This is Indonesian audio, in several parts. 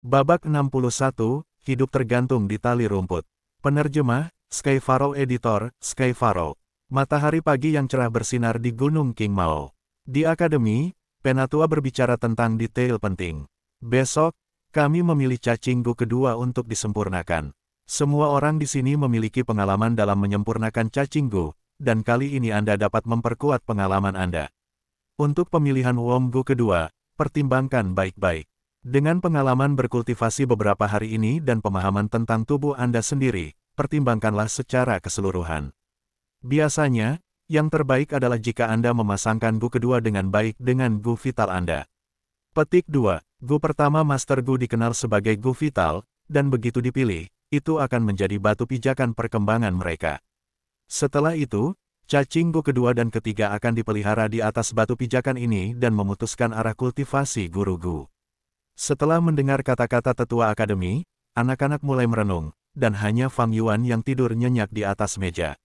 Babak 61, hidup tergantung di tali rumput. Penerjemah, Skyfaro Editor, Skyfaro. Matahari pagi yang cerah bersinar di Gunung King Mao. Di Akademi, Penatua berbicara tentang detail penting. Besok, kami memilih cacinggu kedua untuk disempurnakan. Semua orang di sini memiliki pengalaman dalam menyempurnakan cacinggu, dan kali ini Anda dapat memperkuat pengalaman Anda. Untuk pemilihan Womgu kedua, pertimbangkan baik-baik. Dengan pengalaman berkultivasi beberapa hari ini dan pemahaman tentang tubuh Anda sendiri, pertimbangkanlah secara keseluruhan. Biasanya, yang terbaik adalah jika Anda memasangkan Gu kedua dengan baik dengan Gu vital Anda. Petik 2. Gu pertama Master Gu dikenal sebagai Gu vital, dan begitu dipilih, itu akan menjadi batu pijakan perkembangan mereka. Setelah itu, cacing Gu kedua dan ketiga akan dipelihara di atas batu pijakan ini dan memutuskan arah kultivasi guru Gu. Setelah mendengar kata-kata tetua akademi, anak-anak mulai merenung, dan hanya Fang Yuan yang tidur nyenyak di atas meja.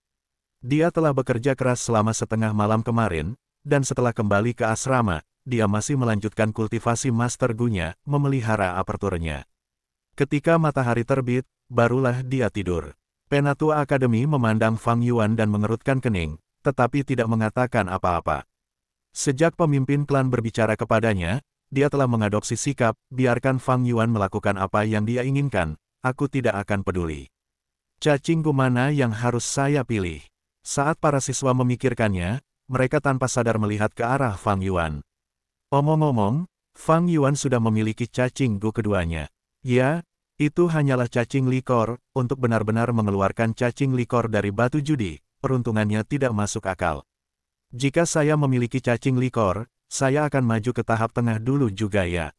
Dia telah bekerja keras selama setengah malam kemarin, dan setelah kembali ke asrama, dia masih melanjutkan kultivasi Master Gu-nya, memelihara aperturnya. Ketika matahari terbit, barulah dia tidur. Penatua akademi memandang Fang Yuan dan mengerutkan kening, tetapi tidak mengatakan apa-apa. Sejak pemimpin klan berbicara kepadanya, dia telah mengadopsi sikap, biarkan Fang Yuan melakukan apa yang dia inginkan, aku tidak akan peduli. Cacing Gu mana yang harus saya pilih? Saat para siswa memikirkannya, mereka tanpa sadar melihat ke arah Fang Yuan. Omong-omong, Fang Yuan sudah memiliki cacing Gu keduanya. Ya, itu hanyalah cacing likor, untuk benar-benar mengeluarkan cacing likor dari batu judi, peruntungannya tidak masuk akal. Jika saya memiliki cacing likor, saya akan maju ke tahap tengah dulu juga ya.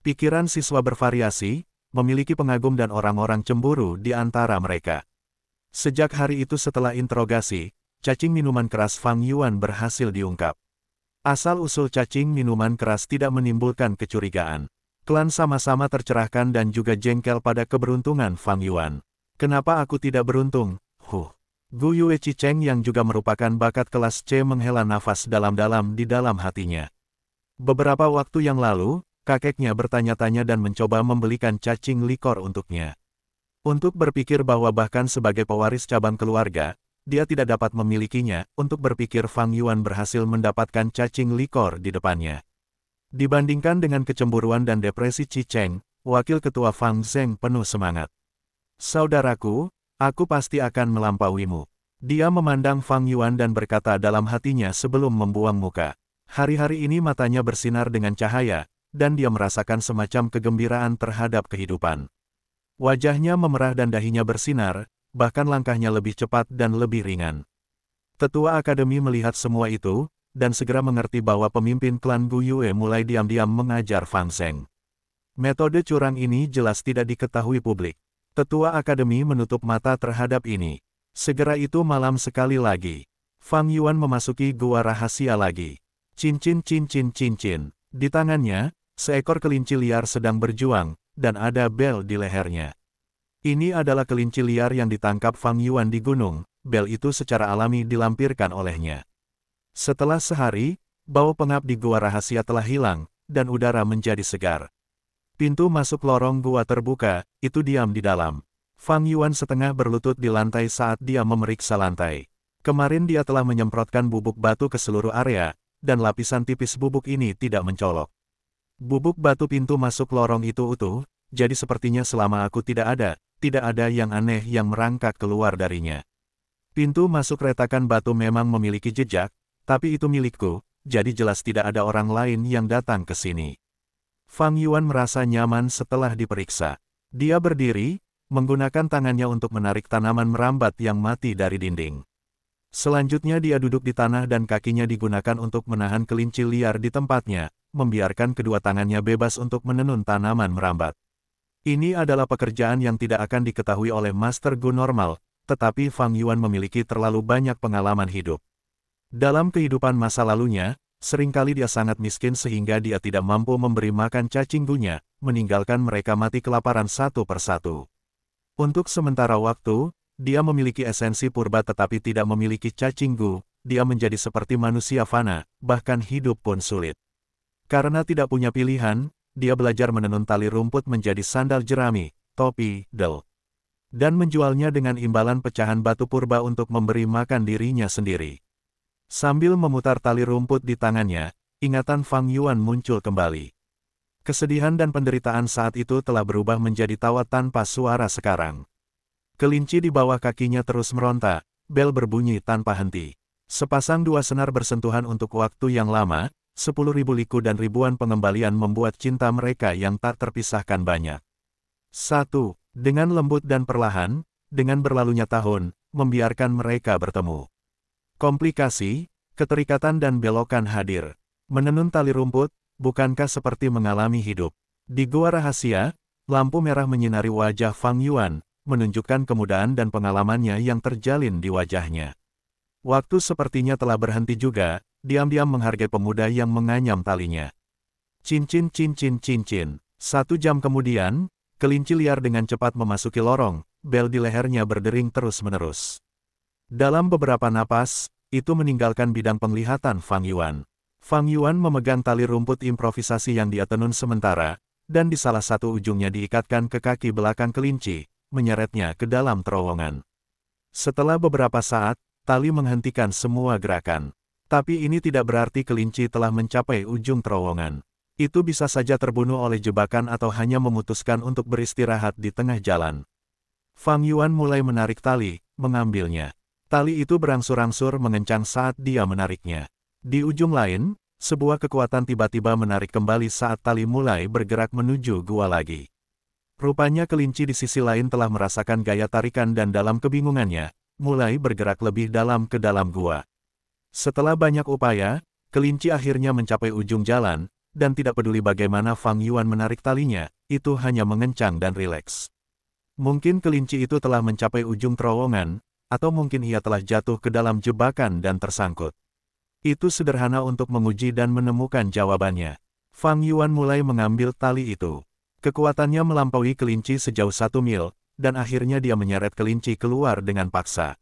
Pikiran siswa bervariasi, memiliki pengagum dan orang-orang cemburu di antara mereka. Sejak hari itu setelah interogasi, cacing minuman keras Fang Yuan berhasil diungkap. Asal-usul cacing minuman keras tidak menimbulkan kecurigaan. Klan sama-sama tercerahkan dan juga jengkel pada keberuntungan Fang Yuan. Kenapa aku tidak beruntung? Gu Yue Chicheng yang juga merupakan bakat kelas C menghela nafas dalam-dalam di dalam hatinya. Beberapa waktu yang lalu, kakeknya bertanya-tanya dan mencoba membelikan cacing likor untuknya. Untuk berpikir bahwa bahkan sebagai pewaris cabang keluarga, dia tidak dapat memilikinya, untuk berpikir Fang Yuan berhasil mendapatkan cacing likor di depannya. Dibandingkan dengan kecemburuan dan depresi Chicheng, wakil ketua Fang Zheng penuh semangat. Saudaraku, aku pasti akan melampauimu. Dia memandang Fang Yuan dan berkata dalam hatinya sebelum membuang muka. Hari-hari ini matanya bersinar dengan cahaya, dan dia merasakan semacam kegembiraan terhadap kehidupan. Wajahnya memerah dan dahinya bersinar, bahkan langkahnya lebih cepat dan lebih ringan. Tetua akademi melihat semua itu, dan segera mengerti bahwa pemimpin klan Gu Yue mulai diam-diam mengajar Fang Zheng. Metode curang ini jelas tidak diketahui publik. Tetua akademi menutup mata terhadap ini. Segera itu malam sekali lagi. Fang Yuan memasuki gua rahasia lagi. Cincin. Di tangannya, seekor kelinci liar sedang berjuang, dan ada bel di lehernya. Ini adalah kelinci liar yang ditangkap Fang Yuan di gunung, bel itu secara alami dilampirkan olehnya. Setelah sehari, bau pengap di gua rahasia telah hilang, dan udara menjadi segar. Pintu masuk lorong gua terbuka, itu diam di dalam. Fang Yuan setengah berlutut di lantai saat dia memeriksa lantai. Kemarin dia telah menyemprotkan bubuk batu ke seluruh area, dan lapisan tipis bubuk ini tidak mencolok. Bubuk batu pintu masuk lorong itu utuh, jadi sepertinya selama aku tidak ada yang aneh yang merangkak keluar darinya. Pintu masuk retakan batu memang memiliki jejak, tapi itu milikku, jadi jelas tidak ada orang lain yang datang ke sini. Fang Yuan merasa nyaman setelah diperiksa. Dia berdiri, menggunakan tangannya untuk menarik tanaman merambat yang mati dari dinding. Selanjutnya dia duduk di tanah dan kakinya digunakan untuk menahan kelinci liar di tempatnya, membiarkan kedua tangannya bebas untuk menenun tanaman merambat. Ini adalah pekerjaan yang tidak akan diketahui oleh Master Gu normal, tetapi Fang Yuan memiliki terlalu banyak pengalaman hidup. Dalam kehidupan masa lalunya, seringkali dia sangat miskin sehingga dia tidak mampu memberi makan cacing Gu-nya, meninggalkan mereka mati kelaparan satu persatu. Untuk sementara waktu, dia memiliki esensi purba tetapi tidak memiliki cacing Gu, dia menjadi seperti manusia fana, bahkan hidup pun sulit. Karena tidak punya pilihan, dia belajar menenun tali rumput menjadi sandal jerami, topi, del, dan menjualnya dengan imbalan pecahan batu purba untuk memberi makan dirinya sendiri. Sambil memutar tali rumput di tangannya, ingatan Fang Yuan muncul kembali. Kesedihan dan penderitaan saat itu telah berubah menjadi tawa tanpa suara sekarang. Kelinci di bawah kakinya terus meronta, bel berbunyi tanpa henti. Sepasang dua senar bersentuhan untuk waktu yang lama, 10.000 liku dan ribuan pengembalian membuat cinta mereka yang tak terpisahkan banyak. 1. Dengan lembut dan perlahan, dengan berlalunya tahun, membiarkan mereka bertemu. Komplikasi, keterikatan dan belokan hadir. Menenun tali rumput, bukankah seperti mengalami hidup? Di gua rahasia, lampu merah menyinari wajah Fang Yuan, menunjukkan kemudahan dan pengalamannya yang terjalin di wajahnya. Waktu sepertinya telah berhenti juga, diam-diam menghargai pemuda yang menganyam talinya. Cincin cincin cincin. 1 jam kemudian, kelinci liar dengan cepat memasuki lorong, bel di lehernya berdering terus-menerus. Dalam beberapa napas, itu meninggalkan bidang penglihatan Fang Yuan. Fang Yuan memegang tali rumput improvisasi yang dia tenun sementara, dan di salah satu ujungnya diikatkan ke kaki belakang kelinci, menyeretnya ke dalam terowongan. Setelah beberapa saat, tali menghentikan semua gerakan. Tapi ini tidak berarti kelinci telah mencapai ujung terowongan. Itu bisa saja terbunuh oleh jebakan atau hanya memutuskan untuk beristirahat di tengah jalan. Fang Yuan mulai menarik tali, mengambilnya. Tali itu berangsur-angsur mengencang saat dia menariknya. Di ujung lain, sebuah kekuatan tiba-tiba menarik kembali saat tali mulai bergerak menuju gua lagi. Rupanya kelinci di sisi lain telah merasakan gaya tarikan dan dalam kebingungannya, mulai bergerak lebih dalam ke dalam gua. Setelah banyak upaya, kelinci akhirnya mencapai ujung jalan, dan tidak peduli bagaimana Fang Yuan menarik talinya, itu hanya mengencang dan rileks. Mungkin kelinci itu telah mencapai ujung terowongan, atau mungkin ia telah jatuh ke dalam jebakan dan tersangkut. Itu sederhana untuk menguji dan menemukan jawabannya. Fang Yuan mulai mengambil tali itu. Kekuatannya melampaui kelinci sejauh 1 mil, dan akhirnya dia menyeret kelinci keluar dengan paksa.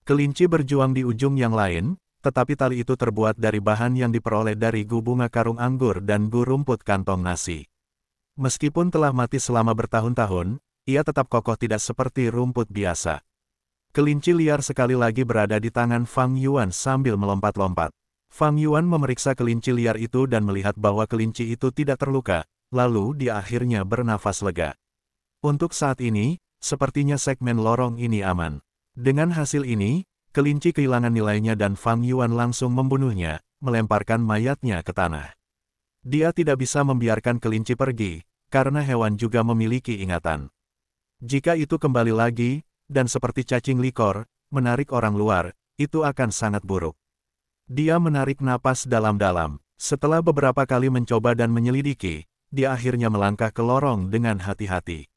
Kelinci berjuang di ujung yang lain, tetapi tali itu terbuat dari bahan yang diperoleh dari gu bunga karung anggur dan gu rumput kantong nasi. Meskipun telah mati selama bertahun-tahun, ia tetap kokoh tidak seperti rumput biasa. Kelinci liar sekali lagi berada di tangan Fang Yuan sambil melompat-lompat. Fang Yuan memeriksa kelinci liar itu dan melihat bahwa kelinci itu tidak terluka, lalu dia akhirnya bernafas lega. Untuk saat ini, sepertinya segmen lorong ini aman. Dengan hasil ini, kelinci kehilangan nilainya dan Fang Yuan langsung membunuhnya, melemparkan mayatnya ke tanah. Dia tidak bisa membiarkan kelinci pergi, karena hewan juga memiliki ingatan. Jika itu kembali lagi, dan seperti cacing likor, menarik orang luar, itu akan sangat buruk. Dia menarik napas dalam-dalam. Setelah beberapa kali mencoba dan menyelidiki, dia akhirnya melangkah ke lorong dengan hati-hati.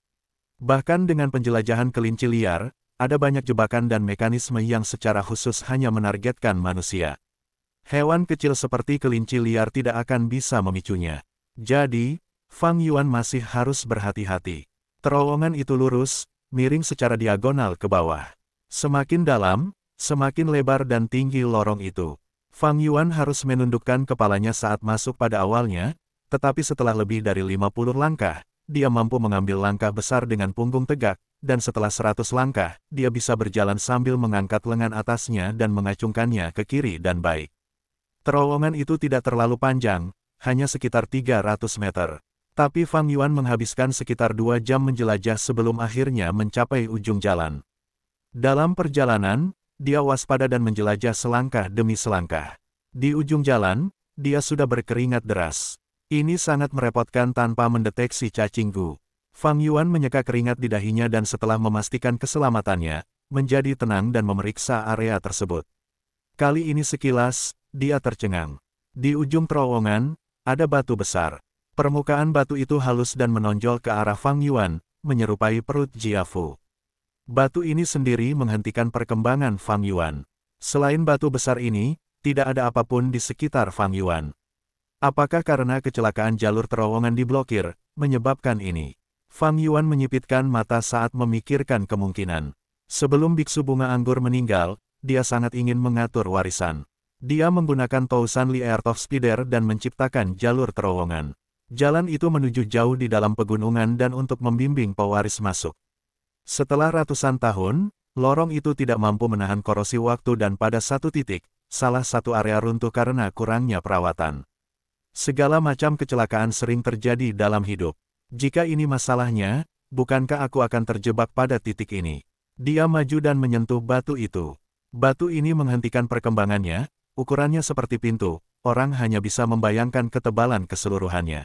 Bahkan dengan penjelajahan kelinci liar, ada banyak jebakan dan mekanisme yang secara khusus hanya menargetkan manusia. Hewan kecil seperti kelinci liar tidak akan bisa memicunya. Jadi, Fang Yuan masih harus berhati-hati. Terowongan itu lurus, miring secara diagonal ke bawah. Semakin dalam, semakin lebar dan tinggi lorong itu. Fang Yuan harus menundukkan kepalanya saat masuk pada awalnya, tetapi setelah lebih dari 50 langkah, dia mampu mengambil langkah besar dengan punggung tegak, dan setelah 100 langkah, dia bisa berjalan sambil mengangkat lengan atasnya dan mengacungkannya ke kiri dan baik. Terowongan itu tidak terlalu panjang, hanya sekitar 300 meter. Tapi Fang Yuan menghabiskan sekitar 2 jam menjelajah sebelum akhirnya mencapai ujung jalan. Dalam perjalanan, dia waspada dan menjelajah selangkah demi selangkah. Di ujung jalan, dia sudah berkeringat deras. Ini sangat merepotkan tanpa mendeteksi cacing gu. Fang Yuan menyeka keringat di dahinya dan setelah memastikan keselamatannya, menjadi tenang dan memeriksa area tersebut. Kali ini sekilas, dia tercengang. Di ujung terowongan, ada batu besar. Permukaan batu itu halus dan menonjol ke arah Fang Yuan, menyerupai perut Jiafu. Batu ini sendiri menghentikan perkembangan Fang Yuan. Selain batu besar ini, tidak ada apapun di sekitar Fang Yuan. Apakah karena kecelakaan jalur terowongan diblokir, menyebabkan ini? Fang Yuan menyipitkan mata saat memikirkan kemungkinan. Sebelum biksu bunga anggur meninggal, dia sangat ingin mengatur warisan. Dia menggunakan Tousan Li Airtoff Spider dan menciptakan jalur terowongan. Jalan itu menuju jauh di dalam pegunungan dan untuk membimbing pewaris masuk. Setelah ratusan tahun, lorong itu tidak mampu menahan korosi waktu dan pada satu titik, salah satu area runtuh karena kurangnya perawatan. Segala macam kecelakaan sering terjadi dalam hidup. Jika ini masalahnya, bukankah aku akan terjebak pada titik ini? Dia maju dan menyentuh batu itu. Batu ini menghentikan perkembangannya, ukurannya seperti pintu, orang hanya bisa membayangkan ketebalan keseluruhannya.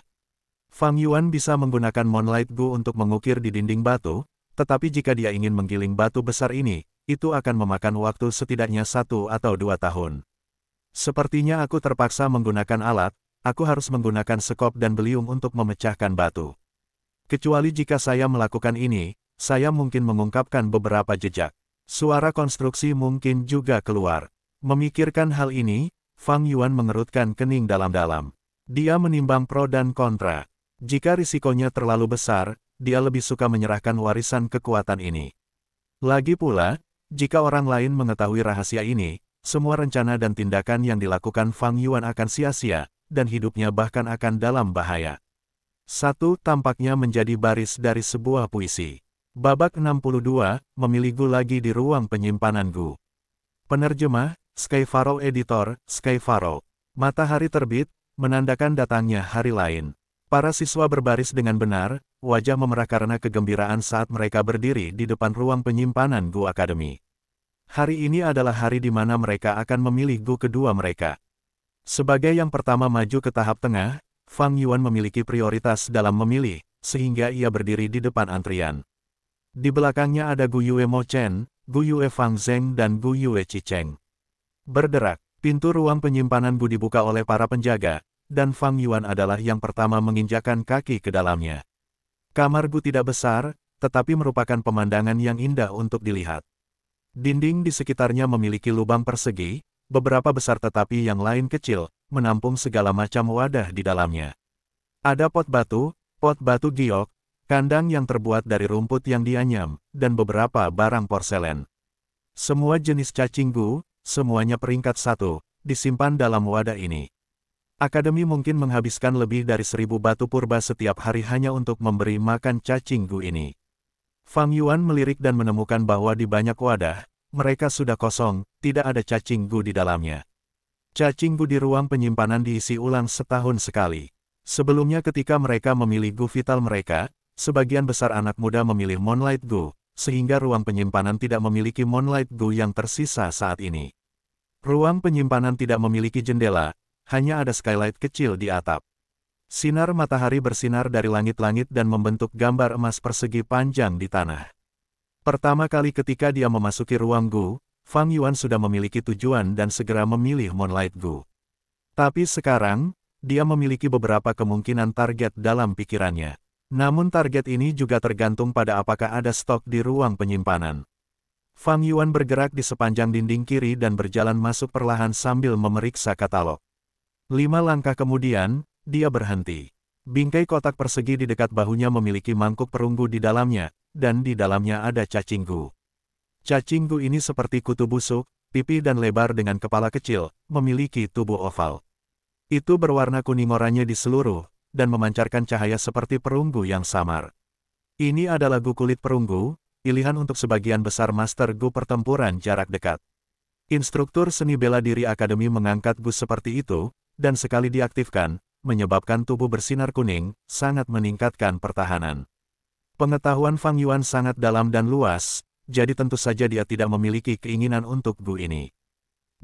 Fang Yuan bisa menggunakan Moonlight Gu untuk mengukir di dinding batu, tetapi jika dia ingin menggiling batu besar ini, itu akan memakan waktu setidaknya 1 atau 2 tahun. Sepertinya aku terpaksa menggunakan alat, aku harus menggunakan sekop dan beliung untuk memecahkan batu. Kecuali jika saya melakukan ini, saya mungkin mengungkapkan beberapa jejak. Suara konstruksi mungkin juga keluar. Memikirkan hal ini, Fang Yuan mengerutkan kening dalam-dalam. Dia menimbang pro dan kontra. Jika risikonya terlalu besar, dia lebih suka menyerahkan warisan kekuatan ini. Lagi pula, jika orang lain mengetahui rahasia ini, semua rencana dan tindakan yang dilakukan Fang Yuan akan sia-sia, dan hidupnya bahkan akan dalam bahaya. 1 tampaknya menjadi baris dari sebuah puisi. Babak 62, memilih Gu lagi di ruang penyimpanan Gu. Penerjemah, Skyfaro Editor, Skyfaro. Matahari terbit, menandakan datangnya hari lain. Para siswa berbaris dengan benar, wajah memerah karena kegembiraan saat mereka berdiri di depan ruang penyimpanan Gu Academy. Hari ini adalah hari di mana mereka akan memilih Gu kedua mereka. Sebagai yang pertama maju ke tahap tengah, Fang Yuan memiliki prioritas dalam memilih, sehingga ia berdiri di depan antrian. Di belakangnya ada Gu Yue Mo Chen, Gu Yue Fang Zheng dan Gu Yue Chi Cheng. Berderak, pintu ruang penyimpanan Gu dibuka oleh para penjaga, dan Fang Yuan adalah yang pertama menginjakkan kaki ke dalamnya. Kamar Gu tidak besar, tetapi merupakan pemandangan yang indah untuk dilihat. Dinding di sekitarnya memiliki lubang persegi, beberapa besar tetapi yang lain kecil, menampung segala macam wadah di dalamnya. Ada pot batu giok, kandang yang terbuat dari rumput yang dianyam, dan beberapa barang porselen. Semua jenis cacing Gu, semuanya peringkat 1, disimpan dalam wadah ini. Akademi mungkin menghabiskan lebih dari 1000 batu purba setiap hari hanya untuk memberi makan cacing Gu ini. Fang Yuan melirik dan menemukan bahwa di banyak wadah, mereka sudah kosong, tidak ada cacing Gu di dalamnya. Cacing Gu di ruang penyimpanan diisi ulang setahun sekali. Sebelumnya ketika mereka memilih Gu vital mereka, sebagian besar anak muda memilih Moonlight Gu, sehingga ruang penyimpanan tidak memiliki Moonlight Gu yang tersisa saat ini. Ruang penyimpanan tidak memiliki jendela, hanya ada skylight kecil di atap. Sinar matahari bersinar dari langit-langit dan membentuk gambar emas persegi panjang di tanah. Pertama kali ketika dia memasuki ruang Gu, Fang Yuan sudah memiliki tujuan dan segera memilih Moonlight Gu. Tapi sekarang, dia memiliki beberapa kemungkinan target dalam pikirannya. Namun target ini juga tergantung pada apakah ada stok di ruang penyimpanan. Fang Yuan bergerak di sepanjang dinding kiri dan berjalan masuk perlahan sambil memeriksa katalog. 5 langkah kemudian, dia berhenti. Bingkai kotak persegi di dekat bahunya memiliki mangkuk perunggu di dalamnya, dan di dalamnya ada cacing Gu. Cacing Gu ini seperti kutu busuk, pipih dan lebar dengan kepala kecil, memiliki tubuh oval. Itu berwarna kuning oranye di seluruh, dan memancarkan cahaya seperti perunggu yang samar. Ini adalah Gu kulit perunggu, pilihan untuk sebagian besar master Gu pertempuran jarak dekat. Instruktur seni bela diri akademi mengangkat Gu seperti itu, dan sekali diaktifkan, menyebabkan tubuh bersinar kuning, sangat meningkatkan pertahanan. Pengetahuan Fang Yuan sangat dalam dan luas, jadi tentu saja dia tidak memiliki keinginan untuk Gu ini.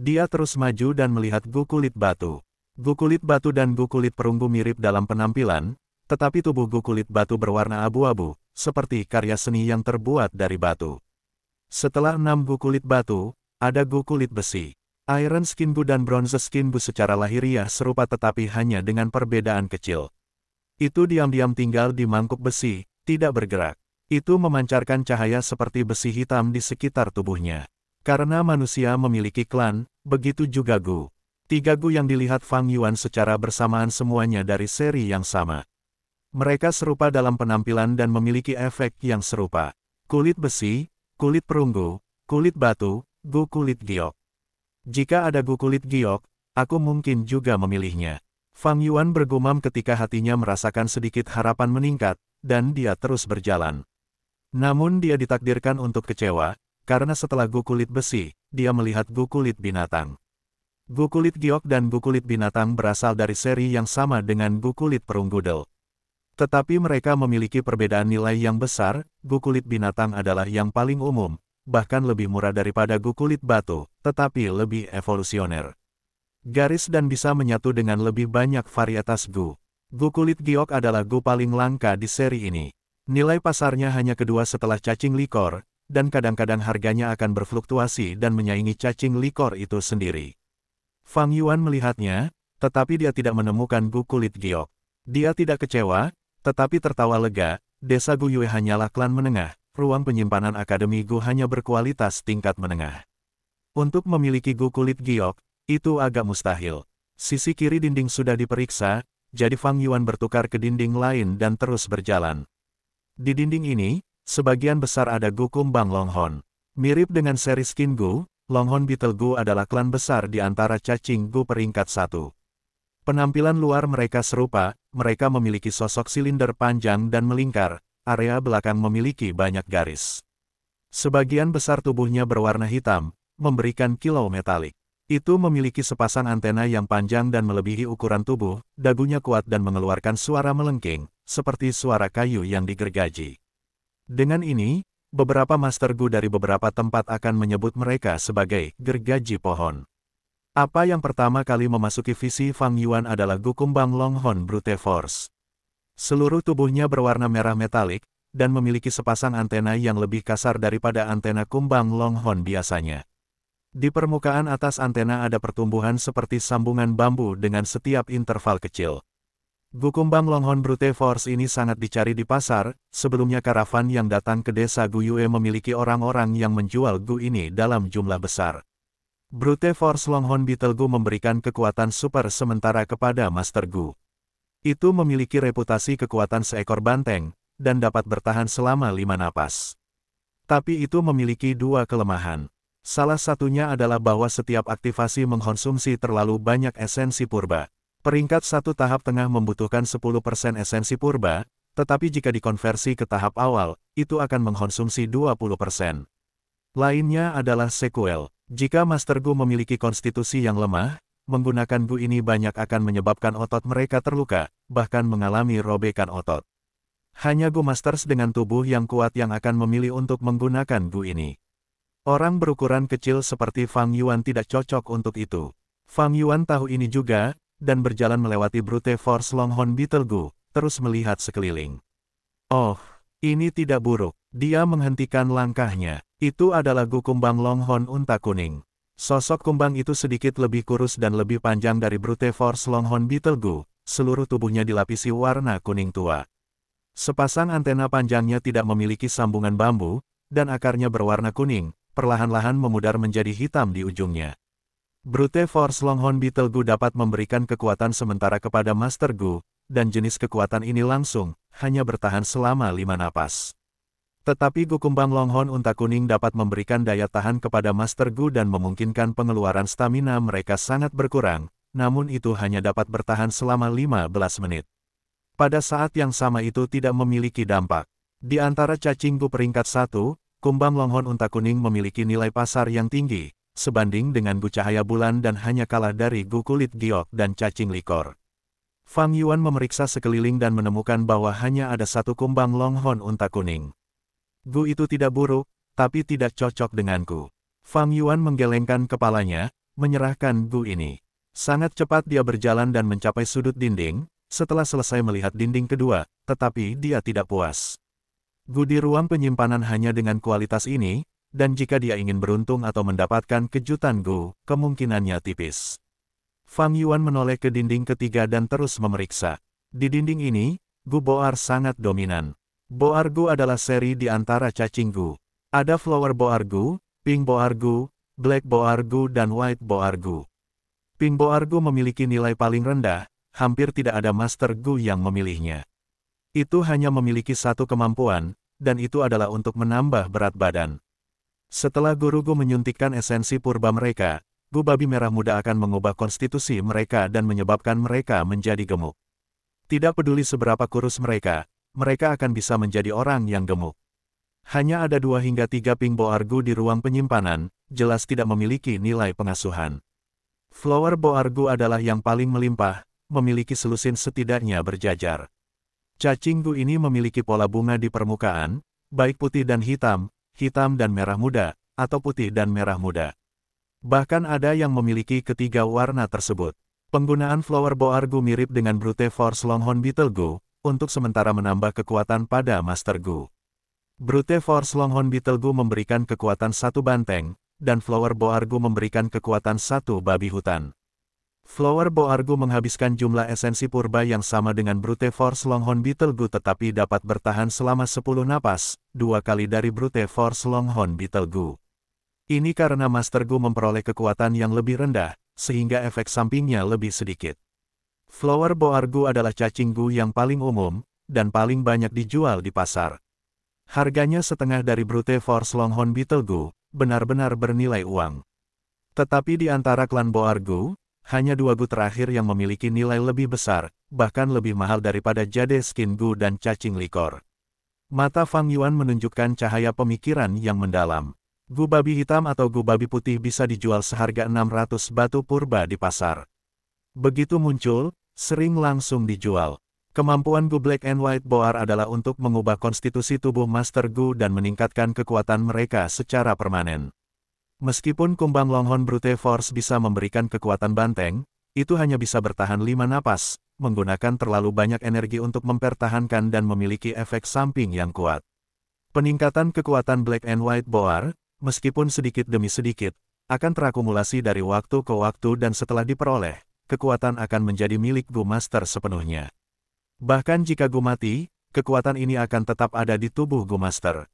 Dia terus maju dan melihat Gu kulit batu. Gu kulit batu dan Gu kulit perunggu mirip dalam penampilan, tetapi tubuh Gu kulit batu berwarna abu-abu, seperti karya seni yang terbuat dari batu. Setelah 6 Gu kulit batu, ada Gu kulit besi. Iron Skin Gu dan Bronze Skin Gu secara lahiriah serupa tetapi hanya dengan perbedaan kecil. Itu diam-diam tinggal di mangkuk besi, tidak bergerak. Itu memancarkan cahaya seperti besi hitam di sekitar tubuhnya. Karena manusia memiliki klan, begitu juga Gu. 3 Gu yang dilihat Fang Yuan secara bersamaan semuanya dari seri yang sama. Mereka serupa dalam penampilan dan memiliki efek yang serupa. Kulit besi, kulit perunggu, kulit batu, Gu kulit giok. Jika ada Gu kulit giok, aku mungkin juga memilihnya. Fang Yuan bergumam ketika hatinya merasakan sedikit harapan meningkat, dan dia terus berjalan. Namun dia ditakdirkan untuk kecewa, karena setelah Gu kulit besi, dia melihat Gu kulit binatang. Gu kulit giok dan Gu kulit binatang berasal dari seri yang sama dengan Gu kulit perunggudel. Tetapi mereka memiliki perbedaan nilai yang besar. Gu kulit binatang adalah yang paling umum, bahkan lebih murah daripada Gu kulit batu, tetapi lebih evolusioner. Garis dan bisa menyatu dengan lebih banyak varietas Gu. Gu kulit giok adalah Gu paling langka di seri ini. Nilai pasarnya hanya kedua setelah cacing likor, dan kadang-kadang harganya akan berfluktuasi dan menyaingi cacing likor itu sendiri. Fang Yuan melihatnya, tetapi dia tidak menemukan Gu kulit giok. Dia tidak kecewa, tetapi tertawa lega. Desa Gu Yue hanyalah klan menengah, ruang penyimpanan Akademi Gu hanya berkualitas tingkat menengah. Untuk memiliki Gu kulit giok, itu agak mustahil. Sisi kiri dinding sudah diperiksa, jadi Fang Yuan bertukar ke dinding lain dan terus berjalan. Di dinding ini, sebagian besar ada Gu kumbang Longhorn. Mirip dengan seri skin Gu, Longhorn Beetle Gu adalah klan besar di antara cacing Gu peringkat 1. Penampilan luar mereka serupa, mereka memiliki sosok silinder panjang dan melingkar, area belakang memiliki banyak garis. Sebagian besar tubuhnya berwarna hitam, memberikan kilau metalik. Itu memiliki sepasang antena yang panjang dan melebihi ukuran tubuh, dagunya kuat dan mengeluarkan suara melengking, seperti suara kayu yang digergaji. Dengan ini, beberapa Master Gu dari beberapa tempat akan menyebut mereka sebagai gergaji pohon. Apa yang pertama kali memasuki visi Fang Yuan adalah Gu kumbang Longhorn Brute Force. Seluruh tubuhnya berwarna merah metalik, dan memiliki sepasang antena yang lebih kasar daripada antena kumbang Longhorn biasanya. Di permukaan atas antena ada pertumbuhan seperti sambungan bambu dengan setiap interval kecil. Gu kumbang Longhorn Brute Force ini sangat dicari di pasar. Sebelumnya karavan yang datang ke desa Gu Yue memiliki orang-orang yang menjual Gu ini dalam jumlah besar. Brute Force Longhorn Beetle Gu memberikan kekuatan super sementara kepada Master Gu. Itu memiliki reputasi kekuatan seekor banteng, dan dapat bertahan selama 5 napas. Tapi itu memiliki 2 kelemahan. Salah satunya adalah bahwa setiap aktivasi mengkonsumsi terlalu banyak esensi purba. Peringkat 1 tahap tengah membutuhkan 10% esensi purba, tetapi jika dikonversi ke tahap awal, itu akan mengkonsumsi 20%. Lainnya adalah sequel. Jika Master Gu memiliki konstitusi yang lemah, menggunakan Gu ini banyak akan menyebabkan otot mereka terluka, bahkan mengalami robekan otot. Hanya Gu Masters dengan tubuh yang kuat yang akan memilih untuk menggunakan Gu ini. Orang berukuran kecil seperti Fang Yuan tidak cocok untuk itu. Fang Yuan tahu ini juga, dan berjalan melewati Brute Force Longhorn Beetle Gu, terus melihat sekeliling. Oh, ini tidak buruk. Dia menghentikan langkahnya. Itu adalah Gu kumbang Longhorn unta kuning. Sosok kumbang itu sedikit lebih kurus dan lebih panjang dari Brute Force Longhorn Beetle Gu, seluruh tubuhnya dilapisi warna kuning tua. Sepasang antena panjangnya tidak memiliki sambungan bambu, dan akarnya berwarna kuning, perlahan-lahan memudar menjadi hitam di ujungnya. Brute Force Longhorn Beetle Gu dapat memberikan kekuatan sementara kepada Master Gu, dan jenis kekuatan ini langsung, hanya bertahan selama 5 napas. Tetapi Gu kumbang Longhorn unta kuning dapat memberikan daya tahan kepada Master Gu dan memungkinkan pengeluaran stamina mereka sangat berkurang, namun itu hanya dapat bertahan selama 15 menit. Pada saat yang sama itu tidak memiliki dampak. Di antara cacing Gu peringkat 1, kumbang Longhorn unta kuning memiliki nilai pasar yang tinggi, sebanding dengan Gu cahaya bulan dan hanya kalah dari Gu kulit giok dan cacing likor. Fang Yuan memeriksa sekeliling dan menemukan bahwa hanya ada 1 kumbang Longhorn unta kuning. Gu itu tidak buruk, tapi tidak cocok denganku. Fang Yuan menggelengkan kepalanya, menyerahkan Gu ini. Sangat cepat dia berjalan dan mencapai sudut dinding, setelah selesai melihat dinding kedua, tetapi dia tidak puas. Gu di ruang penyimpanan hanya dengan kualitas ini, dan jika dia ingin beruntung atau mendapatkan kejutan Gu, kemungkinannya tipis. Fang Yuan menoleh ke dinding ketiga dan terus memeriksa. Di dinding ini, Gu Boar sangat dominan. Boar Gu adalah seri di antara cacing Gu. Ada Flower Boar Gu, Pink Boar Gu, Black Boar Gu dan White Boar Gu. Pink Boar Gu memiliki nilai paling rendah, hampir tidak ada Master Gu yang memilihnya. Itu hanya memiliki 1 kemampuan, dan itu adalah untuk menambah berat badan. Setelah guru Gu menyuntikkan esensi purba mereka, Gu babi merah muda akan mengubah konstitusi mereka dan menyebabkan mereka menjadi gemuk. Tidak peduli seberapa kurus mereka akan bisa menjadi orang yang gemuk. Hanya ada 2 hingga 3 ping boar gu di ruang penyimpanan, jelas tidak memiliki nilai pengasuhan. Flower boar gu adalah yang paling melimpah, memiliki selusin setidaknya berjajar. Cacing gu ini memiliki pola bunga di permukaan, baik putih dan hitam dan merah muda, atau putih dan merah muda. Bahkan ada yang memiliki ketiga warna tersebut. Penggunaan flower boar gu mirip dengan brute force longhorn beetle gu, untuk sementara menambah kekuatan pada master gu. Brute force longhorn beetle gu memberikan kekuatan 1 banteng, dan flower boar gu memberikan kekuatan 1 babi hutan. Flower boar gu menghabiskan jumlah esensi purba yang sama dengan brute force longhorn beetle gu tetapi dapat bertahan selama 10 napas, 2 kali dari brute force longhorn beetle gu. Ini karena Master Gu memperoleh kekuatan yang lebih rendah, sehingga efek sampingnya lebih sedikit. Flower boar gu adalah cacing gu yang paling umum, dan paling banyak dijual di pasar. Harganya setengah dari brute force longhorn beetle gu, benar-benar bernilai uang. Tetapi di antara klan boar gu, hanya 2 gu terakhir yang memiliki nilai lebih besar, bahkan lebih mahal daripada jade skin gu dan cacing likor. Mata Fang Yuan menunjukkan cahaya pemikiran yang mendalam. Gu babi hitam atau gu babi putih bisa dijual seharga 600 batu purba di pasar. Begitu muncul, sering langsung dijual. Kemampuan gu black and white boar adalah untuk mengubah konstitusi tubuh Master Gu dan meningkatkan kekuatan mereka secara permanen. Meskipun kumbang longhorn brute force bisa memberikan kekuatan banteng, itu hanya bisa bertahan 5 napas, menggunakan terlalu banyak energi untuk mempertahankan dan memiliki efek samping yang kuat. Peningkatan kekuatan black and white boar, meskipun sedikit demi sedikit, akan terakumulasi dari waktu ke waktu dan setelah diperoleh, kekuatan akan menjadi milik Gu Master sepenuhnya. Bahkan jika Gu mati, kekuatan ini akan tetap ada di tubuh Gu Master.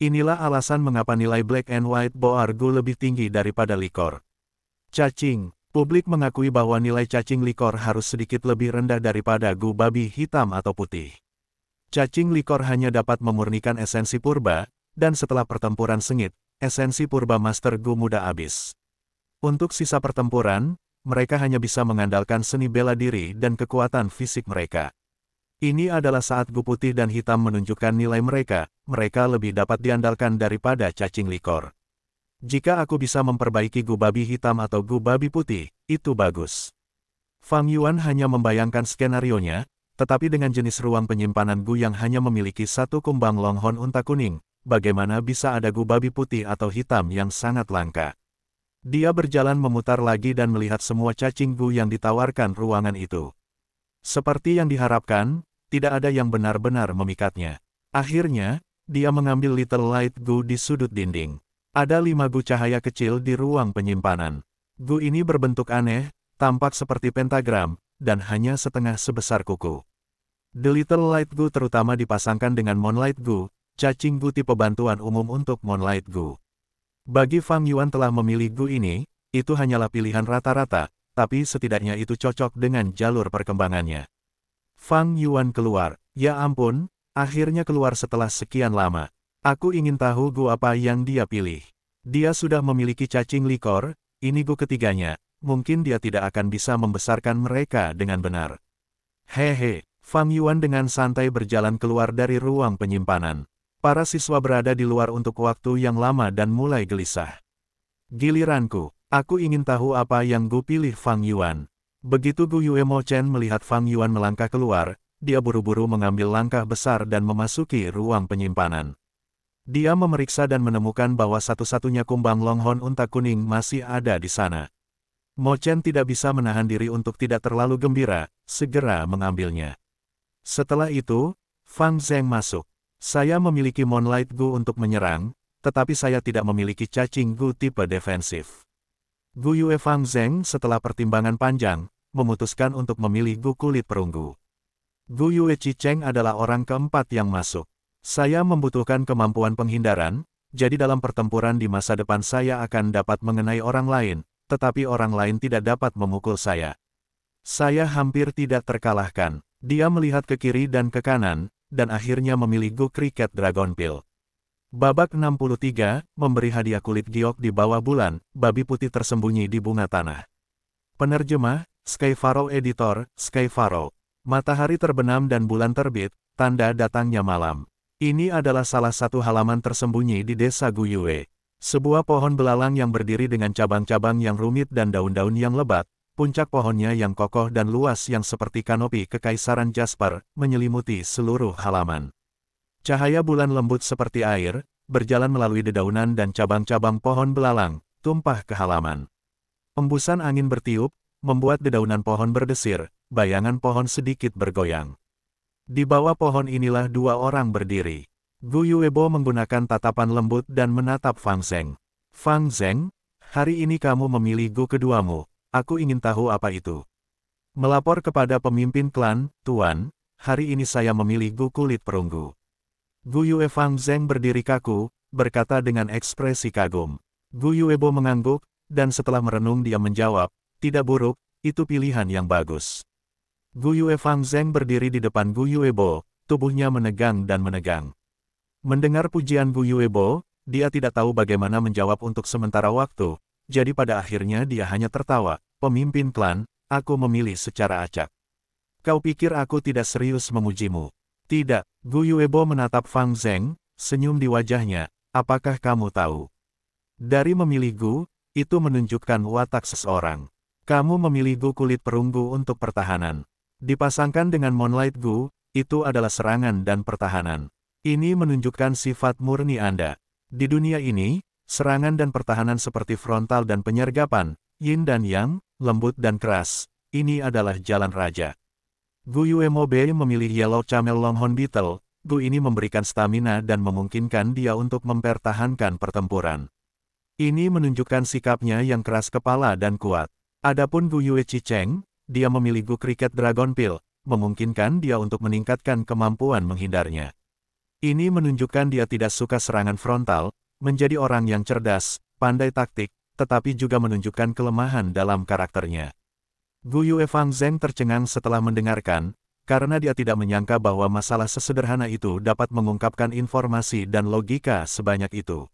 Inilah alasan mengapa nilai Black and White Boar Gu lebih tinggi daripada likor. Cacing. Publik mengakui bahwa nilai cacing likor harus sedikit lebih rendah daripada Gu babi hitam atau putih. Cacing likor hanya dapat memurnikan esensi purba, dan setelah pertempuran sengit, esensi purba Master Gu mudah habis. Untuk sisa pertempuran, mereka hanya bisa mengandalkan seni bela diri dan kekuatan fisik mereka. Ini adalah saat Gu putih dan hitam menunjukkan nilai mereka lebih dapat diandalkan daripada cacing likor. Jika aku bisa memperbaiki Gu babi hitam atau Gu babi putih, itu bagus. Fang Yuan hanya membayangkan skenarionya, tetapi dengan jenis ruang penyimpanan Gu yang hanya memiliki 1 kumbang longhorn unta kuning, bagaimana bisa ada gu babi putih atau hitam yang sangat langka? Dia berjalan memutar lagi dan melihat semua cacing gu yang ditawarkan ruangan itu. Seperti yang diharapkan, tidak ada yang benar-benar memikatnya. Akhirnya, dia mengambil Little Light Gu di sudut dinding. Ada 5 gu cahaya kecil di ruang penyimpanan. Gu ini berbentuk aneh, tampak seperti pentagram, dan hanya setengah sebesar kuku. The Little Light Gu terutama dipasangkan dengan Moonlight Gu, cacing gu tipe bantuan umum untuk Moonlight Gu. Bagi Fang Yuan telah memilih gu ini, itu hanyalah pilihan rata-rata, tapi setidaknya itu cocok dengan jalur perkembangannya. Fang Yuan keluar. Ya ampun, akhirnya keluar setelah sekian lama. Aku ingin tahu gu apa yang dia pilih. Dia sudah memiliki cacing likor, ini gu ketiganya, mungkin dia tidak akan bisa membesarkan mereka dengan benar. Hehe, Fang Yuan dengan santai berjalan keluar dari ruang penyimpanan. Para siswa berada di luar untuk waktu yang lama dan mulai gelisah. Giliranku, aku ingin tahu apa yang Gu pilih Fang Yuan. Begitu Gu Yue Mo Chen melihat Fang Yuan melangkah keluar, dia buru-buru mengambil langkah besar dan memasuki ruang penyimpanan. Dia memeriksa dan menemukan bahwa satu-satunya kumbang longhorn unta kuning masih ada di sana. Mo Chen tidak bisa menahan diri untuk tidak terlalu gembira, segera mengambilnya. Setelah itu, Fang Zheng masuk. Saya memiliki Moonlight Gu untuk menyerang, tetapi saya tidak memiliki cacing Gu tipe defensif. Gu Yue Fang Zheng setelah pertimbangan panjang, memutuskan untuk memilih Gu kulit perunggu. Gu Yue Chi Cheng adalah orang keempat yang masuk. Saya membutuhkan kemampuan penghindaran, jadi dalam pertempuran di masa depan saya akan dapat mengenai orang lain, tetapi orang lain tidak dapat memukul saya. Saya hampir tidak terkalahkan. Dia melihat ke kiri dan ke kanan, dan akhirnya memilih Gu Cricket Dragon Pill. Babak 63, memberi hadiah kulit giok di bawah bulan, babi putih tersembunyi di bunga tanah. Penerjemah, Skyfaro Editor, Skyfaro. Matahari terbenam dan bulan terbit, tanda datangnya malam. Ini adalah salah satu halaman tersembunyi di desa Guyue. Sebuah pohon belalang yang berdiri dengan cabang-cabang yang rumit dan daun-daun yang lebat, puncak pohonnya yang kokoh dan luas yang seperti kanopi kekaisaran Jasper, menyelimuti seluruh halaman. Cahaya bulan lembut seperti air, berjalan melalui dedaunan dan cabang-cabang pohon belalang, tumpah ke halaman. Embusan angin bertiup, membuat dedaunan pohon berdesir, bayangan pohon sedikit bergoyang. Di bawah pohon inilah dua orang berdiri. Gu Yuebo menggunakan tatapan lembut dan menatap Fang Zheng. Fang Zheng, hari ini kamu memilih Gu keduamu, aku ingin tahu apa itu. Melapor kepada pemimpin klan, Tuan, hari ini saya memilih Gu kulit perunggu. Gu Yue Fang Zheng berdiri kaku, berkata dengan ekspresi kagum. Gu Yuebo mengangguk, dan setelah merenung dia menjawab, tidak buruk, itu pilihan yang bagus. Gu Yue Fang Zheng berdiri di depan Gu Yuebo, tubuhnya menegang dan menegang. Mendengar pujian Gu Yuebo, dia tidak tahu bagaimana menjawab untuk sementara waktu, jadi pada akhirnya dia hanya tertawa, pemimpin klan, aku memilih secara acak. Kau pikir aku tidak serius memujimu? Tidak, Gu Yuebo menatap Fang Zheng, senyum di wajahnya, apakah kamu tahu? Dari memilih Gu, itu menunjukkan watak seseorang. Kamu memilih Gu kulit perunggu untuk pertahanan. Dipasangkan dengan Moonlight Gu, itu adalah serangan dan pertahanan. Ini menunjukkan sifat murni Anda. Di dunia ini, serangan dan pertahanan seperti frontal dan penyergapan, yin dan yang, lembut dan keras, ini adalah jalan raja. Gu Yuemobe memilih Yellow Camel Longhorn Beetle, Gu ini memberikan stamina dan memungkinkan dia untuk mempertahankan pertempuran. Ini menunjukkan sikapnya yang keras kepala dan kuat. Adapun Gu Yue Chicheng, dia memilih Gu Cricket Dragon Pill, memungkinkan dia untuk meningkatkan kemampuan menghindarnya. Ini menunjukkan dia tidak suka serangan frontal, menjadi orang yang cerdas, pandai taktik, tetapi juga menunjukkan kelemahan dalam karakternya. Gu Yue Fang Zheng tercengang setelah mendengarkan, karena dia tidak menyangka bahwa masalah sesederhana itu dapat mengungkapkan informasi dan logika sebanyak itu.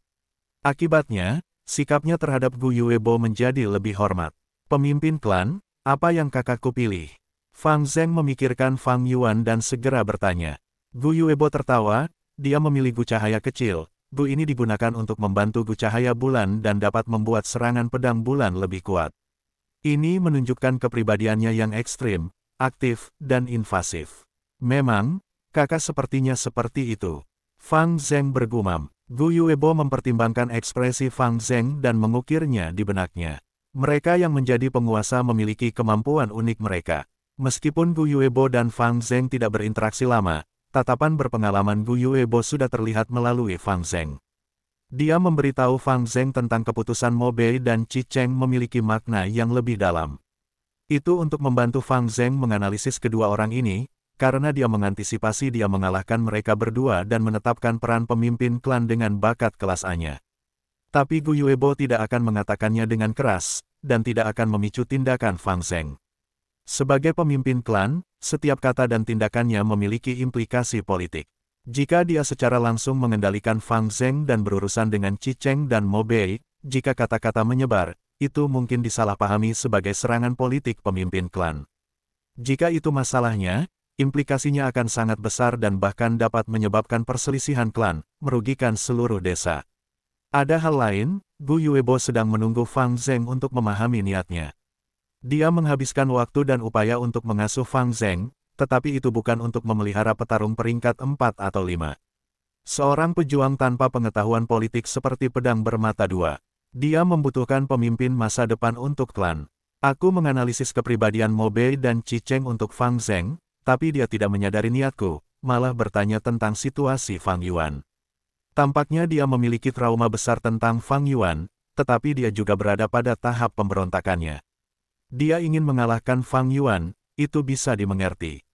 Akibatnya, sikapnya terhadap Gu Yuebo menjadi lebih hormat. Pemimpin klan, apa yang kakakku pilih? Fang Zheng memikirkan Fang Yuan dan segera bertanya. Gu Yuebo tertawa, dia memilih Gu cahaya kecil. Gu ini digunakan untuk membantu Gu cahaya bulan dan dapat membuat serangan pedang bulan lebih kuat. Ini menunjukkan kepribadiannya yang ekstrim, aktif, dan invasif. Memang, kakak sepertinya seperti itu. Fang Zheng bergumam. Gu Yuebo mempertimbangkan ekspresi Fang Zheng dan mengukirnya di benaknya. Mereka yang menjadi penguasa memiliki kemampuan unik mereka. Meskipun Gu Yuebo dan Fang Zheng tidak berinteraksi lama, tatapan berpengalaman Gu Yuebo sudah terlihat melalui Fang Zheng. Dia memberitahu Fang Zheng tentang keputusan Mo Bei dan Chi Cheng memiliki makna yang lebih dalam. Itu untuk membantu Fang Zheng menganalisis kedua orang ini, karena dia mengantisipasi dia mengalahkan mereka berdua dan menetapkan peran pemimpin klan dengan bakat kelas A-nya. Tapi Gu Yuebo tidak akan mengatakannya dengan keras, dan tidak akan memicu tindakan Fang Zheng. Sebagai pemimpin klan, setiap kata dan tindakannya memiliki implikasi politik. Jika dia secara langsung mengendalikan Fang Zheng dan berurusan dengan Chi Cheng dan Mo Bei, jika kata-kata menyebar, itu mungkin disalahpahami sebagai serangan politik pemimpin klan. Jika itu masalahnya, implikasinya akan sangat besar dan bahkan dapat menyebabkan perselisihan klan, merugikan seluruh desa. Ada hal lain, Gu Yuebo sedang menunggu Fang Zheng untuk memahami niatnya. Dia menghabiskan waktu dan upaya untuk mengasuh Fang Zheng, tetapi itu bukan untuk memelihara petarung peringkat 4 atau 5. Seorang pejuang tanpa pengetahuan politik seperti pedang bermata dua. Dia membutuhkan pemimpin masa depan untuk klan. Aku menganalisis kepribadian Mo Bei dan Chi Cheng untuk Fang Zheng, tapi dia tidak menyadari niatku, malah bertanya tentang situasi Fang Yuan. Tampaknya dia memiliki trauma besar tentang Fang Yuan, tetapi dia juga berada pada tahap pemberontakannya. Dia ingin mengalahkan Fang Yuan, itu bisa dimengerti.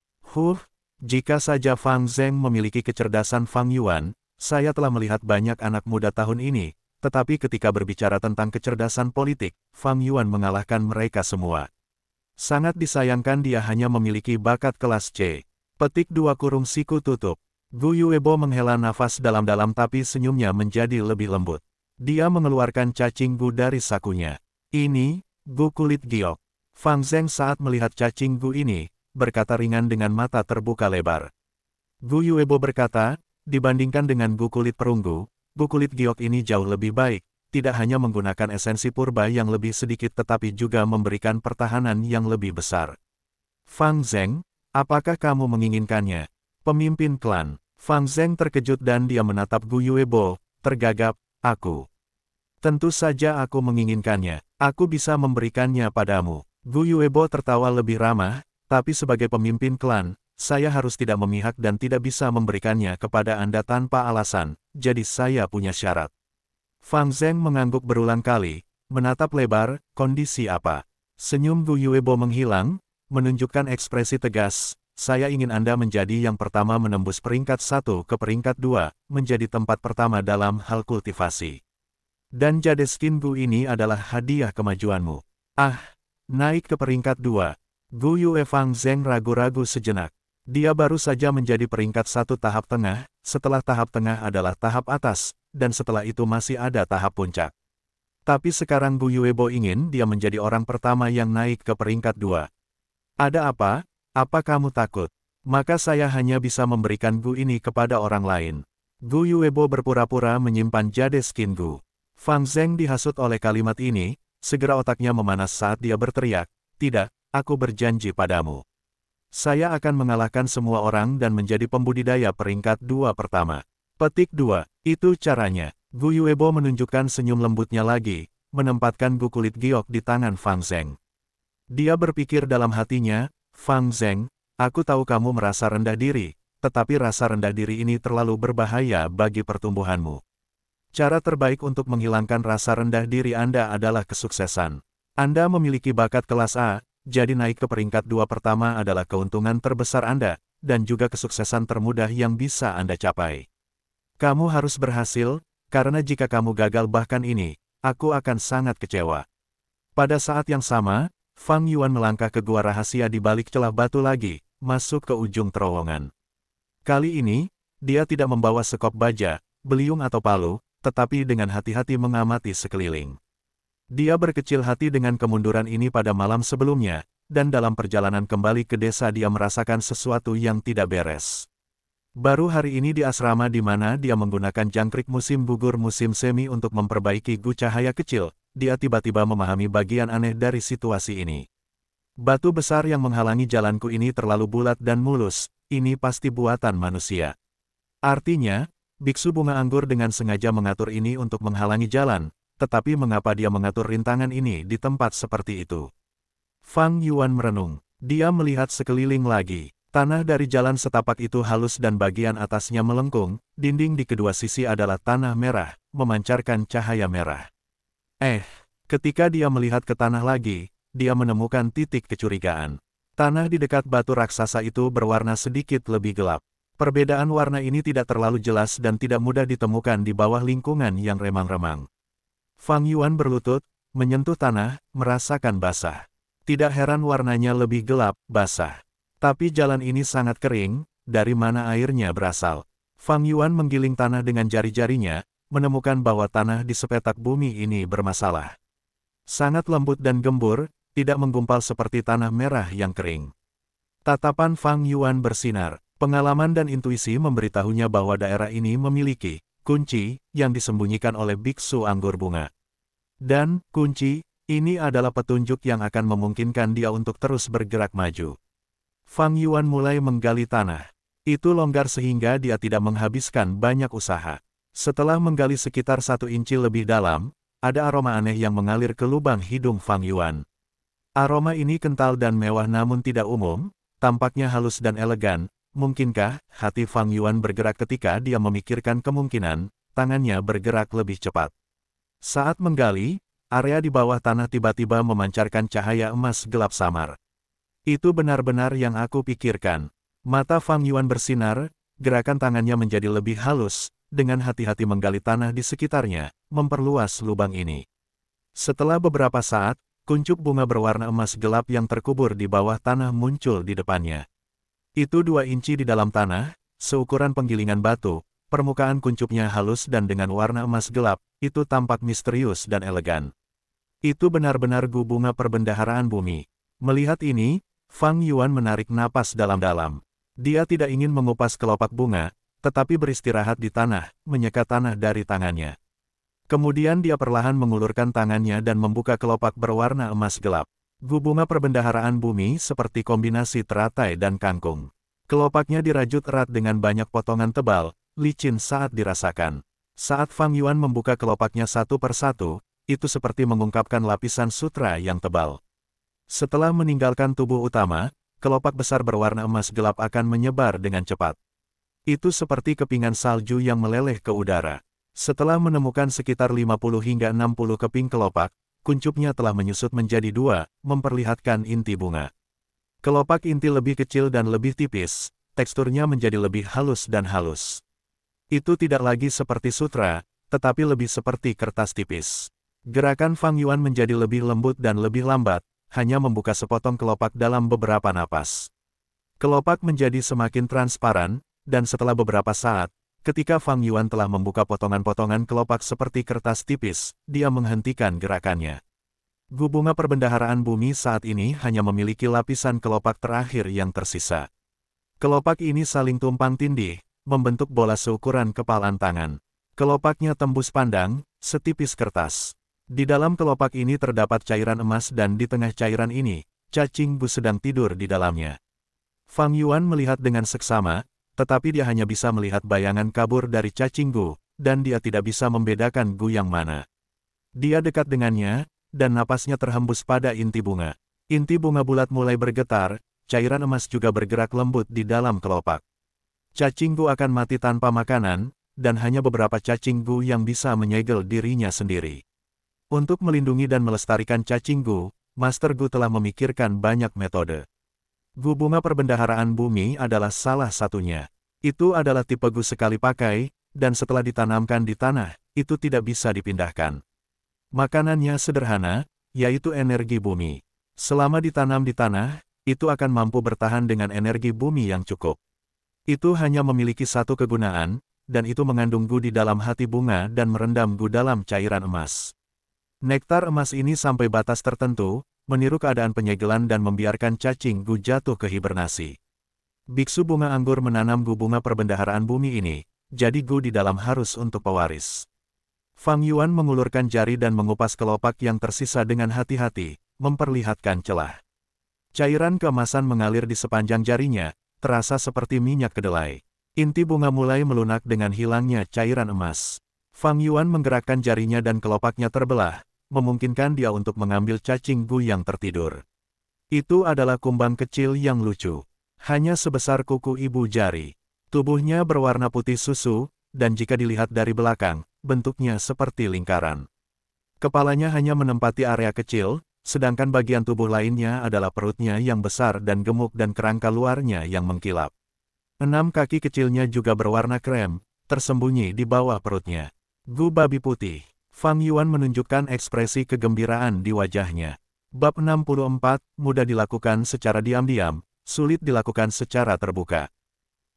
Jika saja Fang Zheng memiliki kecerdasan Fang Yuan, saya telah melihat banyak anak muda tahun ini, tetapi ketika berbicara tentang kecerdasan politik, Fang Yuan mengalahkan mereka semua. Sangat disayangkan dia hanya memiliki bakat kelas C. Petik 2 siku tutup. Gu Yuebo menghela nafas dalam-dalam tapi senyumnya menjadi lebih lembut. Dia mengeluarkan cacing Gu dari sakunya. Ini, Gu kulit giok. Fang Zheng saat melihat cacing Gu ini, berkata ringan dengan mata terbuka lebar. Gu Yuebo berkata, dibandingkan dengan Gu kulit perunggu, Gu kulit giok ini jauh lebih baik, tidak hanya menggunakan esensi purba yang lebih sedikit tetapi juga memberikan pertahanan yang lebih besar. Fang Zheng, apakah kamu menginginkannya? Pemimpin klan. Fang Zheng terkejut dan dia menatap Gu Yuebo, tergagap, aku. Tentu saja aku menginginkannya, aku bisa memberikannya padamu. Gu Yuebo tertawa lebih ramah, tapi sebagai pemimpin klan, saya harus tidak memihak dan tidak bisa memberikannya kepada Anda tanpa alasan, jadi saya punya syarat. Fang Zheng mengangguk berulang kali, menatap lebar, kondisi apa? Senyum Gu Yuebo menghilang, menunjukkan ekspresi tegas. Saya ingin Anda menjadi yang pertama menembus peringkat 1 ke peringkat 2, menjadi tempat pertama dalam hal kultivasi. Dan jade skin Gu ini adalah hadiah kemajuanmu. Ah, naik ke peringkat 2. Gu Yue Fang Zheng ragu-ragu sejenak. Dia baru saja menjadi peringkat 1 tahap tengah, setelah tahap tengah adalah tahap atas, dan setelah itu masih ada tahap puncak. Tapi sekarang Gu Yuebo ingin dia menjadi orang pertama yang naik ke peringkat 2. Ada apa? Apa kamu takut? Maka saya hanya bisa memberikan Gu ini kepada orang lain. Gu Yuebo berpura-pura menyimpan jade skin Gu. Fang Zheng dihasut oleh kalimat ini, segera otaknya memanas saat dia berteriak, tidak, aku berjanji padamu. Saya akan mengalahkan semua orang dan menjadi pembudidaya peringkat 2 pertama. Petik 2, itu caranya. Gu Yuebo menunjukkan senyum lembutnya lagi, menempatkan Gu kulit giok di tangan Fang Zheng. Dia berpikir dalam hatinya, Fang Zheng, aku tahu kamu merasa rendah diri, tetapi rasa rendah diri ini terlalu berbahaya bagi pertumbuhanmu. Cara terbaik untuk menghilangkan rasa rendah diri Anda adalah kesuksesan. Anda memiliki bakat kelas A, jadi naik ke peringkat 2 pertama adalah keuntungan terbesar Anda, dan juga kesuksesan termudah yang bisa Anda capai. Kamu harus berhasil, karena jika kamu gagal bahkan ini, aku akan sangat kecewa. Pada saat yang sama, Fang Yuan melangkah ke gua rahasia di balik celah batu lagi, masuk ke ujung terowongan. Kali ini, dia tidak membawa sekop baja, beliung atau palu, tetapi dengan hati-hati mengamati sekeliling. Dia berkecil hati dengan kemunduran ini pada malam sebelumnya, dan dalam perjalanan kembali ke desa dia merasakan sesuatu yang tidak beres. Baru hari ini di asrama di mana dia menggunakan jangkrik musim gugur musim semi untuk memperbaiki gu cahaya kecil, dia tiba-tiba memahami bagian aneh dari situasi ini. Batu besar yang menghalangi jalanku ini terlalu bulat dan mulus, ini pasti buatan manusia. Artinya, biksu bunga anggur dengan sengaja mengatur ini untuk menghalangi jalan, tetapi mengapa dia mengatur rintangan ini di tempat seperti itu? Fang Yuan merenung. Dia melihat sekeliling lagi. Tanah dari jalan setapak itu halus dan bagian atasnya melengkung, dinding di kedua sisi adalah tanah merah, memancarkan cahaya merah. Ketika dia melihat ke tanah lagi, dia menemukan titik kecurigaan. Tanah di dekat batu raksasa itu berwarna sedikit lebih gelap. Perbedaan warna ini tidak terlalu jelas dan tidak mudah ditemukan di bawah lingkungan yang remang-remang. Fang Yuan berlutut, menyentuh tanah, merasakan basah. Tidak heran warnanya lebih gelap, basah. Tapi jalan ini sangat kering, dari mana airnya berasal? Fang Yuan menggiling tanah dengan jari-jarinya, menemukan bahwa tanah di sepetak bumi ini bermasalah. Sangat lembut dan gembur, tidak menggumpal seperti tanah merah yang kering. Tatapan Fang Yuan bersinar, pengalaman dan intuisi memberitahunya bahwa daerah ini memiliki kunci yang disembunyikan oleh biksu anggur bunga. Dan kunci ini adalah petunjuk yang akan memungkinkan dia untuk terus bergerak maju. Fang Yuan mulai menggali tanah. Itu longgar sehingga dia tidak menghabiskan banyak usaha. Setelah menggali sekitar 1 inci lebih dalam, ada aroma aneh yang mengalir ke lubang hidung Fang Yuan. Aroma ini kental dan mewah namun tidak umum, tampaknya halus dan elegan. Mungkinkah hati Fang Yuan bergerak ketika dia memikirkan kemungkinan tangannya bergerak lebih cepat? Saat menggali, area di bawah tanah tiba-tiba memancarkan cahaya emas gelap samar. Itu benar-benar yang aku pikirkan. Mata Fang Yuan bersinar, gerakan tangannya menjadi lebih halus, dengan hati-hati menggali tanah di sekitarnya, memperluas lubang ini. Setelah beberapa saat, kuncup bunga berwarna emas gelap yang terkubur di bawah tanah muncul di depannya. Itu 2 inci di dalam tanah, seukuran penggilingan batu, permukaan kuncupnya halus dan dengan warna emas gelap, itu tampak misterius dan elegan. Itu benar-benar gu bunga perbendaharaan bumi. Melihat ini, Fang Yuan menarik napas dalam-dalam. Dia tidak ingin mengupas kelopak bunga, tetapi beristirahat di tanah, menyeka tanah dari tangannya. Kemudian dia perlahan mengulurkan tangannya dan membuka kelopak berwarna emas gelap. Gu bunga perbendaharaan bumi seperti kombinasi teratai dan kangkung. Kelopaknya dirajut erat dengan banyak potongan tebal, licin saat dirasakan. Saat Fang Yuan membuka kelopaknya satu persatu, itu seperti mengungkapkan lapisan sutra yang tebal. Setelah meninggalkan tubuh utama, kelopak besar berwarna emas gelap akan menyebar dengan cepat. Itu seperti kepingan salju yang meleleh ke udara. Setelah menemukan sekitar 50 hingga 60 keping kelopak, kuncupnya telah menyusut menjadi dua, memperlihatkan inti bunga. Kelopak inti lebih kecil dan lebih tipis, teksturnya menjadi lebih halus dan halus. Itu tidak lagi seperti sutra, tetapi lebih seperti kertas tipis. Gerakan Fang Yuan menjadi lebih lembut dan lebih lambat, hanya membuka sepotong kelopak dalam beberapa napas. Kelopak menjadi semakin transparan, dan setelah beberapa saat, ketika Fang Yuan telah membuka potongan-potongan kelopak seperti kertas tipis, dia menghentikan gerakannya. Gu bunga perbendaharaan bumi saat ini hanya memiliki lapisan kelopak terakhir yang tersisa. Kelopak ini saling tumpang tindih, membentuk bola seukuran kepalan tangan. Kelopaknya tembus pandang, setipis kertas. Di dalam kelopak ini terdapat cairan emas dan di tengah cairan ini, cacing gu sedang tidur di dalamnya. Fang Yuan melihat dengan seksama, tetapi dia hanya bisa melihat bayangan kabur dari cacing gu, dan dia tidak bisa membedakan gu yang mana. Dia dekat dengannya, dan napasnya terhembus pada inti bunga. Inti bunga bulat mulai bergetar, cairan emas juga bergerak lembut di dalam kelopak. Cacing gu akan mati tanpa makanan, dan hanya beberapa cacing gu yang bisa menyegel dirinya sendiri. Untuk melindungi dan melestarikan cacing gu, Master Gu telah memikirkan banyak metode. Gu bunga perbendaharaan bumi adalah salah satunya. Itu adalah tipe gu sekali pakai, dan setelah ditanamkan di tanah, itu tidak bisa dipindahkan. Makanannya sederhana, yaitu energi bumi. Selama ditanam di tanah, itu akan mampu bertahan dengan energi bumi yang cukup. Itu hanya memiliki satu kegunaan, dan itu mengandung gu di dalam hati bunga dan merendam gu dalam cairan emas. Nektar emas ini sampai batas tertentu, meniru keadaan penyegelan dan membiarkan cacing gu jatuh ke hibernasi. Biksu bunga anggur menanam gu bunga perbendaharaan bumi ini, jadi gu di dalam harus untuk pewaris. Fang Yuan mengulurkan jari dan mengupas kelopak yang tersisa dengan hati-hati, memperlihatkan celah. Cairan keemasan mengalir di sepanjang jarinya, terasa seperti minyak kedelai. Inti bunga mulai melunak dengan hilangnya cairan emas. Fang Yuan menggerakkan jarinya dan kelopaknya terbelah, memungkinkan dia untuk mengambil cacing gu yang tertidur. Itu adalah kumbang kecil yang lucu. Hanya sebesar kuku ibu jari. Tubuhnya berwarna putih susu, dan jika dilihat dari belakang, bentuknya seperti lingkaran. Kepalanya hanya menempati area kecil, sedangkan bagian tubuh lainnya adalah perutnya yang besar dan gemuk dan kerangka luarnya yang mengkilap. 6 kaki kecilnya juga berwarna krem, tersembunyi di bawah perutnya. Gu babi putih. Fang Yuan menunjukkan ekspresi kegembiraan di wajahnya. Bab 64, mudah dilakukan secara diam-diam, sulit dilakukan secara terbuka.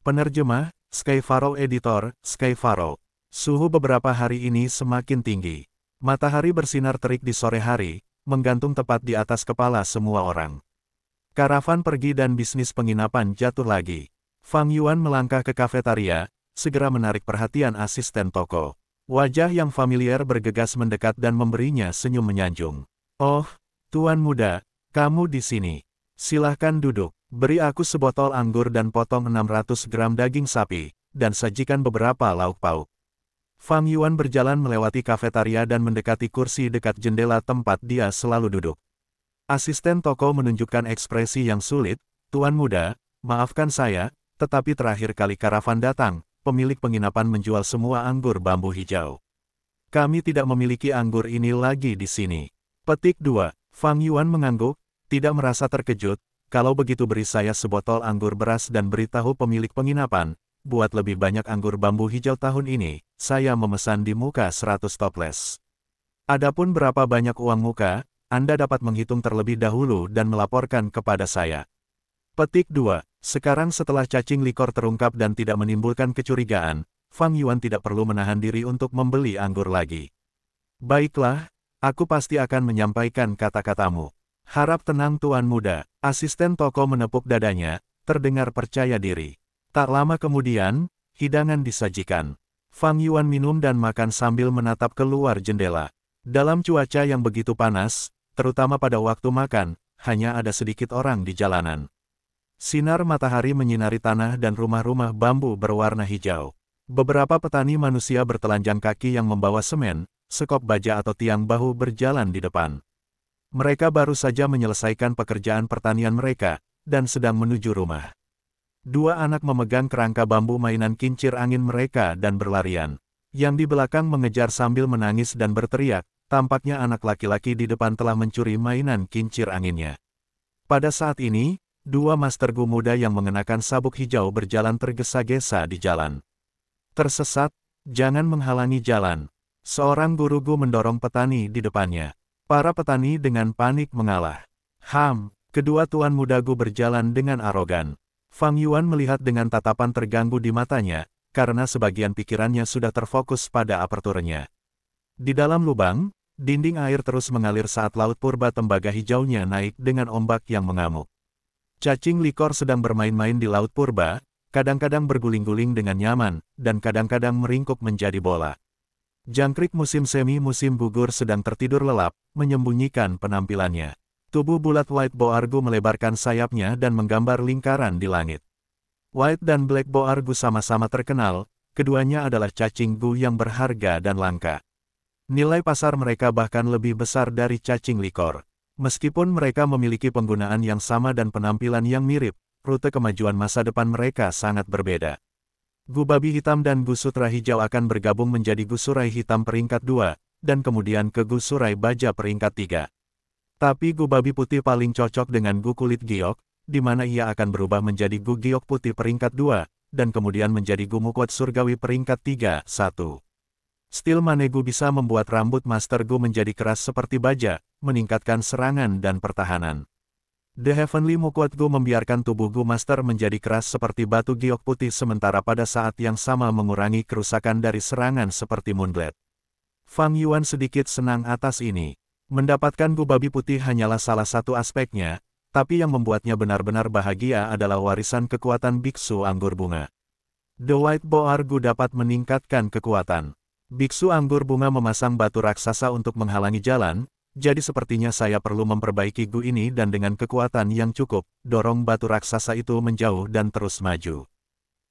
Penerjemah, Sky Pharaoh Editor, Sky Pharaoh. Suhu beberapa hari ini semakin tinggi. Matahari bersinar terik di sore hari, menggantung tepat di atas kepala semua orang. Karavan pergi dan bisnis penginapan jatuh lagi. Fang Yuan melangkah ke kafetaria, segera menarik perhatian asisten toko. Wajah yang familiar bergegas mendekat dan memberinya senyum menyanjung. "Oh, Tuan muda, kamu di sini. Silahkan duduk. Beri aku sebotol anggur dan potong 600 gram daging sapi, dan sajikan beberapa lauk pauk." Fang Yuan berjalan melewati kafetaria dan mendekati kursi dekat jendela tempat dia selalu duduk. Asisten toko menunjukkan ekspresi yang sulit. "Tuan muda, maafkan saya, tetapi terakhir kali karavan datang, pemilik penginapan menjual semua anggur bambu hijau. Kami tidak memiliki anggur ini lagi di sini." Petik 2. Fang Yuan mengangguk, tidak merasa terkejut. "Kalau begitu beri saya sebotol anggur beras dan beritahu pemilik penginapan, buat lebih banyak anggur bambu hijau tahun ini, saya memesan di muka 100 toples. Adapun berapa banyak uang muka, Anda dapat menghitung terlebih dahulu dan melaporkan kepada saya." Petik 2. Sekarang setelah cacing likor terungkap dan tidak menimbulkan kecurigaan, Fang Yuan tidak perlu menahan diri untuk membeli anggur lagi. Baiklah, aku pasti akan menyampaikan kata-katamu. Harap tenang Tuan Muda, asisten toko menepuk dadanya, terdengar percaya diri. Tak lama kemudian, hidangan disajikan. Fang Yuan minum dan makan sambil menatap keluar jendela. Dalam cuaca yang begitu panas, terutama pada waktu makan, hanya ada sedikit orang di jalanan. Sinar matahari menyinari tanah dan rumah-rumah bambu berwarna hijau. Beberapa petani manusia bertelanjang kaki yang membawa semen, sekop baja atau tiang bahu berjalan di depan. Mereka baru saja menyelesaikan pekerjaan pertanian mereka, dan sedang menuju rumah. Dua anak memegang kerangka bambu mainan kincir angin mereka dan berlarian. Yang di belakang mengejar sambil menangis dan berteriak, tampaknya anak laki-laki di depan telah mencuri mainan kincir anginnya. Pada saat ini, dua Master Gu muda yang mengenakan sabuk hijau berjalan tergesa-gesa di jalan. Tersesat, jangan menghalangi jalan. Seorang guru Gu mendorong petani di depannya. Para petani dengan panik mengalah. Kedua tuan muda Gu berjalan dengan arogan. Fang Yuan melihat dengan tatapan terganggu di matanya, karena sebagian pikirannya sudah terfokus pada aperturnya. Di dalam lubang, dinding air terus mengalir saat laut purba tembaga hijaunya naik dengan ombak yang mengamuk. Cacing likor sedang bermain-main di laut purba, kadang-kadang berguling-guling dengan nyaman, dan kadang-kadang meringkuk menjadi bola. Jangkrik musim semi musim gugur sedang tertidur lelap, menyembunyikan penampilannya. Tubuh bulat White Boar Gu melebarkan sayapnya dan menggambar lingkaran di langit. White dan Black Boar Gu sama-sama terkenal, keduanya adalah cacing Gu yang berharga dan langka. Nilai pasar mereka bahkan lebih besar dari cacing likor. Meskipun mereka memiliki penggunaan yang sama dan penampilan yang mirip, rute kemajuan masa depan mereka sangat berbeda. Gu babi hitam dan Gu sutra hijau akan bergabung menjadi Gu surai hitam peringkat 2, dan kemudian ke Gu surai baja peringkat 3. Tapi Gu babi putih paling cocok dengan Gu kulit giok, di mana ia akan berubah menjadi Gu giok putih peringkat 2, dan kemudian menjadi Gu mukwat surgawi peringkat 3, 1. Stil Manegu bisa membuat rambut Master Gu menjadi keras seperti baja, meningkatkan serangan dan pertahanan. The Heavenly Mukwat Gu membiarkan tubuh Gu Master menjadi keras seperti batu giok putih sementara pada saat yang sama mengurangi kerusakan dari serangan seperti Moonblade. Fang Yuan sedikit senang atas ini. Mendapatkan Gu babi putih hanyalah salah satu aspeknya, tapi yang membuatnya benar-benar bahagia adalah warisan kekuatan Biksu Anggur Bunga. The White Boar Gu dapat meningkatkan kekuatan. Biksu Anggur Bunga memasang batu raksasa untuk menghalangi jalan, jadi sepertinya saya perlu memperbaiki Gu ini dan dengan kekuatan yang cukup, dorong batu raksasa itu menjauh dan terus maju.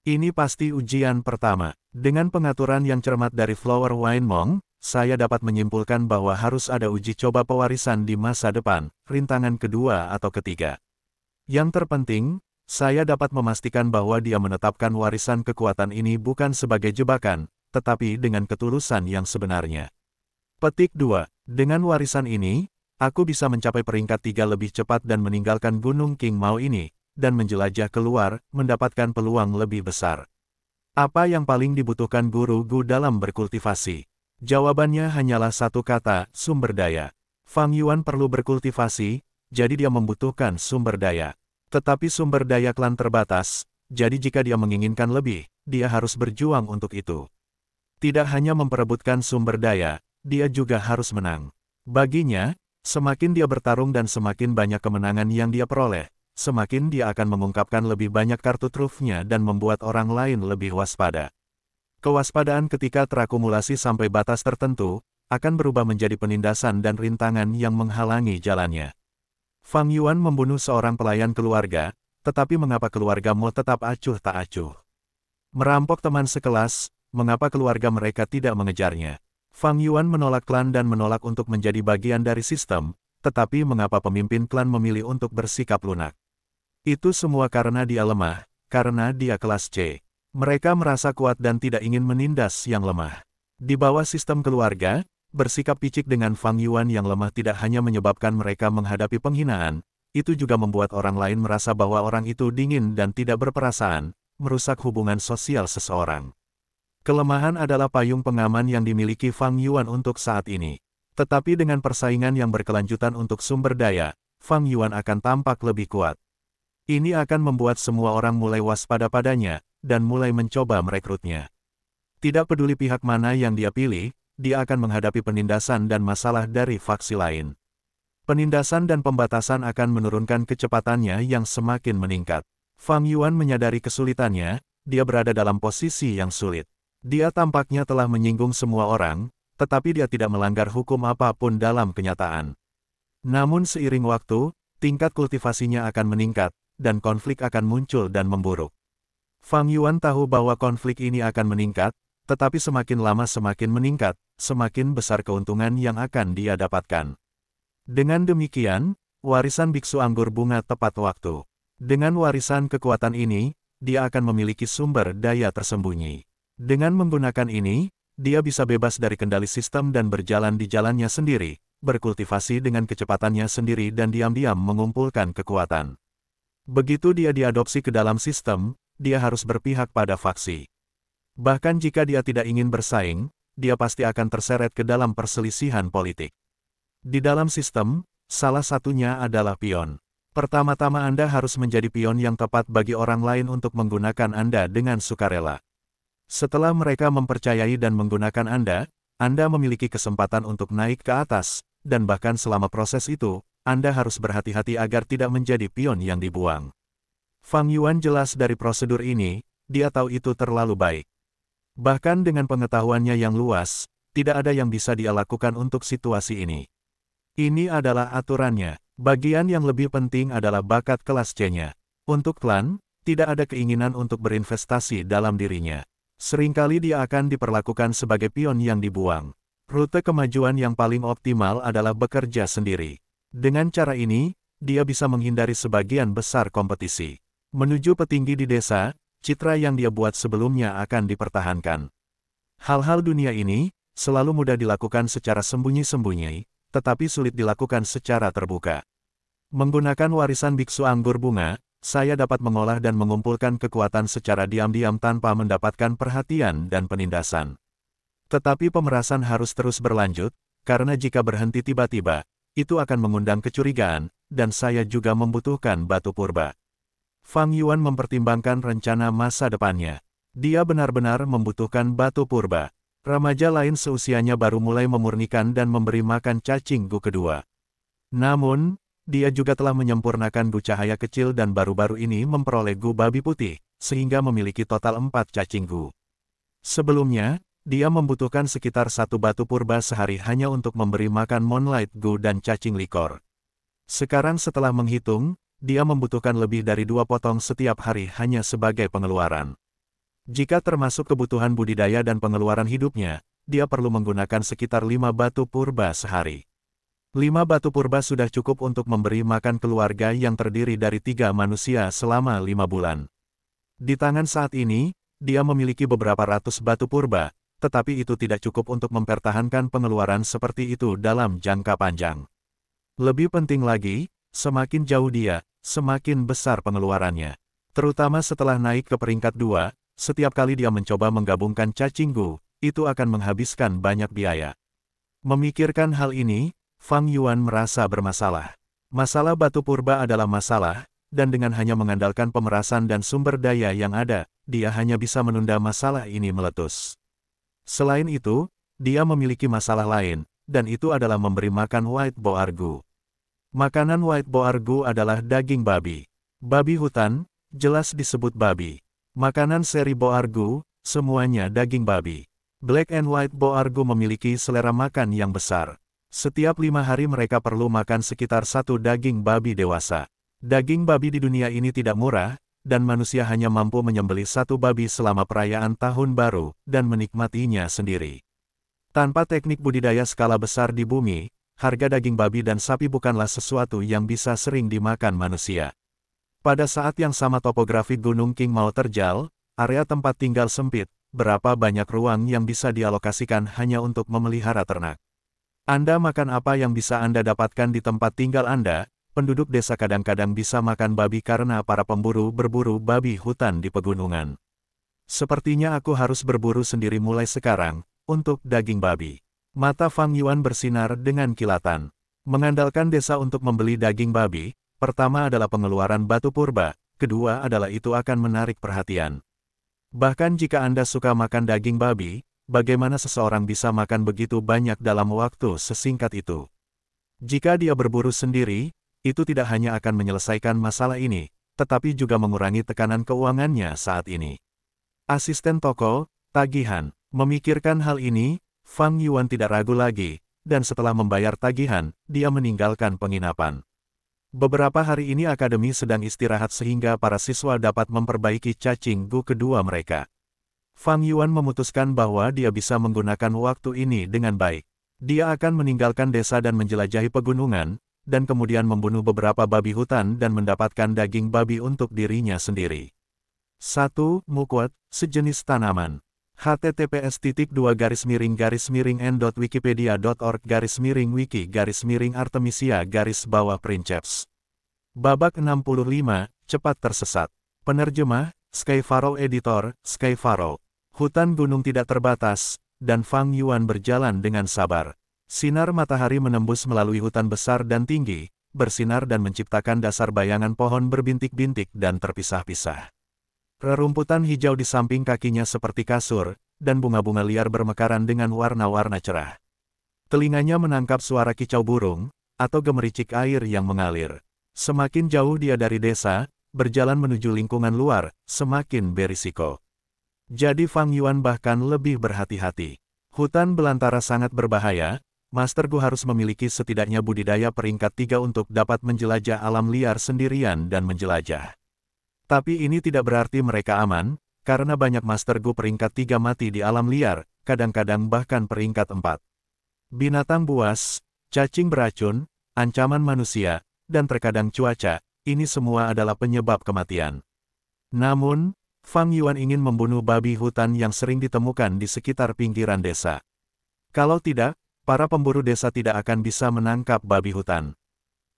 Ini pasti ujian pertama. Dengan pengaturan yang cermat dari Flower Wine Monk, saya dapat menyimpulkan bahwa harus ada uji coba pewarisan di masa depan, rintangan kedua atau ketiga. Yang terpenting, saya dapat memastikan bahwa dia menetapkan warisan kekuatan ini bukan sebagai jebakan, tetapi dengan ketulusan yang sebenarnya. Petik 2. Dengan warisan ini, aku bisa mencapai peringkat 3 lebih cepat dan meninggalkan Gunung King Mao ini, dan menjelajah keluar, mendapatkan peluang lebih besar. Apa yang paling dibutuhkan guru Gu dalam berkultivasi? Jawabannya hanyalah satu kata, sumber daya. Fang Yuan perlu berkultivasi, jadi dia membutuhkan sumber daya. Tetapi sumber daya klan terbatas, jadi jika dia menginginkan lebih, dia harus berjuang untuk itu. Tidak hanya memperebutkan sumber daya, dia juga harus menang. Baginya, semakin dia bertarung dan semakin banyak kemenangan yang dia peroleh, semakin dia akan mengungkapkan lebih banyak kartu trufnya dan membuat orang lain lebih waspada. Kewaspadaan ketika terakumulasi sampai batas tertentu, akan berubah menjadi penindasan dan rintangan yang menghalangi jalannya. Fang Yuan membunuh seorang pelayan keluarga, tetapi mengapa keluarga Mo tetap acuh tak acuh? Merampok teman sekelas, mengapa keluarga mereka tidak mengejarnya? Fang Yuan menolak klan dan menolak untuk menjadi bagian dari sistem, tetapi mengapa pemimpin klan memilih untuk bersikap lunak? Itu semua karena dia lemah, karena dia kelas C. Mereka merasa kuat dan tidak ingin menindas yang lemah. Di bawah sistem keluarga, bersikap picik dengan Fang Yuan yang lemah tidak hanya menyebabkan mereka menghadapi penghinaan, itu juga membuat orang lain merasa bahwa orang itu dingin dan tidak berperasaan, merusak hubungan sosial seseorang. Kelemahan adalah payung pengaman yang dimiliki Fang Yuan untuk saat ini. Tetapi dengan persaingan yang berkelanjutan untuk sumber daya, Fang Yuan akan tampak lebih kuat. Ini akan membuat semua orang mulai waspada padanya, dan mulai mencoba merekrutnya. Tidak peduli pihak mana yang dia pilih, dia akan menghadapi penindasan dan masalah dari faksi lain. Penindasan dan pembatasan akan menurunkan kecepatannya yang semakin meningkat. Fang Yuan menyadari kesulitannya, dia berada dalam posisi yang sulit. Dia tampaknya telah menyinggung semua orang, tetapi dia tidak melanggar hukum apapun dalam kenyataan. Namun seiring waktu, tingkat kultivasinya akan meningkat, dan konflik akan muncul dan memburuk. Fang Yuan tahu bahwa konflik ini akan meningkat, tetapi semakin lama semakin meningkat, semakin besar keuntungan yang akan dia dapatkan. Dengan demikian, warisan biksu anggur bunga tepat waktu. Dengan warisan kekuatan ini, dia akan memiliki sumber daya tersembunyi. Dengan menggunakan ini, dia bisa bebas dari kendali sistem dan berjalan di jalannya sendiri, berkultivasi dengan kecepatannya sendiri dan diam-diam mengumpulkan kekuatan. Begitu dia diadopsi ke dalam sistem, dia harus berpihak pada faksi. Bahkan jika dia tidak ingin bersaing, dia pasti akan terseret ke dalam perselisihan politik. Di dalam sistem, salah satunya adalah pion. Pertama-tama Anda harus menjadi pion yang tepat bagi orang lain untuk menggunakan Anda dengan sukarela. Setelah mereka mempercayai dan menggunakan Anda memiliki kesempatan untuk naik ke atas, dan bahkan selama proses itu, Anda harus berhati-hati agar tidak menjadi pion yang dibuang. Fang Yuan jelas dari prosedur ini, dia tahu itu terlalu baik. Bahkan dengan pengetahuannya yang luas, tidak ada yang bisa dia lakukan untuk situasi ini. Ini adalah aturannya. Bagian yang lebih penting adalah bakat kelas C-nya. Untuk klan, tidak ada keinginan untuk berinvestasi dalam dirinya. Seringkali dia akan diperlakukan sebagai pion yang dibuang. Rute kemajuan yang paling optimal adalah bekerja sendiri. Dengan cara ini, dia bisa menghindari sebagian besar kompetisi. Menuju petinggi di desa, citra yang dia buat sebelumnya akan dipertahankan. Hal-hal dunia ini, selalu mudah dilakukan secara sembunyi-sembunyi, tetapi sulit dilakukan secara terbuka. Menggunakan warisan biksu anggur bunga, saya dapat mengolah dan mengumpulkan kekuatan secara diam-diam tanpa mendapatkan perhatian dan penindasan. Tetapi pemerasan harus terus berlanjut, karena jika berhenti tiba-tiba, itu akan mengundang kecurigaan, dan saya juga membutuhkan batu purba. Fang Yuan mempertimbangkan rencana masa depannya. Dia benar-benar membutuhkan batu purba. Remaja lain seusianya baru mulai memurnikan dan memberi makan cacing gu kedua. Namun, dia juga telah menyempurnakan gu cahaya kecil dan baru-baru ini memperoleh gu babi putih, sehingga memiliki total 4 cacing gu. Sebelumnya, dia membutuhkan sekitar 1 batu purba sehari hanya untuk memberi makan moonlight gu dan cacing likor. Sekarang setelah menghitung, dia membutuhkan lebih dari 2 potong setiap hari hanya sebagai pengeluaran. Jika termasuk kebutuhan budidaya dan pengeluaran hidupnya, dia perlu menggunakan sekitar 5 batu purba sehari. 5 batu purba sudah cukup untuk memberi makan keluarga yang terdiri dari 3 manusia selama 5 bulan. Di tangan saat ini, dia memiliki beberapa ratus batu purba, tetapi itu tidak cukup untuk mempertahankan pengeluaran seperti itu dalam jangka panjang. Lebih penting lagi, semakin jauh dia, semakin besar pengeluarannya. Terutama setelah naik ke peringkat 2, setiap kali dia mencoba menggabungkan cacing gu, itu akan menghabiskan banyak biaya. Memikirkan hal ini, Fang Yuan merasa bermasalah. Masalah batu purba adalah masalah, dan dengan hanya mengandalkan pemerasan dan sumber daya yang ada, dia hanya bisa menunda masalah ini meletus. Selain itu, dia memiliki masalah lain, dan itu adalah memberi makan white boar gu. Makanan white boar gu adalah daging babi. Babi hutan, jelas disebut babi. Makanan seri boar gu, semuanya daging babi. Black and white boar gu memiliki selera makan yang besar. Setiap 5 hari mereka perlu makan sekitar 1 daging babi dewasa. Daging babi di dunia ini tidak murah, dan manusia hanya mampu menyembelih 1 babi selama perayaan tahun baru, dan menikmatinya sendiri. Tanpa teknik budidaya skala besar di bumi, harga daging babi dan sapi bukanlah sesuatu yang bisa sering dimakan manusia. Pada saat yang sama topografi Gunung Qingmao terjal, area tempat tinggal sempit, berapa banyak ruang yang bisa dialokasikan hanya untuk memelihara ternak. Anda makan apa yang bisa Anda dapatkan di tempat tinggal Anda. Penduduk desa kadang-kadang bisa makan babi karena para pemburu berburu babi hutan di pegunungan. Sepertinya aku harus berburu sendiri mulai sekarang, untuk daging babi. Mata Fang Yuan bersinar dengan kilatan. Mengandalkan desa untuk membeli daging babi, Pertama adalah pengeluaran batu purba, kedua adalah itu akan menarik perhatian. Bahkan jika Anda suka makan daging babi, bagaimana seseorang bisa makan begitu banyak dalam waktu sesingkat itu? Jika dia berburu sendiri, itu tidak hanya akan menyelesaikan masalah ini, tetapi juga mengurangi tekanan keuangannya saat ini. Asisten toko, tagihan. Memikirkan hal ini, Fang Yuan tidak ragu lagi, dan setelah membayar tagihan, dia meninggalkan penginapan. Beberapa hari ini akademi sedang istirahat sehingga para siswa dapat memperbaiki cacing gu kedua mereka. Fang Yuan memutuskan bahwa dia bisa menggunakan waktu ini dengan baik. Dia akan meninggalkan desa dan menjelajahi pegunungan, dan kemudian membunuh beberapa babi hutan dan mendapatkan daging babi untuk dirinya sendiri. 1. Mukwat, sejenis tanaman. https://n.wikipedia.org/wiki-artemisia-princeps. Babak 65, cepat tersesat. Penerjemah, Skyfaro Editor, Skyfaro. Hutan gunung tidak terbatas, dan Fang Yuan berjalan dengan sabar. Sinar matahari menembus melalui hutan besar dan tinggi, bersinar dan menciptakan dasar bayangan pohon berbintik-bintik dan terpisah-pisah. Rerumputan hijau di samping kakinya seperti kasur, dan bunga-bunga liar bermekaran dengan warna-warna cerah. Telinganya menangkap suara kicau burung, atau gemericik air yang mengalir. Semakin jauh dia dari desa, berjalan menuju lingkungan luar, semakin berisiko. Jadi Fang Yuan bahkan lebih berhati-hati. Hutan belantara sangat berbahaya, Master Gu harus memiliki setidaknya budidaya peringkat 3 untuk dapat menjelajah alam liar sendirian dan menjelajah. Tapi ini tidak berarti mereka aman, karena banyak Master Gu peringkat 3 mati di alam liar, kadang-kadang bahkan peringkat 4. Binatang buas, cacing beracun, ancaman manusia, dan terkadang cuaca, ini semua adalah penyebab kematian. Namun, Fang Yuan ingin membunuh babi hutan yang sering ditemukan di sekitar pinggiran desa. Kalau tidak, para pemburu desa tidak akan bisa menangkap babi hutan.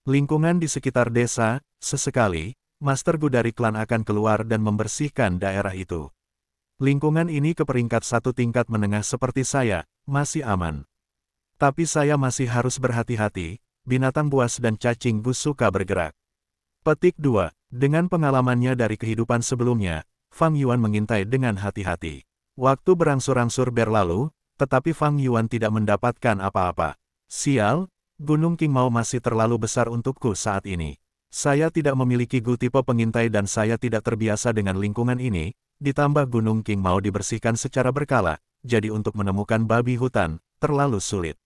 Lingkungan di sekitar desa, sesekali, Master Gu dari klan akan keluar dan membersihkan daerah itu. Lingkungan ini ke peringkat 1 tingkat menengah seperti saya, masih aman. Tapi saya masih harus berhati-hati, binatang buas dan cacing gu suka bergerak. Petik 2. Dengan pengalamannya dari kehidupan sebelumnya, Fang Yuan mengintai dengan hati-hati. Waktu berangsur-angsur berlalu, tetapi Fang Yuan tidak mendapatkan apa-apa. Sial, Gunung Qingmao masih terlalu besar untukku saat ini. Saya tidak memiliki gu tipe pengintai dan saya tidak terbiasa dengan lingkungan ini, ditambah Gunung Qingmao dibersihkan secara berkala, jadi untuk menemukan babi hutan, terlalu sulit.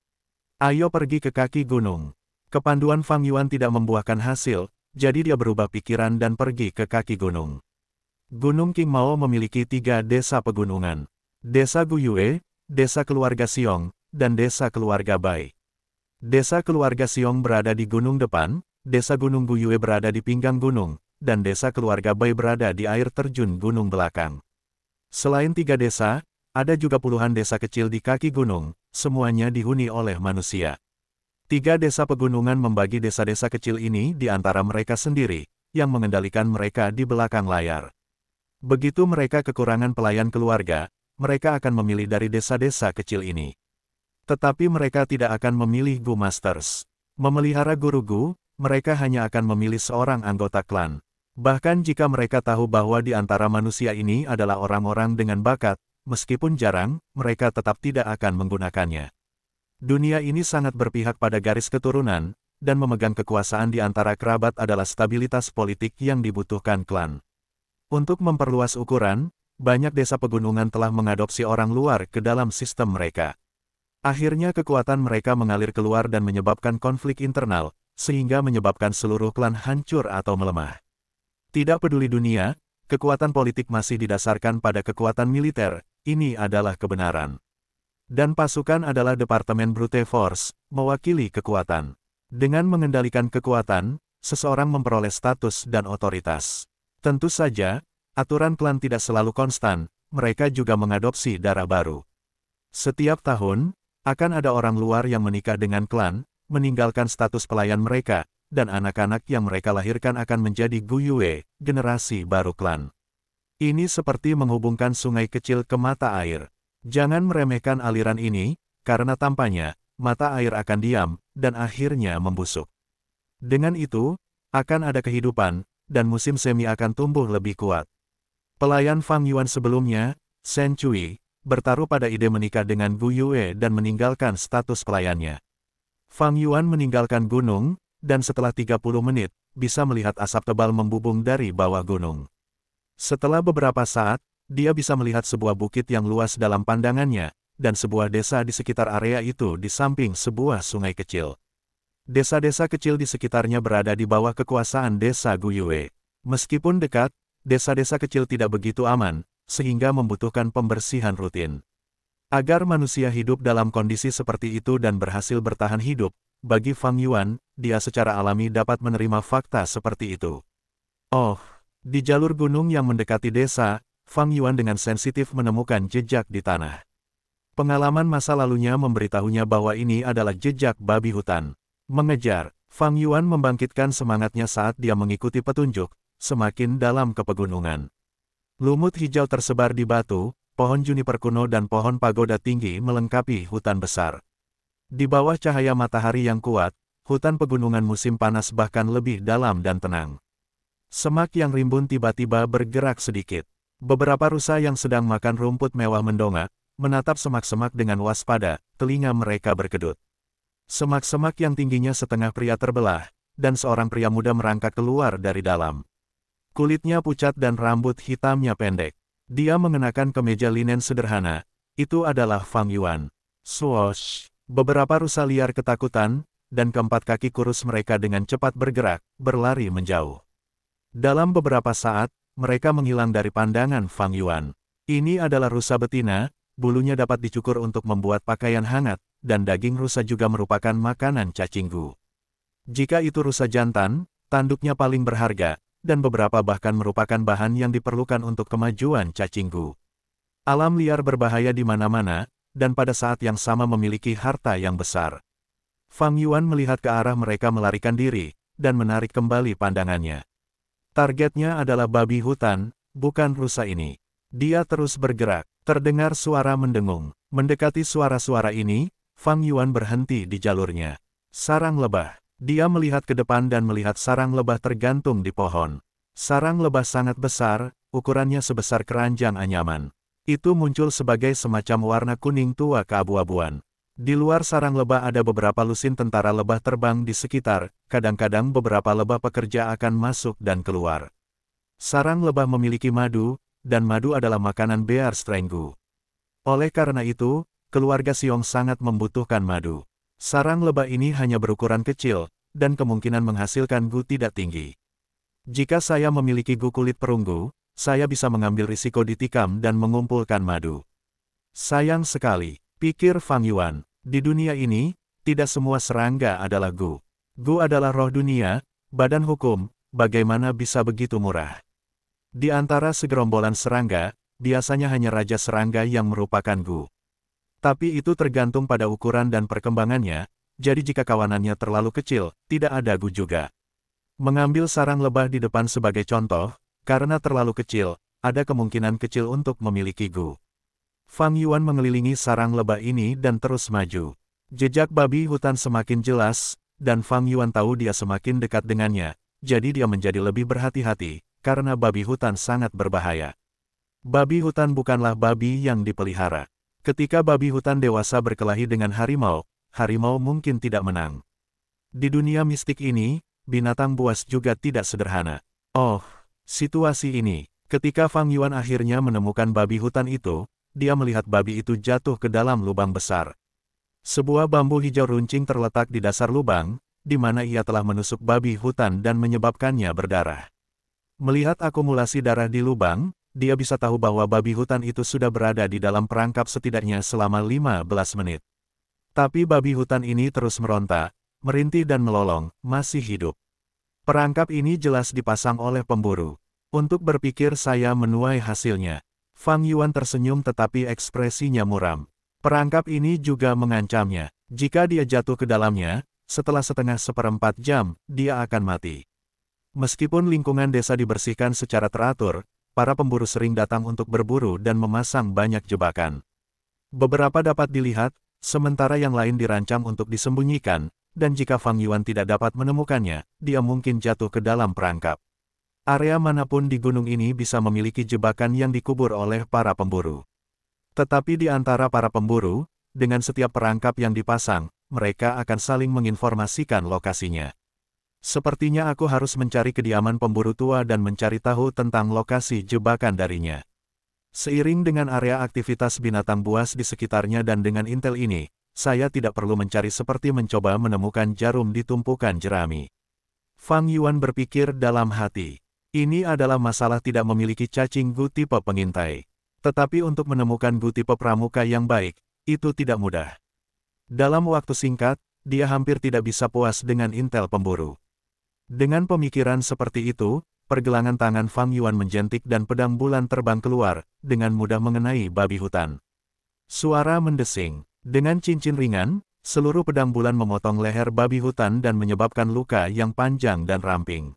Ayo pergi ke kaki gunung. Kepanduan Fang Yuan tidak membuahkan hasil, jadi dia berubah pikiran dan pergi ke kaki gunung. Gunung Qingmao memiliki 3 desa pegunungan. Desa Guyue, Desa Keluarga Xiong, dan Desa Keluarga Bai. Desa Keluarga Xiong berada di gunung depan, Desa Gunung Guyue berada di pinggang gunung, dan Desa Keluarga Bai berada di air terjun gunung belakang. Selain 3 desa, ada juga puluhan desa kecil di kaki gunung, semuanya dihuni oleh manusia. 3 desa pegunungan membagi desa-desa kecil ini di antara mereka sendiri, yang mengendalikan mereka di belakang layar. Begitu mereka kekurangan pelayan keluarga, mereka akan memilih dari desa-desa kecil ini. Tetapi mereka tidak akan memilih Gu Masters. Memelihara guru Gu, mereka hanya akan memilih seorang anggota klan. Bahkan jika mereka tahu bahwa di antara manusia ini adalah orang-orang dengan bakat, meskipun jarang, mereka tetap tidak akan menggunakannya. Dunia ini sangat berpihak pada garis keturunan, dan memegang kekuasaan di antara kerabat adalah stabilitas politik yang dibutuhkan klan. Untuk memperluas ukuran, banyak desa pegunungan telah mengadopsi orang luar ke dalam sistem mereka. Akhirnya kekuatan mereka mengalir keluar dan menyebabkan konflik internal, sehingga menyebabkan seluruh klan hancur atau melemah. Tidak peduli dunia, kekuatan politik masih didasarkan pada kekuatan militer, ini adalah kebenaran. Dan pasukan adalah Departemen Brute Force, mewakili kekuatan. Dengan mengendalikan kekuatan, seseorang memperoleh status dan otoritas. Tentu saja, aturan klan tidak selalu konstan, mereka juga mengadopsi darah baru. Setiap tahun, akan ada orang luar yang menikah dengan klan, meninggalkan status pelayan mereka, dan anak-anak yang mereka lahirkan akan menjadi Guyue, generasi baru klan. Ini seperti menghubungkan sungai kecil ke mata air. Jangan meremehkan aliran ini, karena tampaknya, mata air akan diam, dan akhirnya membusuk. Dengan itu, akan ada kehidupan, dan musim semi akan tumbuh lebih kuat. Pelayan Fang Yuan sebelumnya, Shen Cui, bertaruh pada ide menikah dengan Gu Yue dan meninggalkan status pelayannya. Fang Yuan meninggalkan gunung, dan setelah 30 menit, bisa melihat asap tebal membubung dari bawah gunung. Setelah beberapa saat, dia bisa melihat sebuah bukit yang luas dalam pandangannya, dan sebuah desa di sekitar area itu di samping sebuah sungai kecil. Desa-desa kecil di sekitarnya berada di bawah kekuasaan desa Gu Yue. Meskipun dekat, desa-desa kecil tidak begitu aman, sehingga membutuhkan pembersihan rutin. Agar manusia hidup dalam kondisi seperti itu dan berhasil bertahan hidup, bagi Fang Yuan, dia secara alami dapat menerima fakta seperti itu. Oh, di jalur gunung yang mendekati desa, Fang Yuan dengan sensitif menemukan jejak di tanah. Pengalaman masa lalunya memberitahunya bahwa ini adalah jejak babi hutan. Mengejar, Fang Yuan membangkitkan semangatnya saat dia mengikuti petunjuk, semakin dalam ke pegunungan. Lumut hijau tersebar di batu, pohon juniper kuno dan pohon pagoda tinggi melengkapi hutan besar. Di bawah cahaya matahari yang kuat, hutan pegunungan musim panas bahkan lebih dalam dan tenang. Semak yang rimbun tiba-tiba bergerak sedikit. Beberapa rusa yang sedang makan rumput mewah mendongak, menatap semak-semak dengan waspada, telinga mereka berkedut. Semak-semak yang tingginya setengah pria terbelah, dan seorang pria muda merangkak keluar dari dalam. Kulitnya pucat dan rambut hitamnya pendek. Dia mengenakan kemeja linen sederhana. Itu adalah Fang Yuan. Swoosh! Beberapa rusa liar ketakutan, dan keempat kaki kurus mereka dengan cepat bergerak, berlari menjauh. Dalam beberapa saat, mereka menghilang dari pandangan Fang Yuan. Ini adalah rusa betina, bulunya dapat dicukur untuk membuat pakaian hangat, dan daging rusa juga merupakan makanan cacing Gu. Jika itu rusa jantan, tanduknya paling berharga, dan beberapa bahkan merupakan bahan yang diperlukan untuk kemajuan cacing Gu. Alam liar berbahaya di mana-mana, dan pada saat yang sama memiliki harta yang besar. Fang Yuan melihat ke arah mereka melarikan diri, dan menarik kembali pandangannya. Targetnya adalah babi hutan, bukan rusa ini. Dia terus bergerak, terdengar suara mendengung. Mendekati suara-suara ini, Fang Yuan berhenti di jalurnya. Sarang lebah. Dia melihat ke depan dan melihat sarang lebah tergantung di pohon. Sarang lebah sangat besar, ukurannya sebesar keranjang anyaman. Itu muncul sebagai semacam warna kuning tua keabu-abuan. Di luar sarang lebah ada beberapa lusin tentara lebah terbang di sekitar, kadang-kadang beberapa lebah pekerja akan masuk dan keluar. Sarang lebah memiliki madu, dan madu adalah makanan bear strenggu. Oleh karena itu, keluarga Siong sangat membutuhkan madu. Sarang lebah ini hanya berukuran kecil, dan kemungkinan menghasilkan gu tidak tinggi. Jika saya memiliki gu kulit perunggu, saya bisa mengambil risiko ditikam dan mengumpulkan madu. Sayang sekali, pikir Fang Yuan, di dunia ini, tidak semua serangga adalah gu. Gu adalah roh dunia, badan hukum, bagaimana bisa begitu murah? Di antara segerombolan serangga, biasanya hanya raja serangga yang merupakan gu. Tapi itu tergantung pada ukuran dan perkembangannya, jadi jika kawanannya terlalu kecil, tidak ada gu juga. Mengambil sarang lebah di depan sebagai contoh, karena terlalu kecil, ada kemungkinan kecil untuk memiliki gu. Fang Yuan mengelilingi sarang lebah ini dan terus maju. Jejak babi hutan semakin jelas, dan Fang Yuan tahu dia semakin dekat dengannya, jadi dia menjadi lebih berhati-hati, karena babi hutan sangat berbahaya. Babi hutan bukanlah babi yang dipelihara. Ketika babi hutan dewasa berkelahi dengan harimau, harimau mungkin tidak menang. Di dunia mistik ini, binatang buas juga tidak sederhana. Oh, situasi ini, ketika Fang Yuan akhirnya menemukan babi hutan itu, dia melihat babi itu jatuh ke dalam lubang besar. Sebuah bambu hijau runcing terletak di dasar lubang, di mana ia telah menusuk babi hutan dan menyebabkannya berdarah. Melihat akumulasi darah di lubang, dia bisa tahu bahwa babi hutan itu sudah berada di dalam perangkap setidaknya selama 15 menit. Tapi babi hutan ini terus meronta, merintih dan melolong, masih hidup. Perangkap ini jelas dipasang oleh pemburu. Untuk berpikir saya menuai hasilnya. Fang Yuan tersenyum tetapi ekspresinya muram. Perangkap ini juga mengancamnya. Jika dia jatuh ke dalamnya, setelah setengah seperempat jam, dia akan mati. Meskipun lingkungan desa dibersihkan secara teratur, para pemburu sering datang untuk berburu dan memasang banyak jebakan. Beberapa dapat dilihat, sementara yang lain dirancang untuk disembunyikan, dan jika Fang Yuan tidak dapat menemukannya, dia mungkin jatuh ke dalam perangkap. Area manapun di gunung ini bisa memiliki jebakan yang dikubur oleh para pemburu. Tetapi di antara para pemburu, dengan setiap perangkap yang dipasang, mereka akan saling menginformasikan lokasinya. Sepertinya aku harus mencari kediaman pemburu tua dan mencari tahu tentang lokasi jebakan darinya. Seiring dengan area aktivitas binatang buas di sekitarnya dan dengan intel ini, saya tidak perlu mencari seperti mencoba menemukan jarum di tumpukan jerami. Fang Yuan berpikir dalam hati. Ini adalah masalah tidak memiliki cacing Gu tipe pengintai. Tetapi untuk menemukan Gu tipe pramuka yang baik, itu tidak mudah. Dalam waktu singkat, dia hampir tidak bisa puas dengan intel pemburu. Dengan pemikiran seperti itu, pergelangan tangan Fang Yuan menjentik dan pedang bulan terbang keluar, dengan mudah mengenai babi hutan. Suara mendesing. Dengan cincin ringan, seluruh pedang bulan memotong leher babi hutan dan menyebabkan luka yang panjang dan ramping.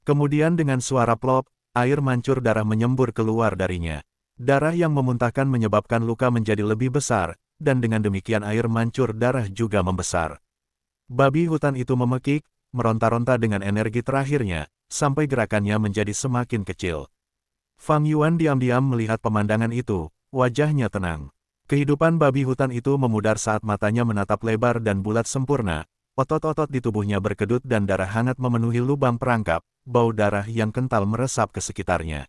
Kemudian dengan suara plop, air mancur darah menyembur keluar darinya. Darah yang memuntahkan menyebabkan luka menjadi lebih besar, dan dengan demikian air mancur darah juga membesar. Babi hutan itu memekik, meronta-ronta dengan energi terakhirnya, sampai gerakannya menjadi semakin kecil. Fang Yuan diam-diam melihat pemandangan itu, wajahnya tenang. Kehidupan babi hutan itu memudar saat matanya menatap lebar dan bulat sempurna, otot-otot di tubuhnya berkedut dan darah hangat memenuhi lubang perangkap, bau darah yang kental meresap ke sekitarnya.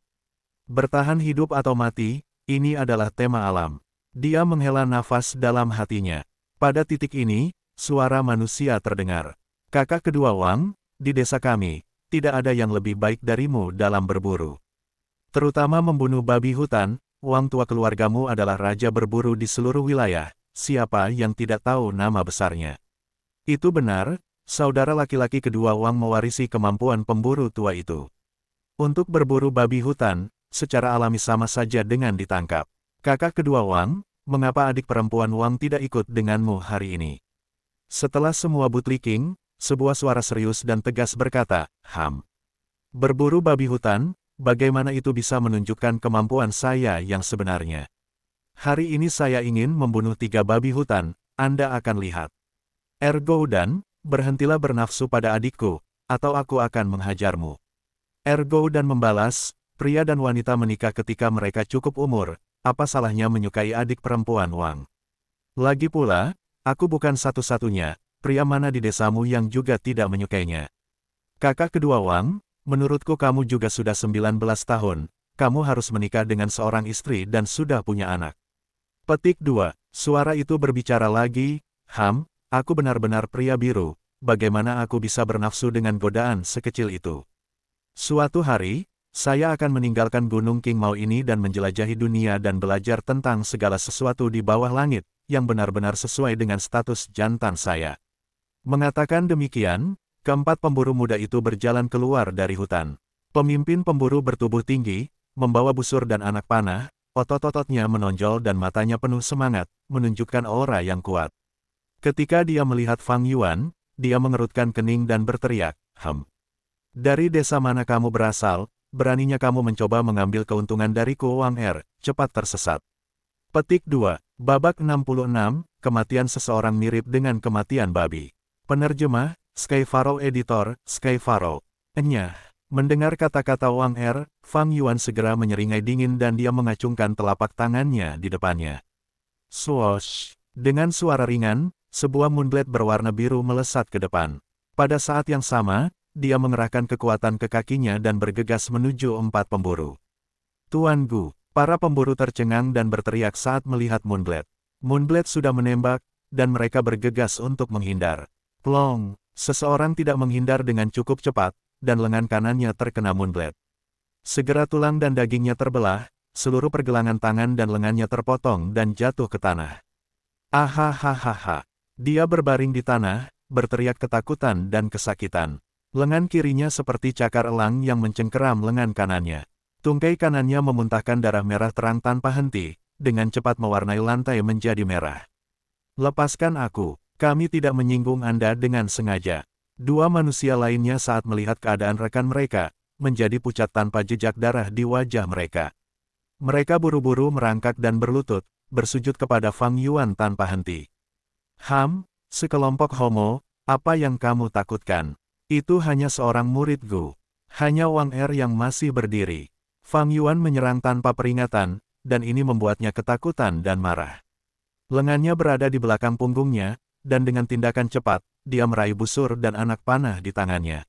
Bertahan hidup atau mati, ini adalah tema alam. Dia menghela nafas dalam hatinya. Pada titik ini, suara manusia terdengar. Kakak kedua Wang, di desa kami, tidak ada yang lebih baik darimu dalam berburu. Terutama membunuh babi hutan, Wang tua keluargamu adalah raja berburu di seluruh wilayah, siapa yang tidak tahu nama besarnya. Itu benar, saudara laki-laki kedua Wang mewarisi kemampuan pemburu tua itu. Untuk berburu babi hutan, secara alami sama saja dengan ditangkap. Kakak kedua Wang, mengapa adik perempuan Wang tidak ikut denganmu hari ini? Setelah semua bootlicking, sebuah suara serius dan tegas berkata, Berburu babi hutan, bagaimana itu bisa menunjukkan kemampuan saya yang sebenarnya? Hari ini saya ingin membunuh 3 babi hutan, Anda akan lihat. Ergo dan, berhentilah bernafsu pada adikku, atau aku akan menghajarmu. Ergo dan membalas, pria dan wanita menikah ketika mereka cukup umur, apa salahnya menyukai adik perempuan Wang? Lagi pula, aku bukan satu-satunya, pria mana di desamu yang juga tidak menyukainya. Kakak kedua Wang, menurutku kamu juga sudah 19 tahun, kamu harus menikah dengan seorang istri dan sudah punya anak. Petik 2, suara itu berbicara lagi, aku benar-benar pria biru, bagaimana aku bisa bernafsu dengan godaan sekecil itu? Suatu hari, saya akan meninggalkan Gunung King Mao ini dan menjelajahi dunia dan belajar tentang segala sesuatu di bawah langit, yang benar-benar sesuai dengan status jantan saya. Mengatakan demikian, keempat pemburu muda itu berjalan keluar dari hutan. Pemimpin pemburu bertubuh tinggi, membawa busur dan anak panah, otot-ototnya menonjol dan matanya penuh semangat, menunjukkan aura yang kuat. Ketika dia melihat Fang Yuan, dia mengerutkan kening dan berteriak, Dari desa mana kamu berasal? Beraninya kamu mencoba mengambil keuntungan dariku Wang Er, cepat tersesat. Petik 2, babak 66, kematian seseorang mirip dengan kematian babi. Penerjemah, Sky Pharaoh Editor, Sky Pharaoh. Mendengar kata-kata Wang Er, Fang Yuan segera menyeringai dingin dan dia mengacungkan telapak tangannya di depannya. Swoosh! Dengan suara ringan, sebuah moonblade berwarna biru melesat ke depan. Pada saat yang sama, dia mengerahkan kekuatan ke kakinya dan bergegas menuju 4 pemburu. Tuan Gu, para pemburu tercengang dan berteriak saat melihat Moonblade. Moonblade sudah menembak, dan mereka bergegas untuk menghindar. Plong, seseorang tidak menghindar dengan cukup cepat, dan lengan kanannya terkena Moonblade. Segera tulang dan dagingnya terbelah, seluruh pergelangan tangan dan lengannya terpotong dan jatuh ke tanah. Ahahaha. Dia berbaring di tanah, berteriak ketakutan dan kesakitan. Lengan kirinya seperti cakar elang yang mencengkeram lengan kanannya. Tungkai kanannya memuntahkan darah merah terang tanpa henti, dengan cepat mewarnai lantai menjadi merah. Lepaskan aku, kami tidak menyinggung Anda dengan sengaja. 2 manusia lainnya saat melihat keadaan rekan mereka, menjadi pucat tanpa jejak darah di wajah mereka. Mereka buru-buru merangkak dan berlutut, bersujud kepada Fang Yuan tanpa henti. Sekelompok homo, Apa yang kamu takutkan? Itu hanya seorang murid Gu. Hanya Wang Er yang masih berdiri. Fang Yuan menyerang tanpa peringatan, dan ini membuatnya ketakutan dan marah. Lengannya berada di belakang punggungnya, dan dengan tindakan cepat, dia meraih busur dan anak panah di tangannya.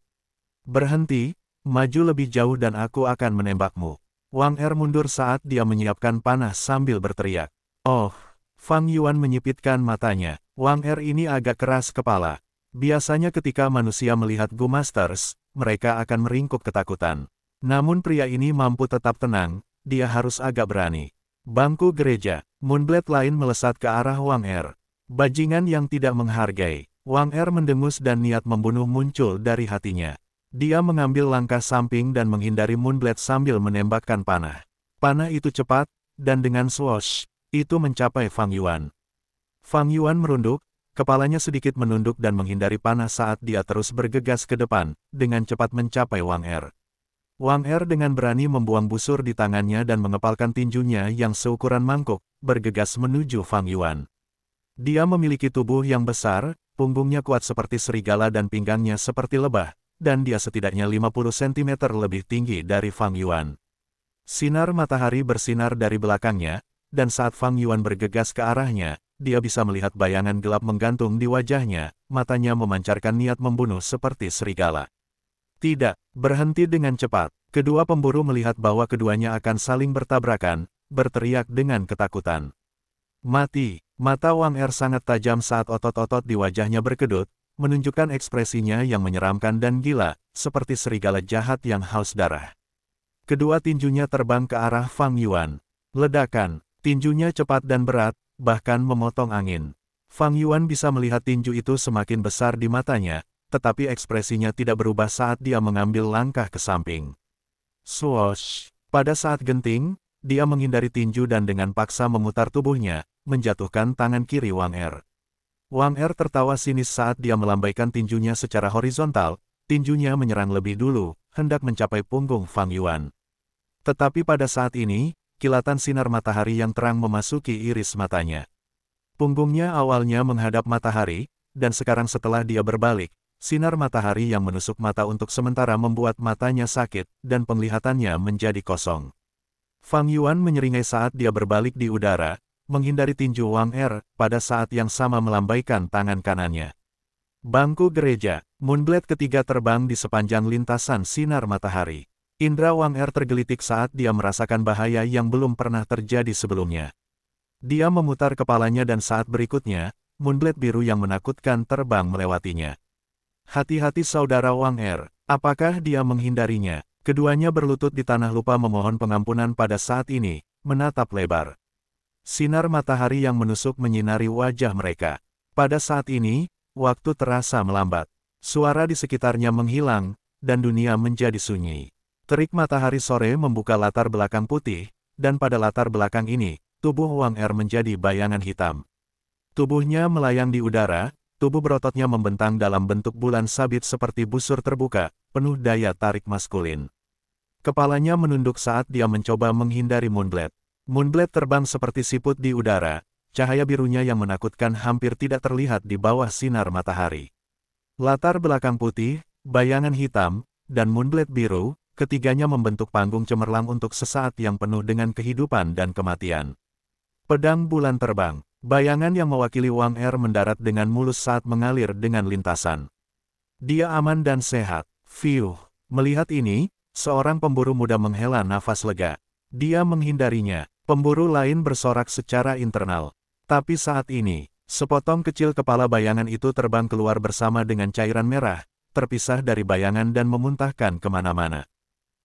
Berhenti, maju lebih jauh dan aku akan menembakmu. Wang Er mundur saat dia menyiapkan panah sambil berteriak. Oh, Fang Yuan menyipitkan matanya. Wang Er ini agak keras kepala. Biasanya ketika manusia melihat Gu Masters, mereka akan meringkuk ketakutan. Namun pria ini mampu tetap tenang, dia harus agak berani. Bangku gereja, Moonblade lain melesat ke arah Wang Er. Bajingan yang tidak menghargai. Wang Er mendengus dan niat membunuh muncul dari hatinya. Dia mengambil langkah samping dan menghindari Moonblade sambil menembakkan panah. Panah itu cepat, dan dengan swoosh, itu mencapai Fang Yuan. Fang Yuan merunduk, kepalanya sedikit menunduk dan menghindari panah saat dia terus bergegas ke depan, dengan cepat mencapai Wang Er. Wang Er dengan berani membuang busur di tangannya dan mengepalkan tinjunya yang seukuran mangkuk, bergegas menuju Fang Yuan. Dia memiliki tubuh yang besar, punggungnya kuat seperti serigala dan pinggangnya seperti lebah, dan dia setidaknya 50 cm lebih tinggi dari Fang Yuan. Sinar matahari bersinar dari belakangnya, dan saat Fang Yuan bergegas ke arahnya, dia bisa melihat bayangan gelap menggantung di wajahnya, matanya memancarkan niat membunuh seperti serigala. Tidak, berhenti dengan cepat. Kedua pemburu melihat bahwa keduanya akan saling bertabrakan, berteriak dengan ketakutan. Mati! Mata Wang Er sangat tajam saat otot-otot di wajahnya berkedut, menunjukkan ekspresinya yang menyeramkan dan gila, seperti serigala jahat yang haus darah. Kedua tinjunya terbang ke arah Fang Yuan. Ledakan, tinjunya cepat dan berat, bahkan memotong angin. Fang Yuan bisa melihat tinju itu semakin besar di matanya, tetapi ekspresinya tidak berubah saat dia mengambil langkah ke samping. Swoosh! Pada saat genting, dia menghindari tinju dan dengan paksa memutar tubuhnya, menjatuhkan tangan kiri Wang Er. Wang Er tertawa sinis saat dia melambaikan tinjunya secara horizontal, tinjunya menyerang lebih dulu, hendak mencapai punggung Fang Yuan. Tetapi pada saat ini, kilatan sinar matahari yang terang memasuki iris matanya. Punggungnya awalnya menghadap matahari, dan sekarang setelah dia berbalik, sinar matahari yang menusuk mata untuk sementara membuat matanya sakit, dan penglihatannya menjadi kosong. Fang Yuan menyeringai saat dia berbalik di udara, menghindari tinju Wang Er, pada saat yang sama melambaikan tangan kanannya. Bangku gereja, Moonblade ketiga terbang di sepanjang lintasan sinar matahari. Indra Wang Er tergelitik saat dia merasakan bahaya yang belum pernah terjadi sebelumnya. Dia memutar kepalanya dan saat berikutnya, Moonblade biru yang menakutkan terbang melewatinya. Hati-hati saudara Wang Er, apakah dia menghindarinya? Keduanya berlutut di tanah lupa memohon pengampunan pada saat ini, menatap lebar. Sinar matahari yang menusuk menyinari wajah mereka. Pada saat ini, waktu terasa melambat. Suara di sekitarnya menghilang, dan dunia menjadi sunyi. Terik matahari sore membuka latar belakang putih, dan pada latar belakang ini, tubuh Wang Er menjadi bayangan hitam. Tubuhnya melayang di udara, tubuh berototnya membentang dalam bentuk bulan sabit seperti busur terbuka, penuh daya tarik maskulin. Kepalanya menunduk saat dia mencoba menghindari Moonblade. Moonblade terbang seperti siput di udara, cahaya birunya yang menakutkan hampir tidak terlihat di bawah sinar matahari. Latar belakang putih, bayangan hitam, dan Moonblade biru, ketiganya membentuk panggung cemerlang untuk sesaat yang penuh dengan kehidupan dan kematian. Pedang bulan terbang, bayangan yang mewakili Wang Er mendarat dengan mulus saat mengalir dengan lintasan. Dia aman dan sehat. Fiuh. Melihat ini, seorang pemburu muda menghela nafas lega. Dia menghindarinya. Pemburu lain bersorak secara internal. Tapi saat ini, sepotong kecil kepala bayangan itu terbang keluar bersama dengan cairan merah, terpisah dari bayangan dan memuntahkan kemana-mana.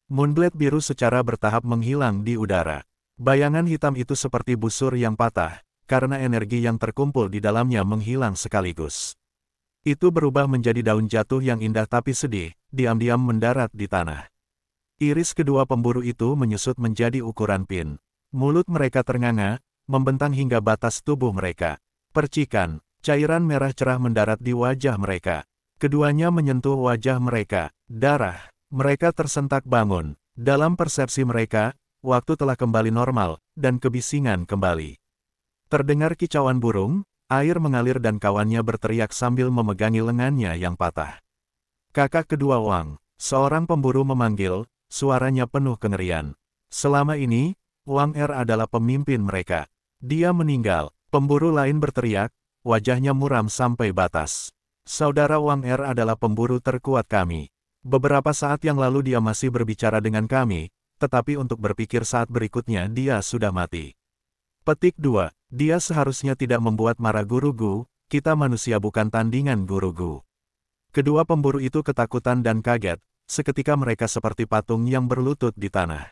Moonblade biru secara bertahap menghilang di udara. Bayangan hitam itu seperti busur yang patah, karena energi yang terkumpul di dalamnya menghilang sekaligus. Itu berubah menjadi daun jatuh yang indah tapi sedih, diam-diam mendarat di tanah. Iris kedua pemburu itu menyusut menjadi ukuran pin. Mulut mereka ternganga, membentang hingga batas tubuh mereka. Percikan, cairan merah cerah mendarat di wajah mereka. Keduanya menyentuh wajah mereka. Darah. Mereka tersentak bangun. Dalam persepsi mereka, waktu telah kembali normal, dan kebisingan kembali. Terdengar kicauan burung, Air mengalir dan kawannya berteriak sambil memegangi lengannya yang patah. Kakak kedua Wang, seorang pemburu memanggil, suaranya penuh kengerian. Selama ini, Wang adalah pemimpin mereka. Dia meninggal, pemburu lain berteriak, wajahnya muram sampai batas. Saudara Wang adalah pemburu terkuat kami. Beberapa saat yang lalu dia masih berbicara dengan kami, tetapi untuk berpikir saat berikutnya dia sudah mati. Petik 2. Dia seharusnya tidak membuat marah Guru Gu, kita manusia bukan tandingan Guru Gu. Kedua pemburu itu ketakutan dan kaget, seketika mereka seperti patung yang berlutut di tanah.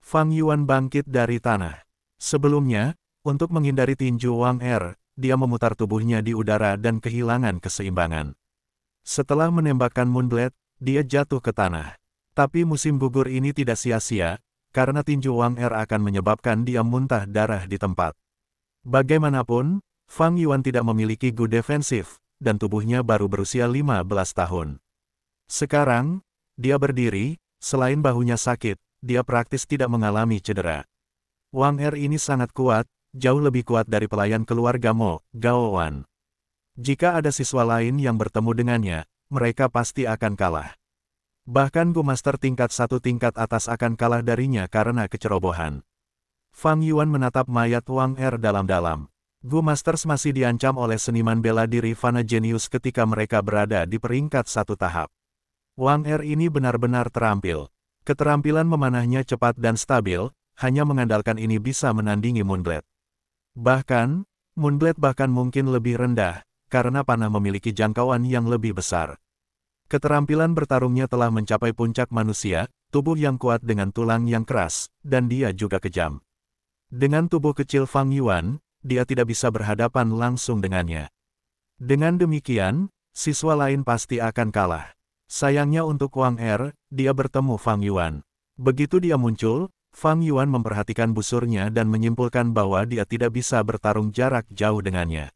Fang Yuan bangkit dari tanah. Sebelumnya, untuk menghindari tinju Wang dia memutar tubuhnya di udara dan kehilangan keseimbangan. Setelah menembakkan Moonblade, dia jatuh ke tanah. Tapi musim gugur ini tidak sia-sia, karena tinju Wang akan menyebabkan dia muntah darah di tempat. Bagaimanapun, Fang Yuan tidak memiliki Gu defensif, dan tubuhnya baru berusia 15 tahun. Sekarang, dia berdiri, selain bahunya sakit, dia praktis tidak mengalami cedera. Wang ini sangat kuat, jauh lebih kuat dari pelayan keluarga Mo, Gao Wan. Jika ada siswa lain yang bertemu dengannya, mereka pasti akan kalah. Bahkan Gu Master tingkat 1 tingkat atas akan kalah darinya karena kecerobohan. Fang Yuan menatap mayat Wang dalam-dalam. Gu Masters masih diancam oleh seniman bela diri Fana Genius ketika mereka berada di peringkat 1 tahap. Wang ini benar-benar terampil. Keterampilan memanahnya cepat dan stabil, hanya mengandalkan ini bisa menandingi Moonblade. Bahkan, Moonblade bahkan mungkin lebih rendah, karena panah memiliki jangkauan yang lebih besar. Keterampilan bertarungnya telah mencapai puncak manusia, tubuh yang kuat dengan tulang yang keras, dan dia juga kejam. Dengan tubuh kecil Fang Yuan, dia tidak bisa berhadapan langsung dengannya. Dengan demikian, siswa lain pasti akan kalah. Sayangnya untuk Wang dia bertemu Fang Yuan. Begitu dia muncul, Fang Yuan memperhatikan busurnya dan menyimpulkan bahwa dia tidak bisa bertarung jarak jauh dengannya.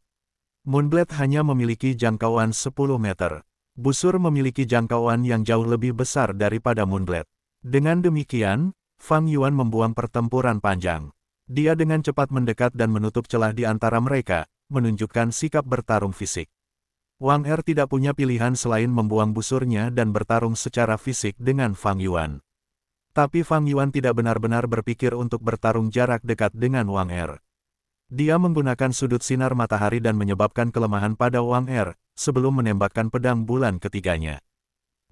Moonblade hanya memiliki jangkauan 10 meter. Busur memiliki jangkauan yang jauh lebih besar daripada Moonblade. Dengan demikian, Fang Yuan membuang pertempuran panjang. Dia dengan cepat mendekat dan menutup celah di antara mereka, menunjukkan sikap bertarung fisik. Wang tidak punya pilihan selain membuang busurnya dan bertarung secara fisik dengan Fang Yuan. Tapi Fang Yuan tidak benar-benar berpikir untuk bertarung jarak dekat dengan Wang Dia menggunakan sudut sinar matahari dan menyebabkan kelemahan pada Wang sebelum menembakkan pedang bulan ketiganya.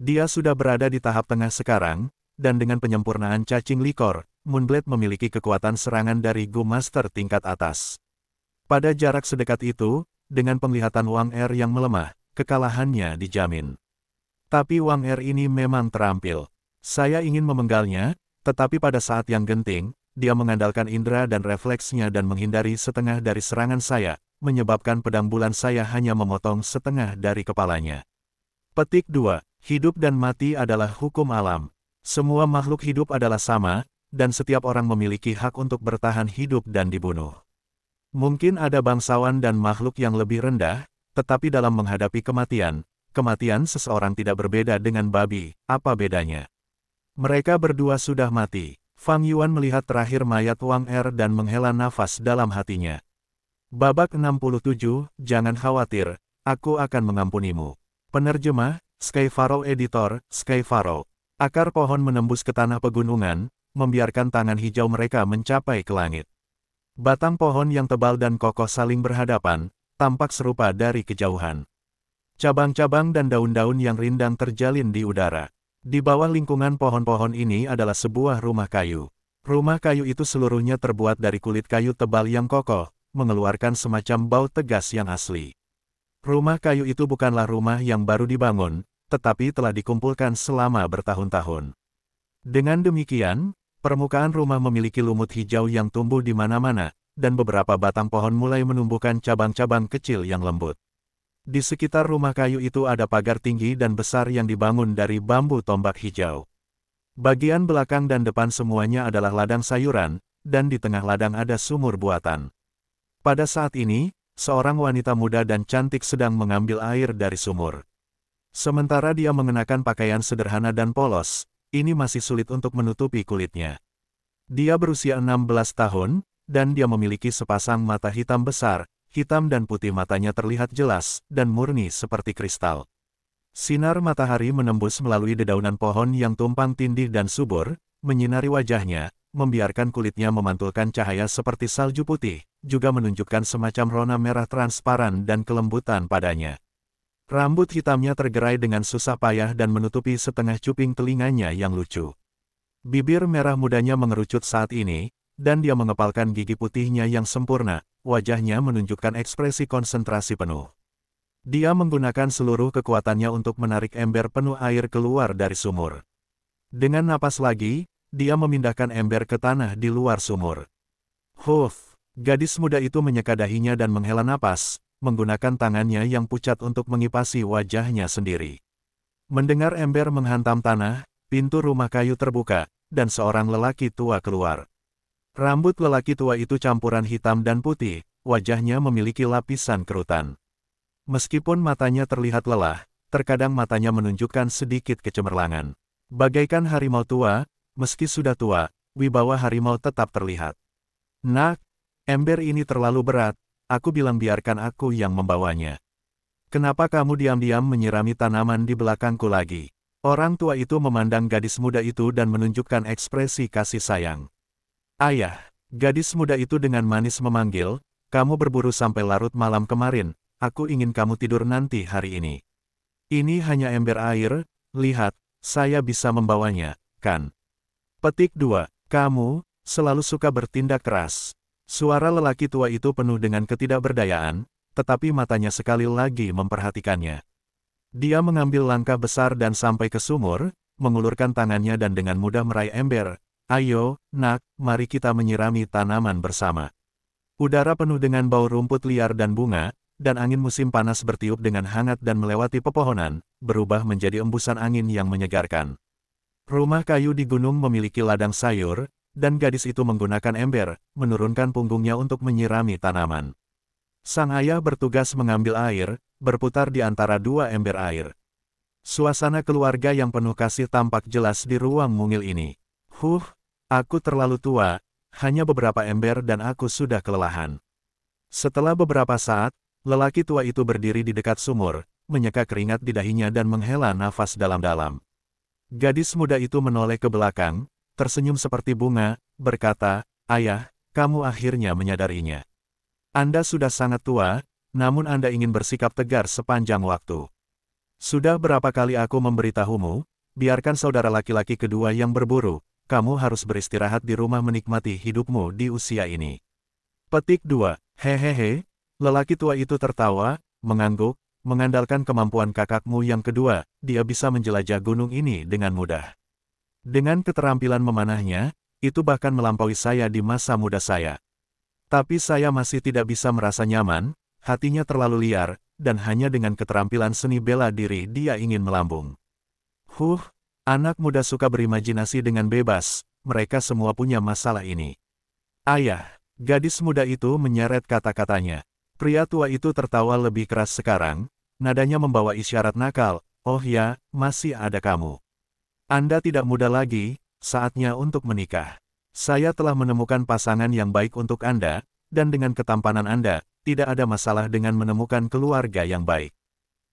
Dia sudah berada di tahap tengah sekarang, dan dengan penyempurnaan cacing likor, Moonblade memiliki kekuatan serangan dari Gu Master tingkat atas. Pada jarak sedekat itu, dengan penglihatan Wang yang melemah, kekalahannya dijamin. Tapi Wang ini memang terampil. Saya ingin memenggalnya, tetapi pada saat yang genting, dia mengandalkan indera dan refleksnya dan menghindari setengah dari serangan saya, menyebabkan pedang bulan saya hanya memotong setengah dari kepalanya. Petik 2. Hidup dan mati adalah hukum alam. Semua makhluk hidup adalah sama, dan setiap orang memiliki hak untuk bertahan hidup dan dibunuh. Mungkin ada bangsawan dan makhluk yang lebih rendah, tetapi dalam menghadapi kematian, kematian seseorang tidak berbeda dengan babi, apa bedanya? Mereka berdua sudah mati. Fang Yuan melihat terakhir mayat Wang dan menghela nafas dalam hatinya. Babak 67, jangan khawatir, aku akan mengampunimu. Penerjemah, Sky Pharaoh Editor, Sky Pharaoh. Akar pohon menembus ke tanah pegunungan, membiarkan tangan hijau mereka mencapai ke langit. Batang pohon yang tebal dan kokoh saling berhadapan, tampak serupa dari kejauhan. Cabang-cabang dan daun-daun yang rindang terjalin di udara. Di bawah lingkungan pohon-pohon ini adalah sebuah rumah kayu. Rumah kayu itu seluruhnya terbuat dari kulit kayu tebal yang kokoh, mengeluarkan semacam bau tegas yang asli. Rumah kayu itu bukanlah rumah yang baru dibangun, tetapi telah dikumpulkan selama bertahun-tahun. Dengan demikian, permukaan rumah memiliki lumut hijau yang tumbuh di mana-mana, dan beberapa batang pohon mulai menumbuhkan cabang-cabang kecil yang lembut. Di sekitar rumah kayu itu ada pagar tinggi dan besar yang dibangun dari bambu tombak hijau. Bagian belakang dan depan semuanya adalah ladang sayuran, dan di tengah ladang ada sumur buatan. Pada saat ini, seorang wanita muda dan cantik sedang mengambil air dari sumur. Sementara dia mengenakan pakaian sederhana dan polos, ini masih sulit untuk menutupi kulitnya. Dia berusia 16 tahun, dan dia memiliki sepasang mata hitam besar, hitam dan putih matanya terlihat jelas dan murni seperti kristal. Sinar matahari menembus melalui dedaunan pohon yang tumpang tindih dan subur, menyinari wajahnya, membiarkan kulitnya memantulkan cahaya seperti salju putih, juga menunjukkan semacam rona merah transparan dan kelembutan padanya. Rambut hitamnya tergerai dengan susah payah dan menutupi setengah cuping telinganya yang lucu. Bibir merah mudanya mengerucut saat ini, dan dia mengepalkan gigi putihnya yang sempurna, wajahnya menunjukkan ekspresi konsentrasi penuh. Dia menggunakan seluruh kekuatannya untuk menarik ember penuh air keluar dari sumur. Dengan napas lagi, dia memindahkan ember ke tanah di luar sumur. Huff, gadis muda itu menyeka dahinya dan menghela napas, menggunakan tangannya yang pucat untuk mengipasi wajahnya sendiri. Mendengar ember menghantam tanah, pintu rumah kayu terbuka, dan seorang lelaki tua keluar. Rambut lelaki tua itu campuran hitam dan putih, wajahnya memiliki lapisan kerutan. Meskipun matanya terlihat lelah, terkadang matanya menunjukkan sedikit kecemerlangan. Bagaikan harimau tua, meski sudah tua, wibawa harimau tetap terlihat. Nak, ember ini terlalu berat, aku bilang biarkan aku yang membawanya. Kenapa kamu diam-diam menyirami tanaman di belakangku lagi? Orang tua itu memandang gadis muda itu dan menunjukkan ekspresi kasih sayang. Ayah, gadis muda itu dengan manis memanggil, kamu berburu sampai larut malam kemarin, aku ingin kamu tidur nanti hari ini. Ini hanya ember air, lihat, saya bisa membawanya, kan? Petik 2. Kamu selalu suka bertindak keras. Suara lelaki tua itu penuh dengan ketidakberdayaan, tetapi matanya sekali lagi memperhatikannya. Dia mengambil langkah besar dan sampai ke sumur, mengulurkan tangannya dan dengan mudah meraih ember. Ayo, nak, mari kita menyirami tanaman bersama. Udara penuh dengan bau rumput liar dan bunga, dan angin musim panas bertiup dengan hangat dan melewati pepohonan, berubah menjadi embusan angin yang menyegarkan. Rumah kayu di gunung memiliki ladang sayur, dan gadis itu menggunakan ember, menurunkan punggungnya untuk menyirami tanaman. Sang ayah bertugas mengambil air, berputar di antara dua ember air. Suasana keluarga yang penuh kasih tampak jelas di ruang mungil ini. Aku terlalu tua, hanya beberapa ember dan aku sudah kelelahan. Setelah beberapa saat, lelaki tua itu berdiri di dekat sumur, menyeka keringat di dahinya dan menghela nafas dalam-dalam. Gadis muda itu menoleh ke belakang, tersenyum seperti bunga, berkata, ayah, kamu akhirnya menyadarinya. Anda sudah sangat tua, namun Anda ingin bersikap tegar sepanjang waktu. Sudah berapa kali aku memberitahumu, biarkan saudara laki-laki kedua yang berburu, kamu harus beristirahat di rumah menikmati hidupmu di usia ini. Petik 2. Hehehe, lelaki tua itu tertawa, mengangguk, mengandalkan kemampuan kakakmu yang kedua, dia bisa menjelajah gunung ini dengan mudah. Dengan keterampilan memanahnya, itu bahkan melampaui saya di masa muda saya. Tapi saya masih tidak bisa merasa nyaman, hatinya terlalu liar, dan hanya dengan keterampilan seni bela diri dia ingin melambung. Anak muda suka berimajinasi dengan bebas, mereka semua punya masalah ini. Ayah, gadis muda itu menyeret kata-katanya. Pria tua itu tertawa lebih keras sekarang, nadanya membawa isyarat nakal, oh ya, masih ada kamu. Anda tidak muda lagi, saatnya untuk menikah. Saya telah menemukan pasangan yang baik untuk Anda, dan dengan ketampanan Anda, tidak ada masalah dengan menemukan keluarga yang baik.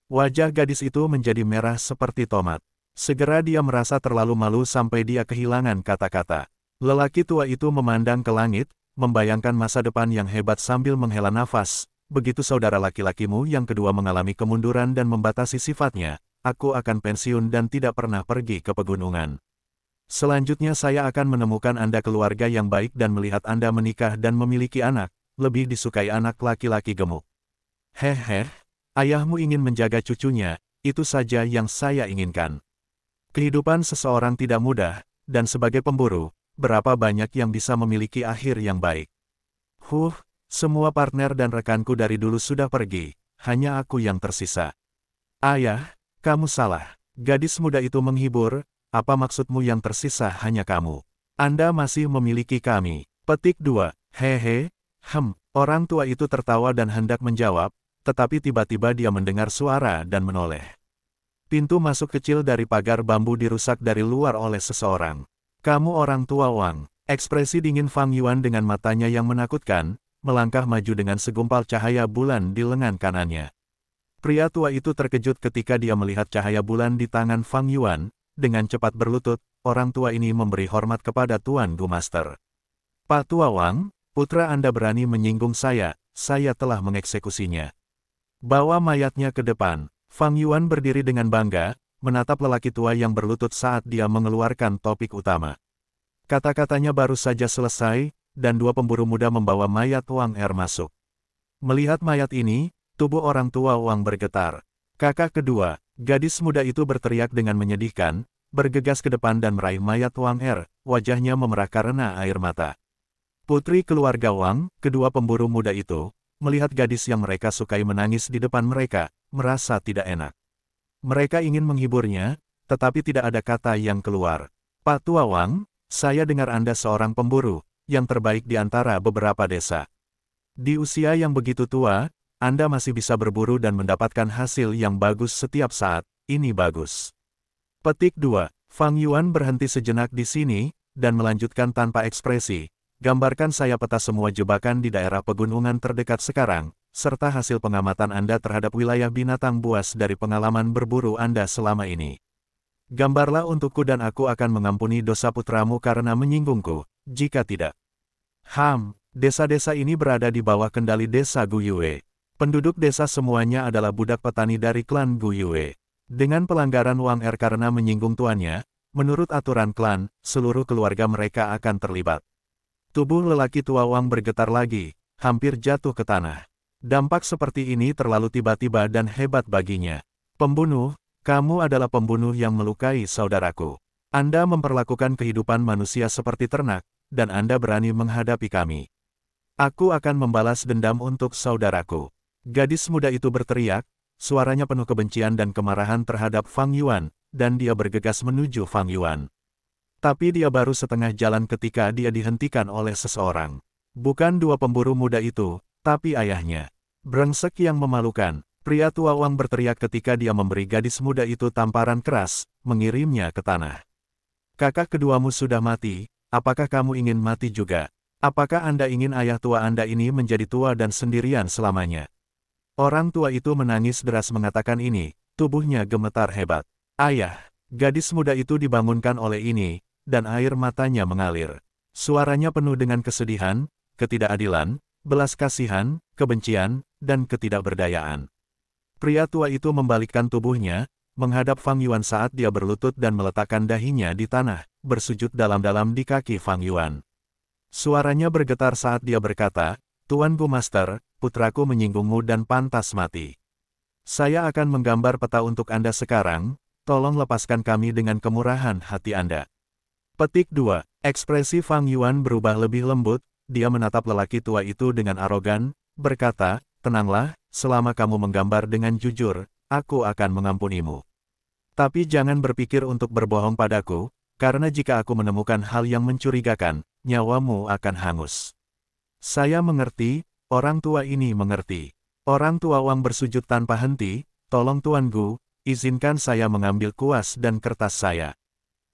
Wajah gadis itu menjadi merah seperti tomat. Segera dia merasa terlalu malu sampai dia kehilangan kata-kata. Lelaki tua itu memandang ke langit, membayangkan masa depan yang hebat sambil menghela nafas. Begitu saudara laki-lakimu yang kedua mengalami kemunduran dan membatasi sifatnya, aku akan pensiun dan tidak pernah pergi ke pegunungan. Selanjutnya saya akan menemukan Anda keluarga yang baik dan melihat Anda menikah dan memiliki anak, lebih disukai anak laki-laki gemuk. Ayahmu ingin menjaga cucunya, itu saja yang saya inginkan. Kehidupan seseorang tidak mudah, dan sebagai pemburu, berapa banyak yang bisa memiliki akhir yang baik. Semua partner dan rekanku dari dulu sudah pergi, hanya aku yang tersisa. Ayah, kamu salah. Gadis muda itu menghibur, apa maksudmu yang tersisa hanya kamu? Anda masih memiliki kami. Petik 2. Orang tua itu tertawa dan hendak menjawab, tetapi tiba-tiba dia mendengar suara dan menoleh. Pintu masuk kecil dari pagar bambu dirusak dari luar oleh seseorang. Kamu orang tua Wang. Ekspresi dingin Fang Yuan dengan matanya yang menakutkan, melangkah maju dengan segumpal cahaya bulan di lengan kanannya. Pria tua itu terkejut ketika dia melihat cahaya bulan di tangan Fang Yuan. Dengan cepat berlutut, orang tua ini memberi hormat kepada Tuan Gu Master. Pak Tua Wang, putra Anda berani menyinggung saya telah mengeksekusinya. Bawa mayatnya ke depan. Fang Yuan berdiri dengan bangga, menatap lelaki tua yang berlutut saat dia mengeluarkan topik utama. Kata-katanya baru saja selesai, dan dua pemburu muda membawa mayat Wang Er masuk. Melihat mayat ini, tubuh orang tua Wang bergetar. Kakak kedua, gadis muda itu berteriak dengan menyedihkan, bergegas ke depan dan meraih mayat Wang Er, wajahnya memerah karena air mata. Putri keluarga Wang, kedua pemburu muda itu, melihat gadis yang mereka sukai menangis di depan mereka, merasa tidak enak. Mereka ingin menghiburnya, tetapi tidak ada kata yang keluar. Pak Tua Wang, saya dengar Anda seorang pemburu, yang terbaik di antara beberapa desa. Di usia yang begitu tua, Anda masih bisa berburu dan mendapatkan hasil yang bagus setiap saat, ini bagus. Petik 2. Fang Yuan berhenti sejenak di sini, dan melanjutkan tanpa ekspresi. Gambarkan saya peta semua jebakan di daerah pegunungan terdekat sekarang, serta hasil pengamatan Anda terhadap wilayah binatang buas dari pengalaman berburu Anda selama ini. Gambarlah untukku dan aku akan mengampuni dosa putramu karena menyinggungku, jika tidak. Desa-desa ini berada di bawah kendali desa Gu Yue. Penduduk desa semuanya adalah budak petani dari klan Gu Yue. Dengan pelanggaran Wang Er karena menyinggung tuannya, menurut aturan klan, seluruh keluarga mereka akan terlibat. Tubuh lelaki tua Wang bergetar lagi, hampir jatuh ke tanah. Dampak seperti ini terlalu tiba-tiba dan hebat baginya. Pembunuh, kamu adalah pembunuh yang melukai saudaraku. Anda memperlakukan kehidupan manusia seperti ternak, dan Anda berani menghadapi kami. Aku akan membalas dendam untuk saudaraku. Gadis muda itu berteriak, suaranya penuh kebencian dan kemarahan terhadap Fang Yuan, dan dia bergegas menuju Fang Yuan. Tapi dia baru setengah jalan ketika dia dihentikan oleh seseorang. Bukan dua pemburu muda itu, tapi ayahnya. Brengsek yang memalukan, pria tua Wang berteriak ketika dia memberi gadis muda itu tamparan keras, mengirimnya ke tanah. Kakak keduamu sudah mati, apakah kamu ingin mati juga? Apakah Anda ingin ayah tua Anda ini menjadi tua dan sendirian selamanya? Orang tua itu menangis deras mengatakan ini, tubuhnya gemetar hebat. Ayah, gadis muda itu dibangunkan oleh ini, dan air matanya mengalir. Suaranya penuh dengan kesedihan, ketidakadilan, belas kasihan, kebencian, dan ketidakberdayaan. Pria tua itu membalikkan tubuhnya, menghadap Fang Yuan saat dia berlutut dan meletakkan dahinya di tanah, bersujud dalam-dalam di kaki Fang Yuan. Suaranya bergetar saat dia berkata, Tuan Gu Master, putraku menyinggungmu dan pantas mati. Saya akan menggambar peta untuk Anda sekarang, tolong lepaskan kami dengan kemurahan hati Anda. Petik 2. Ekspresi Fang Yuan berubah lebih lembut, dia menatap lelaki tua itu dengan arogan, berkata, tenanglah, selama kamu menggambar dengan jujur, aku akan mengampunimu. Tapi jangan berpikir untuk berbohong padaku, karena jika aku menemukan hal yang mencurigakan, nyawamu akan hangus. Saya mengerti, orang tua ini mengerti. Orang tua Wang bersujud tanpa henti, tolong Tuan Gu, izinkan saya mengambil kuas dan kertas saya.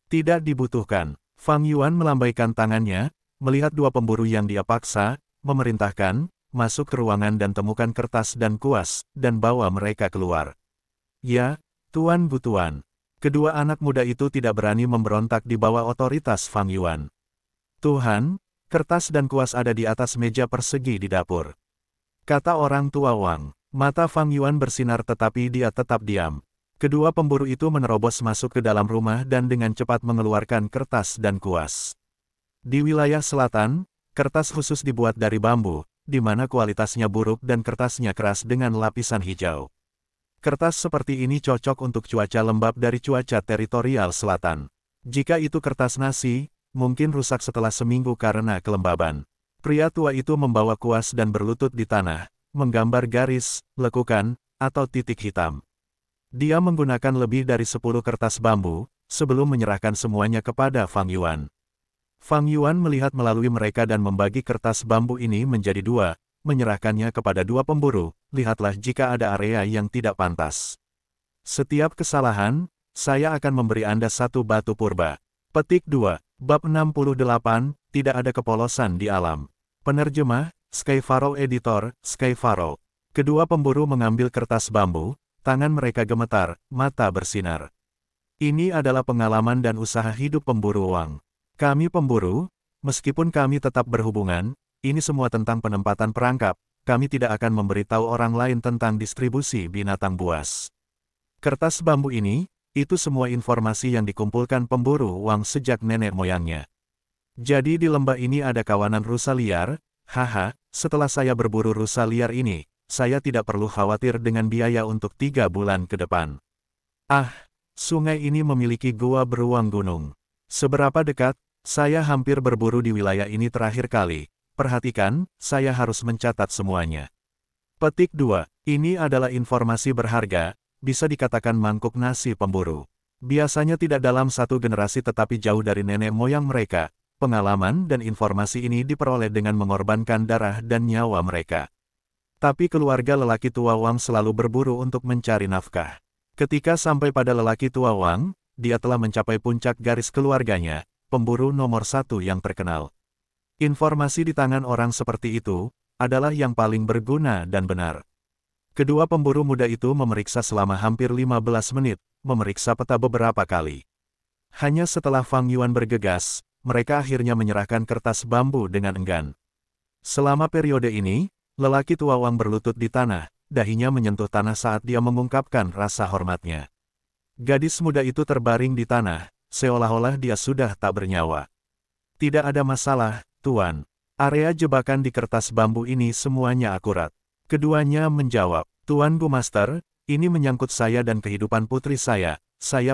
Tidak dibutuhkan. Fang Yuan melambaikan tangannya, melihat dua pemburu yang dia paksa, memerintahkan, masuk ke ruangan dan temukan kertas dan kuas, dan bawa mereka keluar. Ya, Tuan Gu Tuan. Kedua anak muda itu tidak berani memberontak di bawah otoritas Fang Yuan. Tuhan, kertas dan kuas ada di atas meja persegi di dapur. Kata orang tua Wang. Mata Fang Yuan bersinar tetapi dia tetap diam. Kedua pemburu itu menerobos masuk ke dalam rumah dan dengan cepat mengeluarkan kertas dan kuas. Di wilayah selatan, kertas khusus dibuat dari bambu, di mana kualitasnya buruk dan kertasnya keras dengan lapisan hijau. Kertas seperti ini cocok untuk cuaca lembab dari cuaca teritorial selatan. Jika itu kertas nasi, mungkin rusak setelah seminggu karena kelembaban. Pria tua itu membawa kuas dan berlutut di tanah, menggambar garis, lekukan, atau titik hitam. Dia menggunakan lebih dari 10 kertas bambu, sebelum menyerahkan semuanya kepada Fang Yuan. Fang Yuan melihat melalui mereka dan membagi kertas bambu ini menjadi dua, menyerahkannya kepada dua pemburu, lihatlah jika ada area yang tidak pantas. Setiap kesalahan, saya akan memberi Anda satu batu purba. Petik 2. Bab 68, tidak ada kepolosan di alam. Penerjemah, Sky Pharaoh Editor, Sky Pharaoh. Kedua pemburu mengambil kertas bambu, tangan mereka gemetar, mata bersinar. Ini adalah pengalaman dan usaha hidup pemburu uang. Kami pemburu, meskipun kami tetap berhubungan, ini semua tentang penempatan perangkap, kami tidak akan memberitahu orang lain tentang distribusi binatang buas. Kertas bambu ini, itu semua informasi yang dikumpulkan pemburu uang sejak nenek moyangnya. Jadi di lembah ini ada kawanan rusa liar, haha, setelah saya berburu rusa liar ini, saya tidak perlu khawatir dengan biaya untuk 3 bulan ke depan. Ah, sungai ini memiliki gua beruang gunung. Seberapa dekat, saya hampir berburu di wilayah ini terakhir kali. Perhatikan, saya harus mencatat semuanya. Petik 2. Ini adalah informasi berharga, bisa dikatakan mangkuk nasi pemburu. Biasanya tidak dalam satu generasi tetapi jauh dari nenek moyang mereka. Pengalaman dan informasi ini diperoleh dengan mengorbankan darah dan nyawa mereka. Tapi keluarga lelaki tua Wang selalu berburu untuk mencari nafkah. Ketika sampai pada lelaki tua Wang, dia telah mencapai puncak garis keluarganya, pemburu nomor 1 yang terkenal. Informasi di tangan orang seperti itu, adalah yang paling berguna dan benar. Kedua pemburu muda itu memeriksa selama hampir 15 menit, memeriksa peta beberapa kali. Hanya setelah Fang Yuan bergegas, mereka akhirnya menyerahkan kertas bambu dengan enggan. Selama periode ini, lelaki tua Wang berlutut di tanah, dahinya menyentuh tanah saat dia mengungkapkan rasa hormatnya. Gadis muda itu terbaring di tanah, seolah-olah dia sudah tak bernyawa. Tidak ada masalah, Tuan. Area jebakan di kertas bambu ini semuanya akurat. Keduanya menjawab, Tuan Gu Master, ini menyangkut saya dan kehidupan putri saya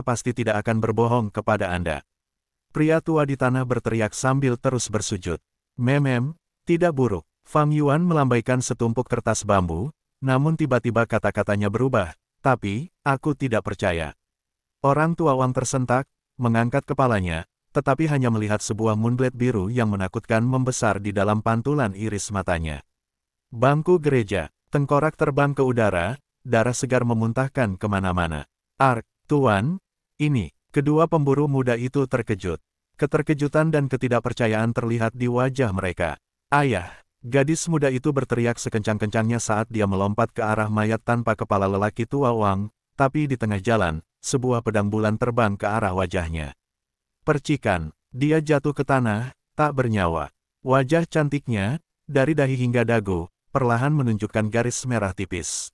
pasti tidak akan berbohong kepada Anda. Pria tua di tanah berteriak sambil terus bersujud. Memem, tidak buruk. Fang Yuan melambaikan setumpuk kertas bambu, namun tiba-tiba kata-katanya berubah, tapi, aku tidak percaya. Orang tua Wang tersentak, mengangkat kepalanya, tetapi hanya melihat sebuah moonblade biru yang menakutkan membesar di dalam pantulan iris matanya. Bangku gereja, tengkorak terbang ke udara, darah segar memuntahkan kemana-mana. Tuan, ini. Kedua pemburu muda itu terkejut. Keterkejutan dan ketidakpercayaan terlihat di wajah mereka. Ayah, gadis muda itu berteriak sekencang-kencangnya saat dia melompat ke arah mayat tanpa kepala lelaki tua Wang, tapi di tengah jalan, sebuah pedang bulan terbang ke arah wajahnya. Percikan, dia jatuh ke tanah, tak bernyawa. Wajah cantiknya, dari dahi hingga dagu, perlahan menunjukkan garis merah tipis.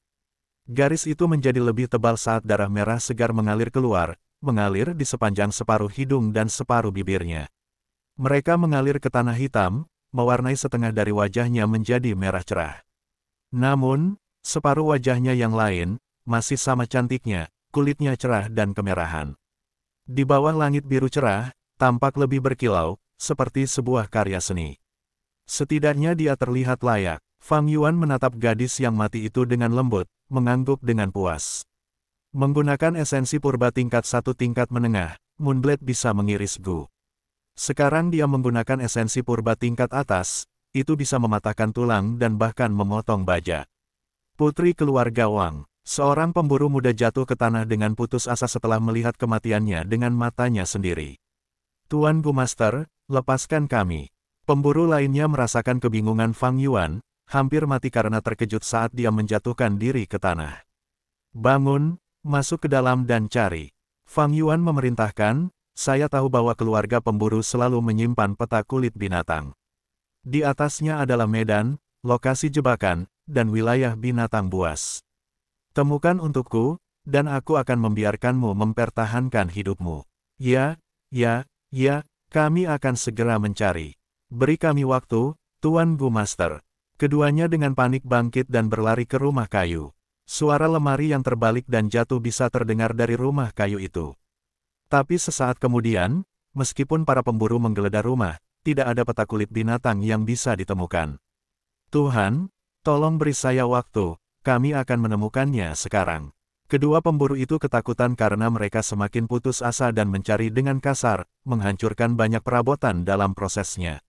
Garis itu menjadi lebih tebal saat darah merah segar mengalir keluar, mengalir di sepanjang separuh hidung dan separuh bibirnya. Mereka mengalir ke tanah hitam, mewarnai setengah dari wajahnya menjadi merah cerah. Namun, separuh wajahnya yang lain, masih sama cantiknya, kulitnya cerah dan kemerahan. Di bawah langit biru cerah, tampak lebih berkilau, seperti sebuah karya seni. Setidaknya dia terlihat layak. Fang Yuan menatap gadis yang mati itu dengan lembut, mengangguk dengan puas. Menggunakan esensi purba tingkat 1 tingkat menengah, Moonblade bisa mengiris Gu. Sekarang dia menggunakan esensi purba tingkat atas, itu bisa mematahkan tulang dan bahkan memotong baja. Putri keluarga Wang, seorang pemburu muda jatuh ke tanah dengan putus asa setelah melihat kematiannya dengan matanya sendiri. Tuan Gu Master, lepaskan kami. Pemburu lainnya merasakan kebingungan Fang Yuan, hampir mati karena terkejut saat dia menjatuhkan diri ke tanah. Bangun, masuk ke dalam dan cari. Fang Yuan memerintahkan, saya tahu bahwa keluarga pemburu selalu menyimpan peta kulit binatang. Di atasnya adalah medan, lokasi jebakan, dan wilayah binatang buas. Temukan untukku, dan aku akan membiarkanmu mempertahankan hidupmu. Ya, kami akan segera mencari. Beri kami waktu, Tuan Gu Master. Keduanya dengan panik bangkit dan berlari ke rumah kayu. Suara lemari yang terbalik dan jatuh bisa terdengar dari rumah kayu itu. Tapi sesaat kemudian, meskipun para pemburu menggeledah rumah, tidak ada peta kulit binatang yang bisa ditemukan. Tuhan, tolong beri saya waktu, kami akan menemukannya sekarang. Kedua pemburu itu ketakutan karena mereka semakin putus asa dan mencari dengan kasar, menghancurkan banyak perabotan dalam prosesnya.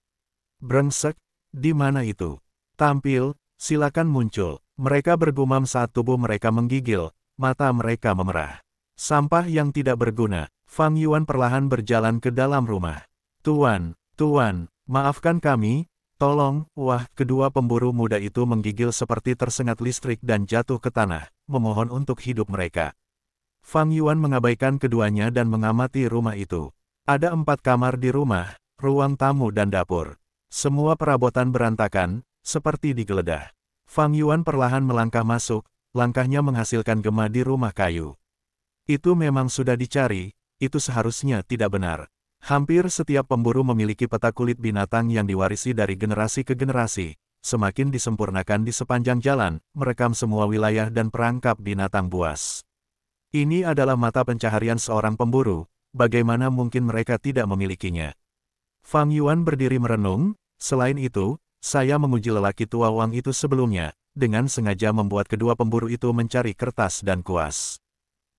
Brengsek, di mana itu? Tampil, silakan muncul. Mereka bergumam saat tubuh mereka menggigil, mata mereka memerah. Sampah yang tidak berguna. Fang Yuan perlahan berjalan ke dalam rumah. Tuan, maafkan kami, Tolong, wah, kedua pemburu muda itu menggigil seperti tersengat listrik dan jatuh ke tanah, memohon untuk hidup mereka. Fang Yuan mengabaikan keduanya dan mengamati rumah itu. Ada 4 kamar di rumah, ruang tamu dan dapur. Semua perabotan berantakan, seperti digeledah. Fang Yuan perlahan melangkah masuk, langkahnya menghasilkan gema di rumah kayu. Itu memang sudah dicari, itu seharusnya tidak benar. Hampir setiap pemburu memiliki peta kulit binatang yang diwarisi dari generasi ke generasi. Semakin disempurnakan di sepanjang jalan, merekam semua wilayah dan perangkap binatang buas. Ini adalah mata pencaharian seorang pemburu, bagaimana mungkin mereka tidak memilikinya? Fang Yuan berdiri merenung, selain itu, saya menguji lelaki tua Wang itu sebelumnya, dengan sengaja membuat kedua pemburu itu mencari kertas dan kuas.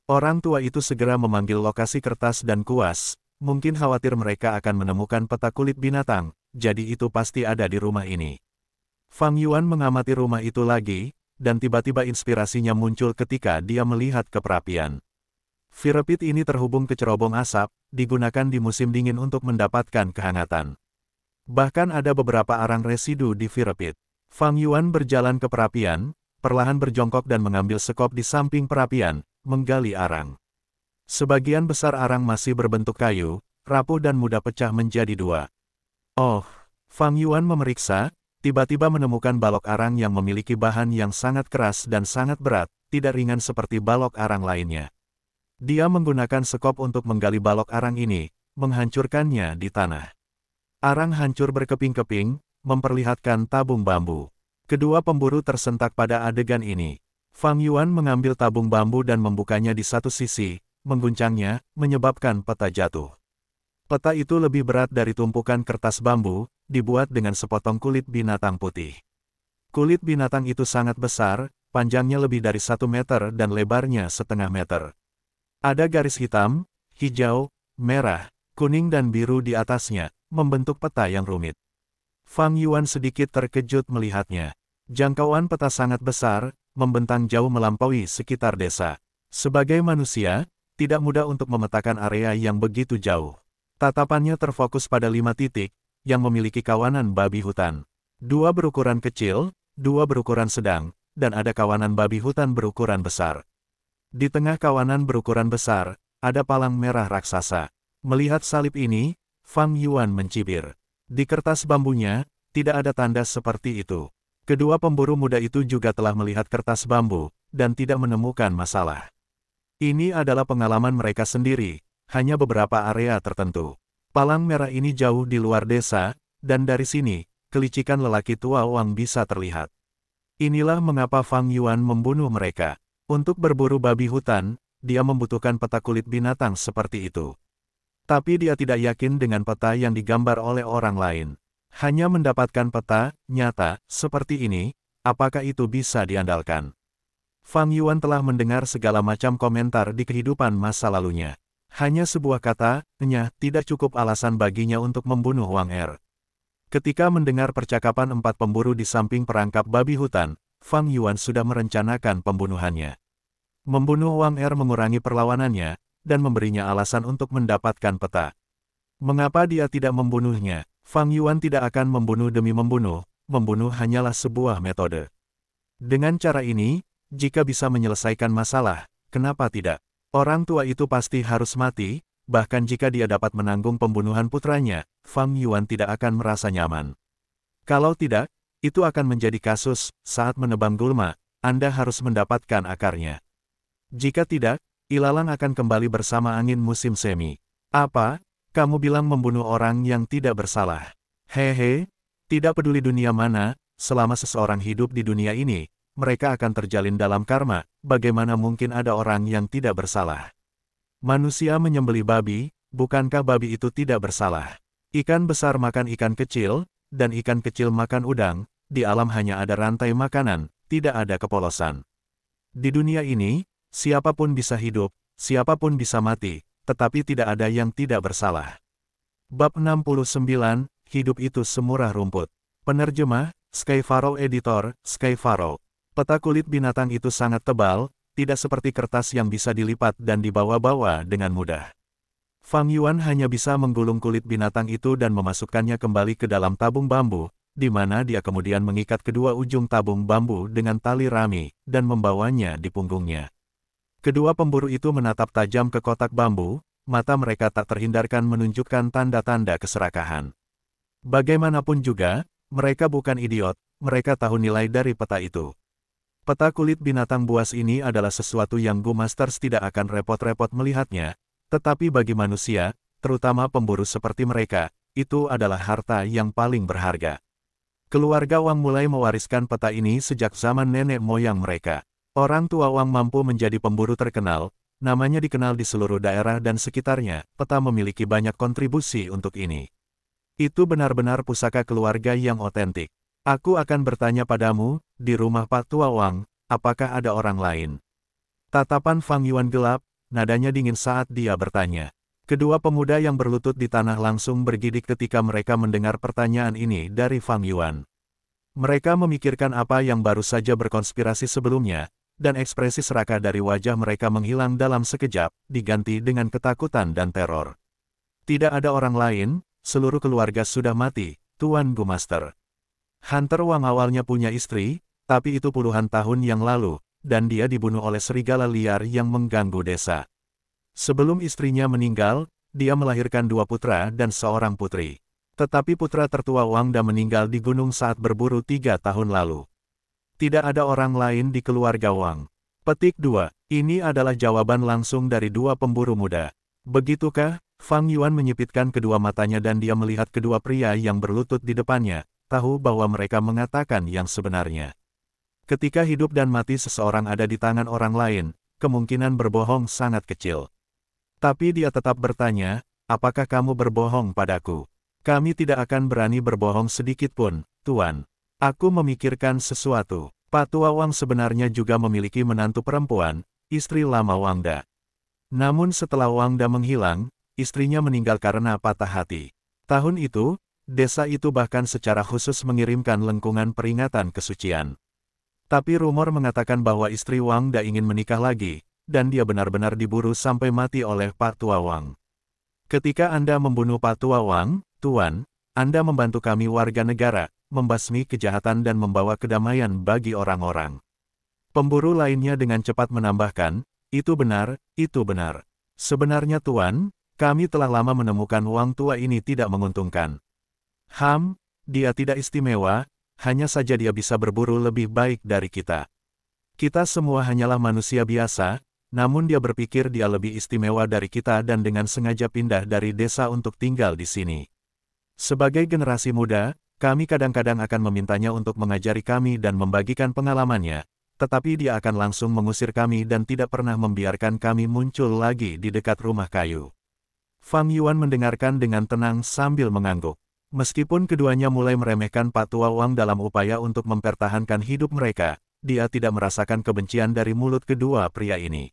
Orang tua itu segera memanggil lokasi kertas dan kuas, mungkin khawatir mereka akan menemukan peta kulit binatang, jadi itu pasti ada di rumah ini. Fang Yuan mengamati rumah itu lagi, dan tiba-tiba inspirasinya muncul ketika dia melihat ke perapian. Firepit ini terhubung ke cerobong asap, digunakan di musim dingin untuk mendapatkan kehangatan. Bahkan ada beberapa arang residu di firepit. Fang Yuan berjalan ke perapian, perlahan berjongkok dan mengambil sekop di samping perapian, menggali arang. Sebagian besar arang masih berbentuk kayu, rapuh dan mudah pecah menjadi 2. Oh, Fang Yuan memeriksa, tiba-tiba menemukan balok arang yang memiliki bahan yang sangat keras dan sangat berat, tidak ringan seperti balok arang lainnya. Dia menggunakan sekop untuk menggali balok arang ini, menghancurkannya di tanah. Arang hancur berkeping-keping, memperlihatkan tabung bambu. Kedua pemburu tersentak pada adegan ini. Fang Yuan mengambil tabung bambu dan membukanya di satu sisi, mengguncangnya, menyebabkan peta jatuh. Peta itu lebih berat dari tumpukan kertas bambu, dibuat dengan sepotong kulit binatang putih. Kulit binatang itu sangat besar, panjangnya lebih dari 1 meter dan lebarnya setengah meter. Ada garis hitam, hijau, merah, kuning dan biru di atasnya, membentuk peta yang rumit. Fang Yuan sedikit terkejut melihatnya. Jangkauan peta sangat besar, membentang jauh melampaui sekitar desa. Sebagai manusia, tidak mudah untuk memetakan area yang begitu jauh. Tatapannya terfokus pada 5 titik, yang memiliki kawanan babi hutan. 2 berukuran kecil, 2 berukuran sedang, dan ada kawanan babi hutan berukuran besar. Di tengah kawanan berukuran besar, ada palang merah raksasa. Melihat salib ini, Fang Yuan mencibir. Di kertas bambunya, tidak ada tanda seperti itu. Kedua pemburu muda itu juga telah melihat kertas bambu, dan tidak menemukan masalah. Ini adalah pengalaman mereka sendiri, hanya beberapa area tertentu. Palang merah ini jauh di luar desa, dan dari sini, kelicikan lelaki tua Wang bisa terlihat. Inilah mengapa Fang Yuan membunuh mereka. Untuk berburu babi hutan, dia membutuhkan peta kulit binatang seperti itu. Tapi dia tidak yakin dengan peta yang digambar oleh orang lain. Hanya mendapatkan peta nyata seperti ini, apakah itu bisa diandalkan? Fang Yuan telah mendengar segala macam komentar di kehidupan masa lalunya. Hanya sebuah kata, "nya," tidak cukup alasan baginya untuk membunuh Wang Er. Ketika mendengar percakapan 4 pemburu di samping perangkap babi hutan, Fang Yuan sudah merencanakan pembunuhannya. Membunuh Wang Er mengurangi perlawanannya, dan memberinya alasan untuk mendapatkan peta. Mengapa dia tidak membunuhnya? Fang Yuan tidak akan membunuh demi membunuh hanyalah sebuah metode. Dengan cara ini, jika bisa menyelesaikan masalah, kenapa tidak? Orang tua itu pasti harus mati, bahkan jika dia dapat menanggung pembunuhan putranya, Fang Yuan tidak akan merasa nyaman. Kalau tidak, itu akan menjadi kasus, saat menebang gulma, Anda harus mendapatkan akarnya. Jika tidak, ilalang akan kembali bersama angin musim semi. Apa? Kamu bilang membunuh orang yang tidak bersalah. Hehe, tidak peduli dunia mana, selama seseorang hidup di dunia ini, mereka akan terjalin dalam karma, bagaimana mungkin ada orang yang tidak bersalah? Manusia menyembelih babi, bukankah babi itu tidak bersalah? Ikan besar makan ikan kecil, dan ikan kecil makan udang, di alam hanya ada rantai makanan, tidak ada kepolosan. Di dunia ini, siapapun bisa hidup, siapapun bisa mati, tetapi tidak ada yang tidak bersalah. Bab 69, Hidup itu semurah rumput. Penerjemah, Sky Pharaoh Editor, Sky Pharaoh. Peta kulit binatang itu sangat tebal, tidak seperti kertas yang bisa dilipat dan dibawa-bawa dengan mudah. Fang Yuan hanya bisa menggulung kulit binatang itu dan memasukkannya kembali ke dalam tabung bambu, di mana dia kemudian mengikat kedua ujung tabung bambu dengan tali rami, dan membawanya di punggungnya. Kedua pemburu itu menatap tajam ke kotak bambu, mata mereka tak terhindarkan menunjukkan tanda-tanda keserakahan. Bagaimanapun juga, mereka bukan idiot, mereka tahu nilai dari peta itu. Peta kulit binatang buas ini adalah sesuatu yang Go Masters tidak akan repot-repot melihatnya, tetapi bagi manusia, terutama pemburu seperti mereka, itu adalah harta yang paling berharga. Keluarga Wang mulai mewariskan peta ini sejak zaman nenek moyang mereka. Orang tua Wang mampu menjadi pemburu terkenal, namanya dikenal di seluruh daerah dan sekitarnya, peta memiliki banyak kontribusi untuk ini. Itu benar-benar pusaka keluarga yang otentik. Aku akan bertanya padamu, di rumah Pak Tua Wang, apakah ada orang lain? Tatapan Fang Yuan gelap, nadanya dingin saat dia bertanya. Kedua pemuda yang berlutut di tanah langsung bergidik ketika mereka mendengar pertanyaan ini dari Fang Yuan. Mereka memikirkan apa yang baru saja berkonspirasi sebelumnya, dan ekspresi serakah dari wajah mereka menghilang dalam sekejap, diganti dengan ketakutan dan teror. Tidak ada orang lain, seluruh keluarga sudah mati, Tuan Go Master. Hunter Wang awalnya punya istri, tapi itu puluhan tahun yang lalu, dan dia dibunuh oleh serigala liar yang mengganggu desa. Sebelum istrinya meninggal, dia melahirkan 2 putra dan seorang putri. Tetapi putra tertua Wangda meninggal di gunung saat berburu 3 tahun lalu. Tidak ada orang lain di keluarga Wang. Petik 2. Ini adalah jawaban langsung dari 2 pemburu muda. Begitukah? Fang Yuan menyipitkan kedua matanya dan dia melihat kedua pria yang berlutut di depannya, tahu bahwa mereka mengatakan yang sebenarnya. Ketika hidup dan mati seseorang ada di tangan orang lain, kemungkinan berbohong sangat kecil. Tapi dia tetap bertanya, apakah kamu berbohong padaku? Kami tidak akan berani berbohong sedikit pun, Tuan. Aku memikirkan sesuatu. Pak Tua Wang sebenarnya juga memiliki menantu perempuan, istri lama Wangda. Namun setelah Wangda menghilang, istrinya meninggal karena patah hati. Tahun itu, desa itu bahkan secara khusus mengirimkan lengkungan peringatan kesucian. Tapi rumor mengatakan bahwa istri Wangda ingin menikah lagi, dan dia benar-benar diburu sampai mati oleh Pak Tua Wang. Ketika Anda membunuh Pak Tua Wang, Tuan, Anda membantu kami warga negara, membasmi kejahatan dan membawa kedamaian bagi orang-orang. Pemburu lainnya dengan cepat menambahkan, itu benar, itu benar. Sebenarnya Tuan, kami telah lama menemukan Wang tua ini tidak menguntungkan. Dia tidak istimewa, hanya saja dia bisa berburu lebih baik dari kita. Kita semua hanyalah manusia biasa, namun dia berpikir dia lebih istimewa dari kita dan dengan sengaja pindah dari desa untuk tinggal di sini. Sebagai generasi muda, kami kadang-kadang akan memintanya untuk mengajari kami dan membagikan pengalamannya, tetapi dia akan langsung mengusir kami dan tidak pernah membiarkan kami muncul lagi di dekat rumah kayu. Fang Yuan mendengarkan dengan tenang sambil mengangguk. Meskipun keduanya mulai meremehkan Pak Tua Wang dalam upaya untuk mempertahankan hidup mereka, dia tidak merasakan kebencian dari mulut kedua pria ini.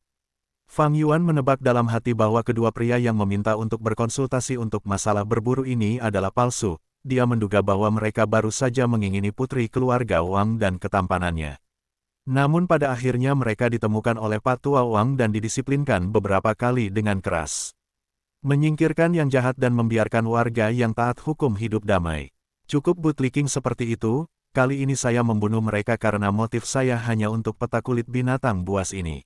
Fang Yuan menebak dalam hati bahwa kedua pria yang meminta untuk berkonsultasi untuk masalah berburu ini adalah palsu. Dia menduga bahwa mereka baru saja mengingini putri keluarga Wang dan ketampanannya. Namun pada akhirnya mereka ditemukan oleh Pak Tua Wang dan didisiplinkan beberapa kali dengan keras. Menyingkirkan yang jahat dan membiarkan warga yang taat hukum hidup damai. Cukup bootlicking seperti itu, kali ini saya membunuh mereka karena motif saya hanya untuk peta kulit binatang buas ini.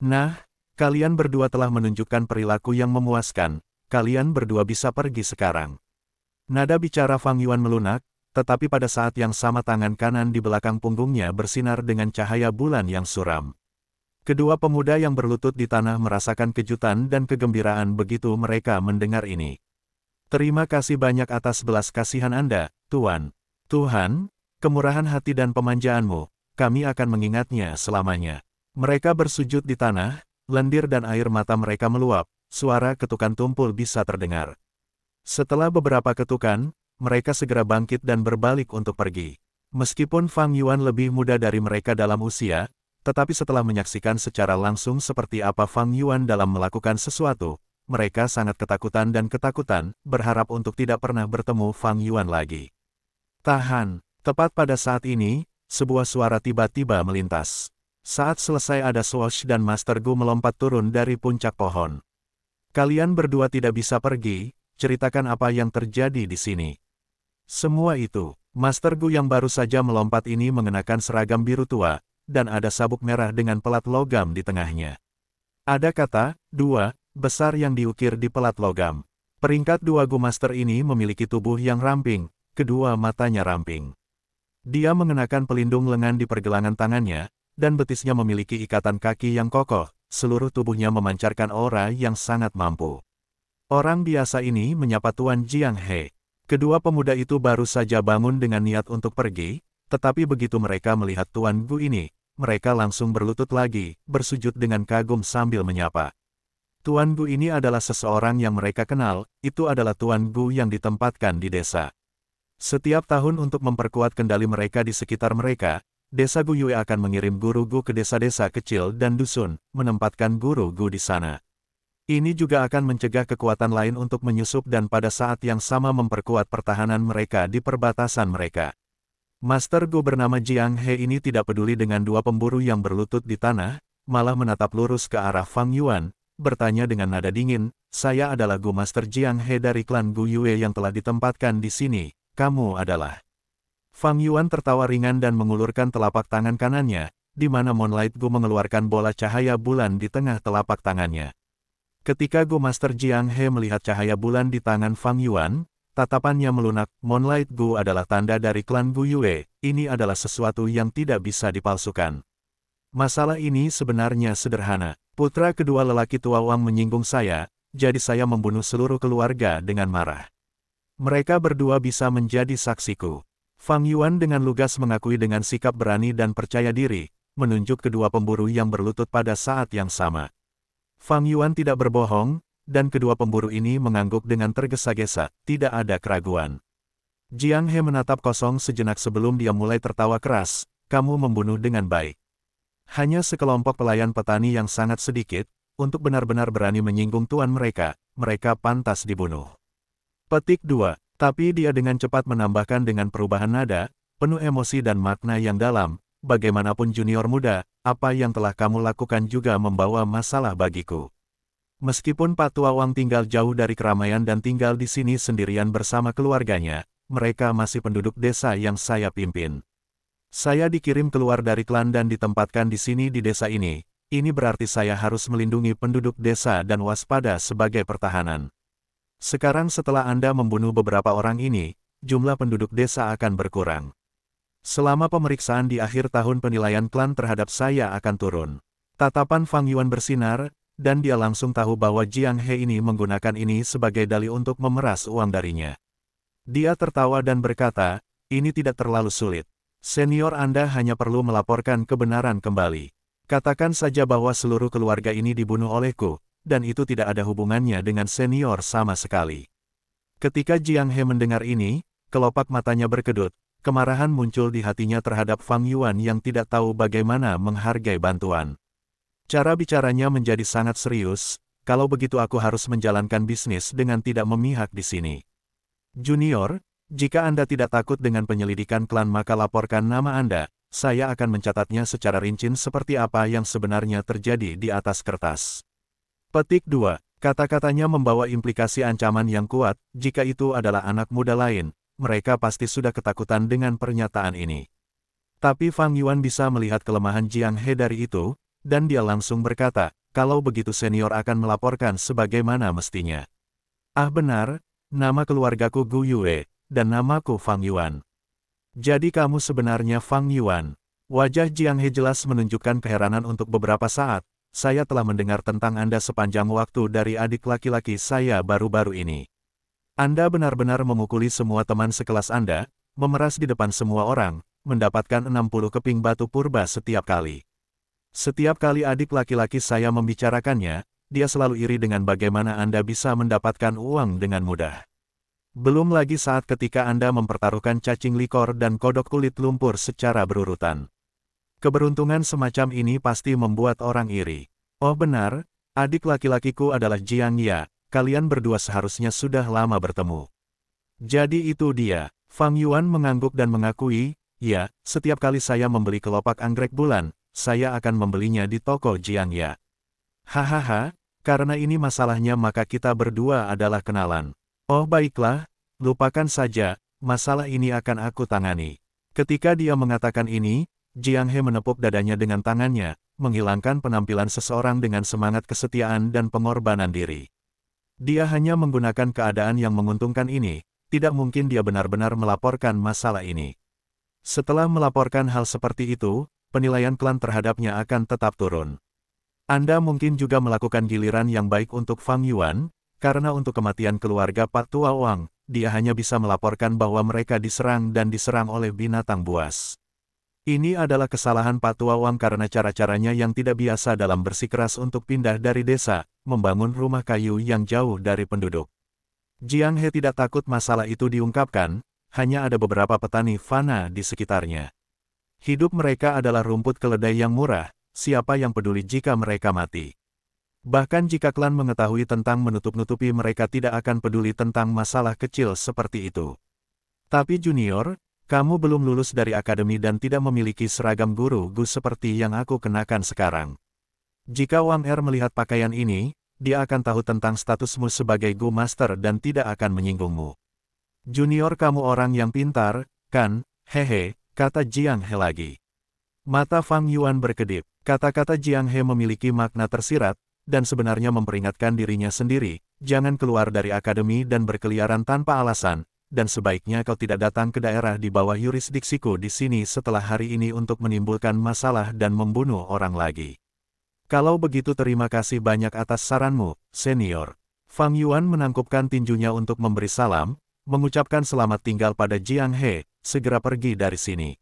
Nah, kalian berdua telah menunjukkan perilaku yang memuaskan, kalian berdua bisa pergi sekarang. Nada bicara Fang Yuan melunak, tetapi pada saat yang sama tangan kanan di belakang punggungnya bersinar dengan cahaya bulan yang suram. Kedua pemuda yang berlutut di tanah merasakan kejutan dan kegembiraan begitu mereka mendengar ini. Terima kasih banyak atas belas kasihan Anda, Tuan. Tuhan, kemurahan hati dan pemanjaanmu, kami akan mengingatnya selamanya. Mereka bersujud di tanah, lendir dan air mata mereka meluap, suara ketukan tumpul bisa terdengar. Setelah beberapa ketukan, mereka segera bangkit dan berbalik untuk pergi. Meskipun Fang Yuan lebih muda dari mereka dalam usia, tetapi setelah menyaksikan secara langsung seperti apa Fang Yuan dalam melakukan sesuatu, mereka sangat ketakutan, berharap untuk tidak pernah bertemu Fang Yuan lagi. Tahan, tepat pada saat ini, sebuah suara tiba-tiba melintas. Saat selesai ada swoosh dan Master Gu melompat turun dari puncak pohon. Kalian berdua tidak bisa pergi, ceritakan apa yang terjadi di sini. Semua itu, Master Gu yang baru saja melompat ini mengenakan seragam biru tua, dan ada sabuk merah dengan pelat logam di tengahnya. Ada kata, 2, besar yang diukir di pelat logam. Peringkat 2 Gu Master ini memiliki tubuh yang ramping, kedua matanya ramping. Dia mengenakan pelindung lengan di pergelangan tangannya, dan betisnya memiliki ikatan kaki yang kokoh, seluruh tubuhnya memancarkan aura yang sangat mampu. Orang biasa ini menyapa Tuan Jiang He. Kedua pemuda itu baru saja bangun dengan niat untuk pergi, tetapi begitu mereka melihat Tuan Gu ini, mereka langsung berlutut lagi, bersujud dengan kagum sambil menyapa. Tuan Gu ini adalah seseorang yang mereka kenal, itu adalah Tuan Gu yang ditempatkan di desa. Setiap tahun untuk memperkuat kendali mereka di sekitar mereka, Desa Gu Yue akan mengirim guru Gu ke desa-desa kecil dan dusun, menempatkan guru Gu di sana. Ini juga akan mencegah kekuatan lain untuk menyusup dan pada saat yang sama memperkuat pertahanan mereka di perbatasan mereka. Master Gu bernama Jiang He ini tidak peduli dengan dua pemburu yang berlutut di tanah, malah menatap lurus ke arah Fang Yuan, bertanya dengan nada dingin, "Saya adalah Gu Master Jiang He dari klan Gu Yue yang telah ditempatkan di sini, kamu adalah?" Fang Yuan tertawa ringan dan mengulurkan telapak tangan kanannya, di mana Moonlight Gu mengeluarkan bola cahaya bulan di tengah telapak tangannya. Ketika Gu Master Jiang He melihat cahaya bulan di tangan Fang Yuan, tatapannya melunak. Moonlight Gu adalah tanda dari klan Gu Yue, ini adalah sesuatu yang tidak bisa dipalsukan. Masalah ini sebenarnya sederhana. Putra kedua lelaki tua Wang menyinggung saya, jadi saya membunuh seluruh keluarga dengan marah. Mereka berdua bisa menjadi saksiku. Fang Yuan dengan lugas mengakui dengan sikap berani dan percaya diri, menunjuk kedua pemburu yang berlutut pada saat yang sama. Fang Yuan tidak berbohong, dan kedua pemburu ini mengangguk dengan tergesa-gesa, tidak ada keraguan. Jiang He menatap kosong sejenak sebelum dia mulai tertawa keras, "Kamu membunuh dengan baik. Hanya sekelompok pelayan petani yang sangat sedikit, untuk benar-benar berani menyinggung tuan mereka, mereka pantas dibunuh." Petik 2. Tapi dia dengan cepat menambahkan dengan perubahan nada, penuh emosi dan makna yang dalam, "Bagaimanapun junior muda, apa yang telah kamu lakukan juga membawa masalah bagiku. Meskipun Pak Tua Wang tinggal jauh dari keramaian dan tinggal di sini sendirian bersama keluarganya, mereka masih penduduk desa yang saya pimpin. Saya dikirim keluar dari klan dan ditempatkan di sini di desa ini berarti saya harus melindungi penduduk desa dan waspada sebagai pertahanan. Sekarang setelah Anda membunuh beberapa orang ini, jumlah penduduk desa akan berkurang. Selama pemeriksaan di akhir tahun penilaian klan terhadap saya akan turun." Tatapan Fang Yuan bersinar, dan dia langsung tahu bahwa Jiang He ini menggunakan ini sebagai dalih untuk memeras uang darinya. Dia tertawa dan berkata, "Ini tidak terlalu sulit. Senior Anda hanya perlu melaporkan kebenaran kembali. Katakan saja bahwa seluruh keluarga ini dibunuh olehku, dan itu tidak ada hubungannya dengan senior sama sekali." Ketika Jiang He mendengar ini, kelopak matanya berkedut. Kemarahan muncul di hatinya terhadap Fang Yuan yang tidak tahu bagaimana menghargai bantuan. Cara bicaranya menjadi sangat serius, "Kalau begitu aku harus menjalankan bisnis dengan tidak memihak di sini. Junior, jika Anda tidak takut dengan penyelidikan klan maka laporkan nama Anda, saya akan mencatatnya secara rinci seperti apa yang sebenarnya terjadi di atas kertas." Petik 2. Kata-katanya membawa implikasi ancaman yang kuat, jika itu adalah anak muda lain, mereka pasti sudah ketakutan dengan pernyataan ini. Tapi Fang Yuan bisa melihat kelemahan Jiang He dari itu, dan dia langsung berkata, "Kalau begitu senior akan melaporkan sebagaimana mestinya." "Ah benar, nama keluargaku Gu Yue, dan namaku Fang Yuan." "Jadi kamu sebenarnya Fang Yuan?" Wajah Jiang He jelas menunjukkan keheranan untuk beberapa saat. "Saya telah mendengar tentang Anda sepanjang waktu dari adik laki-laki saya baru-baru ini. Anda benar-benar memukuli semua teman sekelas Anda, memeras di depan semua orang, mendapatkan 60 keping batu purba setiap kali. Setiap kali adik laki-laki saya membicarakannya, dia selalu iri dengan bagaimana Anda bisa mendapatkan uang dengan mudah. Belum lagi saat ketika Anda mempertaruhkan cacing likor dan kodok kulit lumpur secara berurutan. Keberuntungan semacam ini pasti membuat orang iri." "Oh benar, adik laki-lakiku adalah Jiang Ya. Kalian berdua seharusnya sudah lama bertemu." "Jadi itu dia." Fang Yuan mengangguk dan mengakui, "Ya, setiap kali saya membeli kelopak anggrek bulan, saya akan membelinya di toko Jiang Ya." "Hahaha, karena ini masalahnya maka kita berdua adalah kenalan." "Oh baiklah, lupakan saja, masalah ini akan aku tangani. Ketika dia mengatakan ini, Jiang He menepuk dadanya dengan tangannya, menghilangkan penampilan seseorang dengan semangat kesetiaan dan pengorbanan diri. Dia hanya menggunakan keadaan yang menguntungkan ini, tidak mungkin dia benar-benar melaporkan masalah ini. Setelah melaporkan hal seperti itu, penilaian klan terhadapnya akan tetap turun. Anda mungkin juga melakukan giliran yang baik untuk Fang Yuan, karena untuk kematian keluarga Pak Tua Wang, dia hanya bisa melaporkan bahwa mereka diserang dan diserang oleh binatang buas. Ini adalah kesalahan Pak Tua Wang karena cara-caranya yang tidak biasa dalam bersikeras untuk pindah dari desa, membangun rumah kayu yang jauh dari penduduk. Jiang He tidak takut masalah itu diungkapkan, hanya ada beberapa petani fana di sekitarnya. Hidup mereka adalah rumput keledai yang murah, siapa yang peduli jika mereka mati. Bahkan jika klan mengetahui tentang menutup-nutupi mereka tidak akan peduli tentang masalah kecil seperti itu. Tapi junior, kamu belum lulus dari akademi dan tidak memiliki seragam guru-gu seperti yang aku kenakan sekarang. Jika Wang Er melihat pakaian ini, dia akan tahu tentang statusmu sebagai Gu Master dan tidak akan menyinggungmu. Junior kamu orang yang pintar, kan? Hehe, kata Jiang He lagi. Mata Fang Yuan berkedip. Kata-kata Jiang He memiliki makna tersirat, dan sebenarnya memperingatkan dirinya sendiri, jangan keluar dari akademi dan berkeliaran tanpa alasan, dan sebaiknya kau tidak datang ke daerah di bawah yurisdiksiku di sini setelah hari ini untuk menimbulkan masalah dan membunuh orang lagi. Kalau begitu terima kasih banyak atas saranmu, senior. Fang Yuan menangkupkan tinjunya untuk memberi salam, mengucapkan selamat tinggal pada Jiang He, segera pergi dari sini.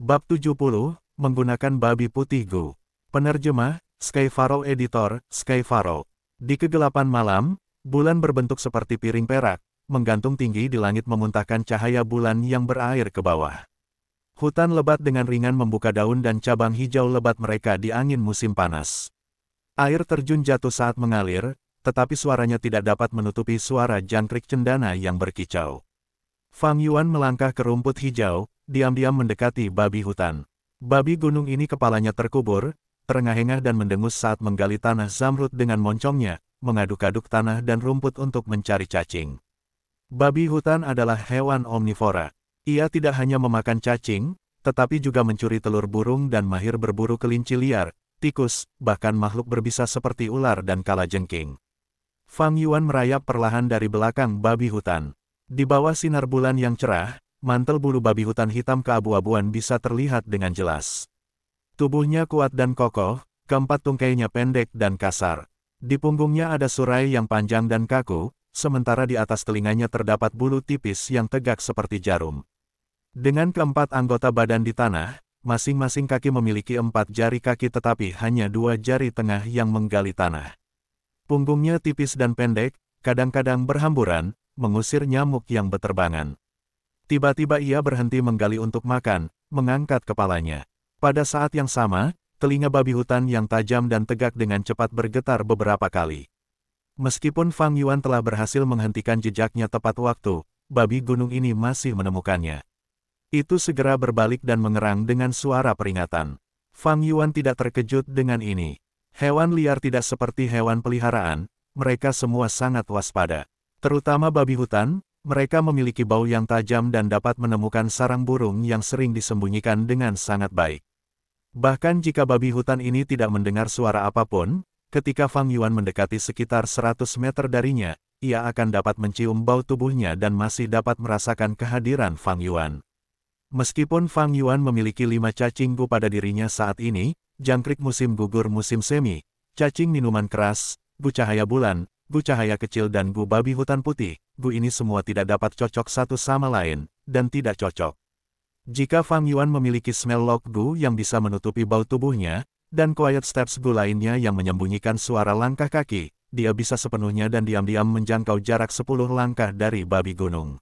Bab 70, menggunakan babi putih Gu. Penerjemah, Sky Pharaoh Editor, Sky Pharaoh. Di kegelapan malam, bulan berbentuk seperti piring perak, menggantung tinggi di langit memuntahkan cahaya bulan yang berair ke bawah. Hutan lebat dengan ringan membuka daun dan cabang hijau lebat mereka di angin musim panas. Air terjun jatuh saat mengalir, tetapi suaranya tidak dapat menutupi suara jangkrik cendana yang berkicau. Fang Yuan melangkah ke rumput hijau, diam-diam mendekati babi hutan. Babi gunung ini kepalanya terkubur, terengah-engah dan mendengus saat menggali tanah zamrud dengan moncongnya, mengaduk-aduk tanah dan rumput untuk mencari cacing. Babi hutan adalah hewan omnivora. Ia tidak hanya memakan cacing, tetapi juga mencuri telur burung dan mahir berburu kelinci liar, tikus, bahkan makhluk berbisa seperti ular dan kalajengking. Fang Yuan merayap perlahan dari belakang babi hutan. Di bawah sinar bulan yang cerah, mantel bulu babi hutan hitam keabu-abuan bisa terlihat dengan jelas. Tubuhnya kuat dan kokoh, keempat tungkainya pendek dan kasar. Di punggungnya ada surai yang panjang dan kaku, sementara di atas telinganya terdapat bulu tipis yang tegak seperti jarum. Dengan keempat anggota badan di tanah, masing-masing kaki memiliki 4 jari kaki tetapi hanya 2 jari tengah yang menggali tanah. Punggungnya tipis dan pendek, kadang-kadang berhamburan, mengusir nyamuk yang beterbangan. Tiba-tiba ia berhenti menggali untuk makan, mengangkat kepalanya. Pada saat yang sama, telinga babi hutan yang tajam dan tegak dengan cepat bergetar beberapa kali. Meskipun Fang Yuan telah berhasil menghentikan jejaknya tepat waktu, babi gunung ini masih menemukannya. Itu segera berbalik dan mengerang dengan suara peringatan. Fang Yuan tidak terkejut dengan ini. Hewan liar tidak seperti hewan peliharaan, mereka semua sangat waspada. Terutama babi hutan, mereka memiliki bau yang tajam dan dapat menemukan sarang burung yang sering disembunyikan dengan sangat baik. Bahkan jika babi hutan ini tidak mendengar suara apapun, ketika Fang Yuan mendekati sekitar 100 meter darinya, ia akan dapat mencium bau tubuhnya dan masih dapat merasakan kehadiran Fang Yuan. Meskipun Fang Yuan memiliki 5 cacing Gu pada dirinya saat ini, jangkrik musim gugur musim semi, cacing minuman keras, Gu cahaya bulan, Gu cahaya kecil dan Gu babi hutan putih, Gu ini semua tidak dapat cocok satu sama lain, dan tidak cocok. Jika Fang Yuan memiliki smell lock Gu yang bisa menutupi bau tubuhnya, dan quiet steps Gu lainnya yang menyembunyikan suara langkah kaki, dia bisa sepenuhnya dan diam-diam menjangkau jarak 10 langkah dari babi gunung.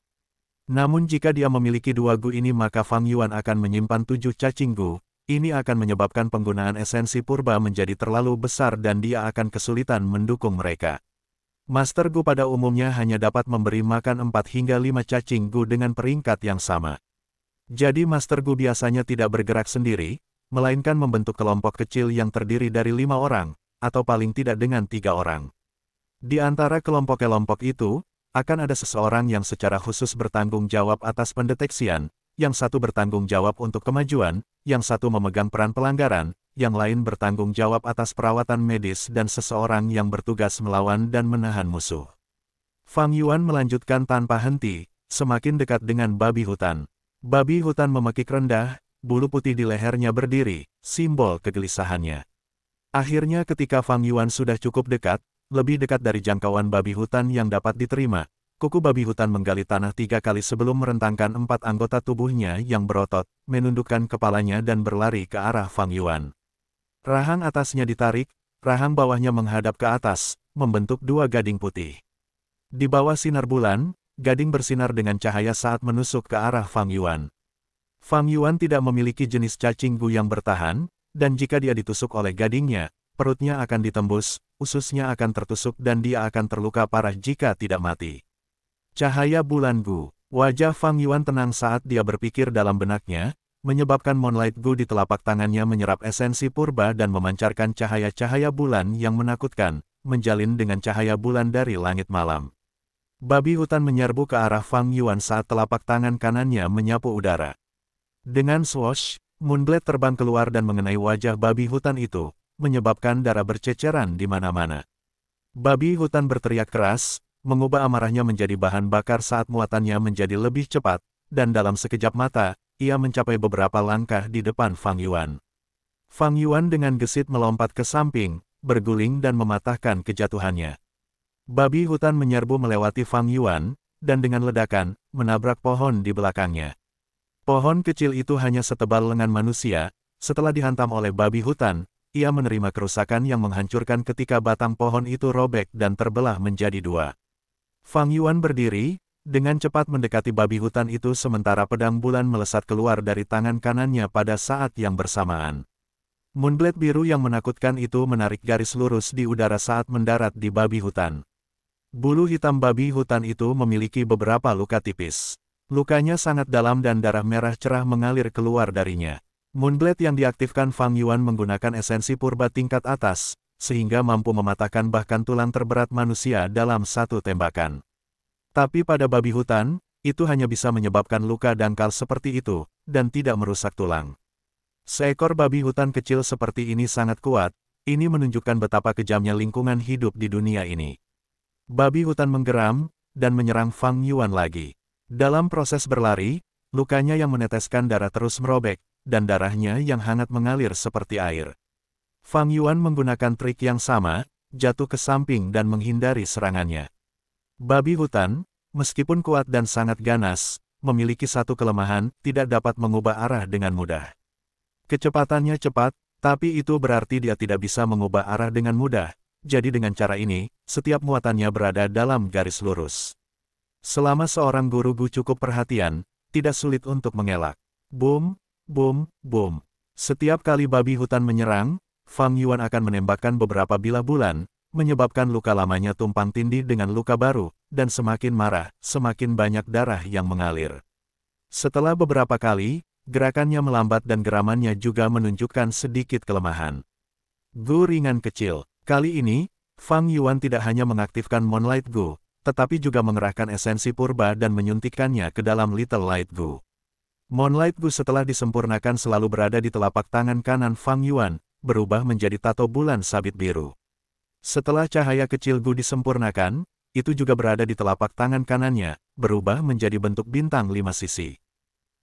Namun jika dia memiliki 2 Gu ini maka Fang Yuan akan menyimpan 7 cacing Gu, ini akan menyebabkan penggunaan esensi purba menjadi terlalu besar dan dia akan kesulitan mendukung mereka. Master Gu pada umumnya hanya dapat memberi makan 4 hingga 5 cacing Gu dengan peringkat yang sama. Jadi Master Gu biasanya tidak bergerak sendiri, melainkan membentuk kelompok kecil yang terdiri dari 5 orang, atau paling tidak dengan 3 orang. Di antara kelompok-kelompok itu, akan ada seseorang yang secara khusus bertanggung jawab atas pendeteksian, yang satu bertanggung jawab untuk kemajuan, yang satu memegang peran pelanggaran, yang lain bertanggung jawab atas perawatan medis dan seseorang yang bertugas melawan dan menahan musuh. Fang Yuan melanjutkan tanpa henti, semakin dekat dengan babi hutan. Babi hutan memekik rendah, bulu putih di lehernya berdiri, simbol kegelisahannya. Akhirnya ketika Fang Yuan sudah cukup dekat, lebih dekat dari jangkauan babi hutan yang dapat diterima, kuku babi hutan menggali tanah 3 kali sebelum merentangkan 4 anggota tubuhnya yang berotot, menundukkan kepalanya dan berlari ke arah Fang Yuan. Rahang atasnya ditarik, rahang bawahnya menghadap ke atas, membentuk 2 gading putih. Di bawah sinar bulan, gading bersinar dengan cahaya saat menusuk ke arah Fang Yuan. Fang Yuan tidak memiliki jenis cacing gu yang bertahan, dan jika dia ditusuk oleh gadingnya, perutnya akan ditembus, ususnya akan tertusuk dan dia akan terluka parah jika tidak mati. Cahaya bulan gu. Wajah Fang Yuan tenang saat dia berpikir dalam benaknya, menyebabkan Moonlight Gu di telapak tangannya menyerap esensi purba dan memancarkan cahaya-cahaya bulan yang menakutkan, menjalin dengan cahaya bulan dari langit malam. Babi hutan menyerbu ke arah Fang Yuan saat telapak tangan kanannya menyapu udara. Dengan swoosh, Moonblade terbang keluar dan mengenai wajah babi hutan itu, menyebabkan darah berceceran di mana-mana. Babi hutan berteriak keras, mengubah amarahnya menjadi bahan bakar saat muatannya menjadi lebih cepat, dan dalam sekejap mata, ia mencapai beberapa langkah di depan Fang Yuan. Fang Yuan dengan gesit melompat ke samping, berguling dan mematahkan kejatuhannya. Babi hutan menyerbu melewati Fang Yuan, dan dengan ledakan, menabrak pohon di belakangnya. Pohon kecil itu hanya setebal lengan manusia, setelah dihantam oleh babi hutan, ia menerima kerusakan yang menghancurkan ketika batang pohon itu robek dan terbelah menjadi 2. Fang Yuan berdiri, dengan cepat mendekati babi hutan itu sementara pedang bulan melesat keluar dari tangan kanannya pada saat yang bersamaan. Moonblade biru yang menakutkan itu menarik garis lurus di udara saat mendarat di babi hutan. Bulu hitam babi hutan itu memiliki beberapa luka tipis. Lukanya sangat dalam dan darah merah cerah mengalir keluar darinya. Moonblade yang diaktifkan Fang Yuan menggunakan esensi purba tingkat atas, sehingga mampu mematahkan bahkan tulang terberat manusia dalam satu tembakan. Tapi pada babi hutan, itu hanya bisa menyebabkan luka dangkal seperti itu, dan tidak merusak tulang. Seekor babi hutan kecil seperti ini sangat kuat, ini menunjukkan betapa kejamnya lingkungan hidup di dunia ini. Babi hutan menggeram, dan menyerang Fang Yuan lagi. Dalam proses berlari, lukanya yang meneteskan darah terus merobek, dan darahnya yang hangat mengalir seperti air. Fang Yuan menggunakan trik yang sama, jatuh ke samping dan menghindari serangannya. Babi hutan, meskipun kuat dan sangat ganas, memiliki satu kelemahan, tidak dapat mengubah arah dengan mudah. Kecepatannya cepat, tapi itu berarti dia tidak bisa mengubah arah dengan mudah, jadi dengan cara ini, setiap muatannya berada dalam garis lurus. Selama seorang guru gu cukup perhatian, tidak sulit untuk mengelak. Boom, boom, boom. Setiap kali babi hutan menyerang, Fang Yuan akan menembakkan beberapa bilah bulan, menyebabkan luka lamanya tumpang tindih dengan luka baru, dan semakin marah, semakin banyak darah yang mengalir. Setelah beberapa kali, gerakannya melambat dan geramannya juga menunjukkan sedikit kelemahan. Gu ringan kecil. Kali ini, Fang Yuan tidak hanya mengaktifkan Moonlight Gu, tetapi juga mengerahkan esensi purba dan menyuntikkannya ke dalam Little Light Gu. Moonlight Gu setelah disempurnakan selalu berada di telapak tangan kanan Fang Yuan, berubah menjadi tato bulan sabit biru. Setelah cahaya kecil Gu disempurnakan, itu juga berada di telapak tangan kanannya, berubah menjadi bentuk bintang 5 sisi.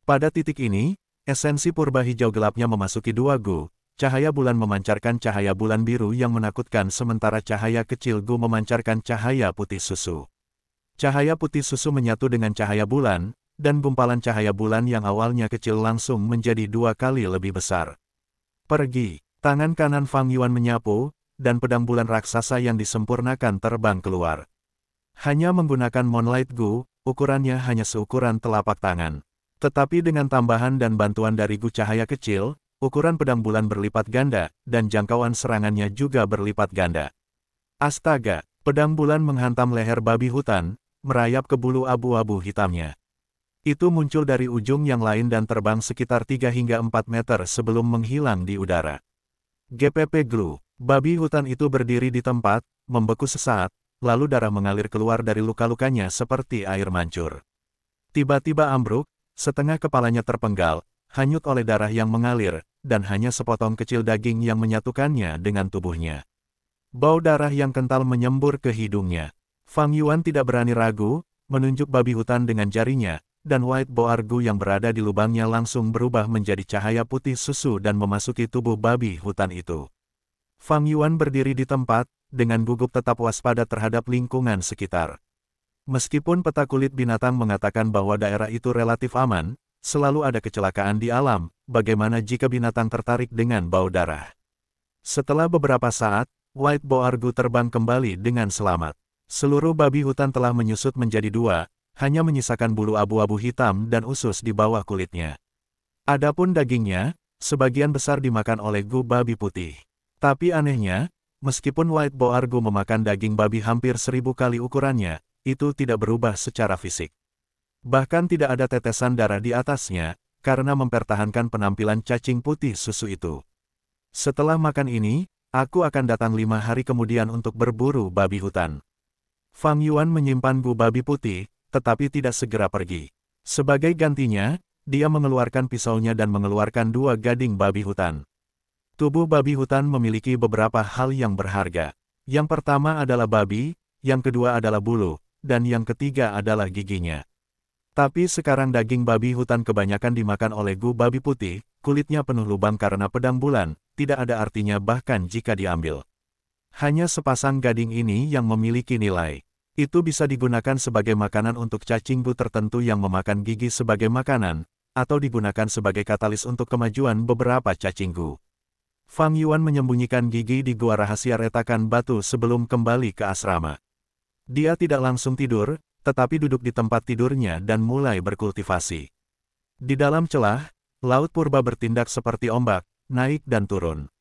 Pada titik ini, esensi purba hijau gelapnya memasuki 2 Gu, cahaya bulan memancarkan cahaya bulan biru yang menakutkan sementara cahaya kecil Gu memancarkan cahaya putih susu. Cahaya putih susu menyatu dengan cahaya bulan, dan gumpalan cahaya bulan yang awalnya kecil langsung menjadi 2 kali lebih besar. Pergi, tangan kanan Fang Yuan menyapu, dan pedang bulan raksasa yang disempurnakan terbang keluar. Hanya menggunakan Moonlight Gu, ukurannya hanya seukuran telapak tangan. Tetapi dengan tambahan dan bantuan dari Gu cahaya kecil, ukuran pedang bulan berlipat ganda, dan jangkauan serangannya juga berlipat ganda. Astaga, pedang bulan menghantam leher babi hutan, merayap ke bulu abu-abu hitamnya. Itu muncul dari ujung yang lain dan terbang sekitar 3 hingga 4 meter sebelum menghilang di udara. GPP Glue, babi hutan itu berdiri di tempat, membeku sesaat, lalu darah mengalir keluar dari luka-lukanya seperti air mancur. Tiba-tiba ambruk, setengah kepalanya terpenggal, hanyut oleh darah yang mengalir, dan hanya sepotong kecil daging yang menyatukannya dengan tubuhnya. Bau darah yang kental menyembur ke hidungnya. Fang Yuan tidak berani ragu, menunjuk babi hutan dengan jarinya, dan White Boargu yang berada di lubangnya langsung berubah menjadi cahaya putih susu dan memasuki tubuh babi hutan itu. Fang Yuan berdiri di tempat, dengan gugup tetap waspada terhadap lingkungan sekitar. Meskipun peta kulit binatang mengatakan bahwa daerah itu relatif aman, selalu ada kecelakaan di alam, bagaimana jika binatang tertarik dengan bau darah. Setelah beberapa saat, White Boargu terbang kembali dengan selamat. Seluruh babi hutan telah menyusut menjadi dua, hanya menyisakan bulu abu-abu hitam dan usus di bawah kulitnya. Adapun dagingnya, sebagian besar dimakan oleh Gu babi putih. Tapi anehnya, meskipun White Boargu memakan daging babi hampir 1000 kali ukurannya, itu tidak berubah secara fisik. Bahkan tidak ada tetesan darah di atasnya, karena mempertahankan penampilan cacing putih susu itu. Setelah makan ini, aku akan datang 5 hari kemudian untuk berburu babi hutan. Fang Yuan menyimpan Gu babi putih, tetapi tidak segera pergi. Sebagai gantinya, dia mengeluarkan pisaunya dan mengeluarkan 2 gading babi hutan. Tubuh babi hutan memiliki beberapa hal yang berharga. Yang pertama adalah babi, yang kedua adalah bulu, dan yang ketiga adalah giginya. Tapi sekarang daging babi hutan kebanyakan dimakan oleh Gu babi putih, kulitnya penuh lubang karena pedang bulan, tidak ada artinya bahkan jika diambil. Hanya sepasang gading ini yang memiliki nilai. Itu bisa digunakan sebagai makanan untuk cacing Gu tertentu yang memakan gigi sebagai makanan, atau digunakan sebagai katalis untuk kemajuan beberapa cacing Gu. Fang Yuan menyembunyikan gigi di gua rahasia retakan batu sebelum kembali ke asrama. Dia tidak langsung tidur, tetapi duduk di tempat tidurnya dan mulai berkultivasi. Di dalam celah, laut purba bertindak seperti ombak, naik dan turun.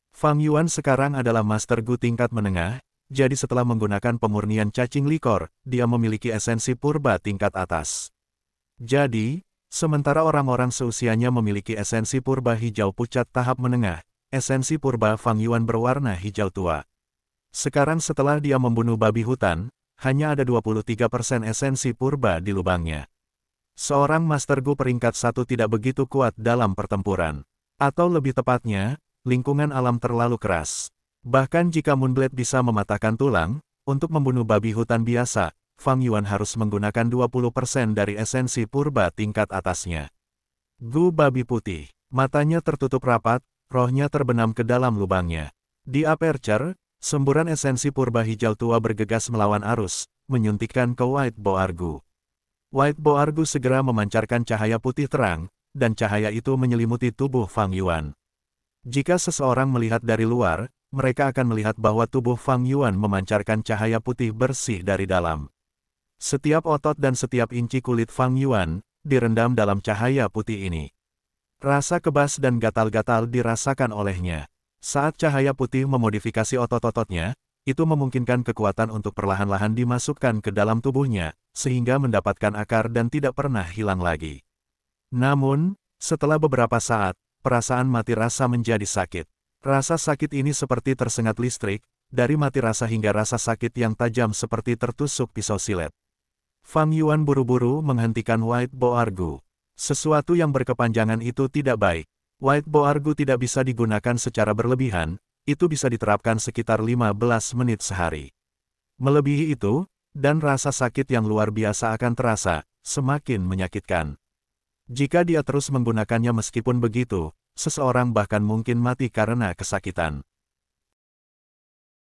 Fang Yuan sekarang adalah Master Gu tingkat menengah, jadi setelah menggunakan pemurnian cacing likor, dia memiliki esensi purba tingkat atas. Jadi, sementara orang-orang seusianya memiliki esensi purba hijau pucat tahap menengah, esensi purba Fang Yuan berwarna hijau tua. Sekarang setelah dia membunuh babi hutan, hanya ada 23% esensi purba di lubangnya. Seorang Master Gu peringkat 1 tidak begitu kuat dalam pertempuran. Atau lebih tepatnya, lingkungan alam terlalu keras. Bahkan jika Moonblade bisa mematahkan tulang, untuk membunuh babi hutan biasa, Fang Yuan harus menggunakan 20% dari esensi purba tingkat atasnya. Gu babi putih, matanya tertutup rapat, rohnya terbenam ke dalam lubangnya. Di aperture, semburan esensi purba hijau tua bergegas melawan arus, menyuntikkan ke White Boargu. White Boargu segera memancarkan cahaya putih terang, dan cahaya itu menyelimuti tubuh Fang Yuan. Jika seseorang melihat dari luar, mereka akan melihat bahwa tubuh Fang Yuan memancarkan cahaya putih bersih dari dalam. Setiap otot dan setiap inci kulit Fang Yuan direndam dalam cahaya putih ini. Rasa kebas dan gatal-gatal dirasakan olehnya. Saat cahaya putih memodifikasi otot-ototnya, itu memungkinkan kekuatan untuk perlahan-lahan dimasukkan ke dalam tubuhnya, sehingga mendapatkan akar dan tidak pernah hilang lagi. Namun, setelah beberapa saat, perasaan mati rasa menjadi sakit. Rasa sakit ini seperti tersengat listrik, dari mati rasa hingga rasa sakit yang tajam seperti tertusuk pisau silet. Fang Yuan buru-buru menghentikan White Boargu. Sesuatu yang berkepanjangan itu tidak baik. White Boargu tidak bisa digunakan secara berlebihan, itu bisa diterapkan sekitar 15 menit sehari. Melebihi itu, dan rasa sakit yang luar biasa akan terasa, semakin menyakitkan. Jika dia terus menggunakannya meskipun begitu, seseorang bahkan mungkin mati karena kesakitan.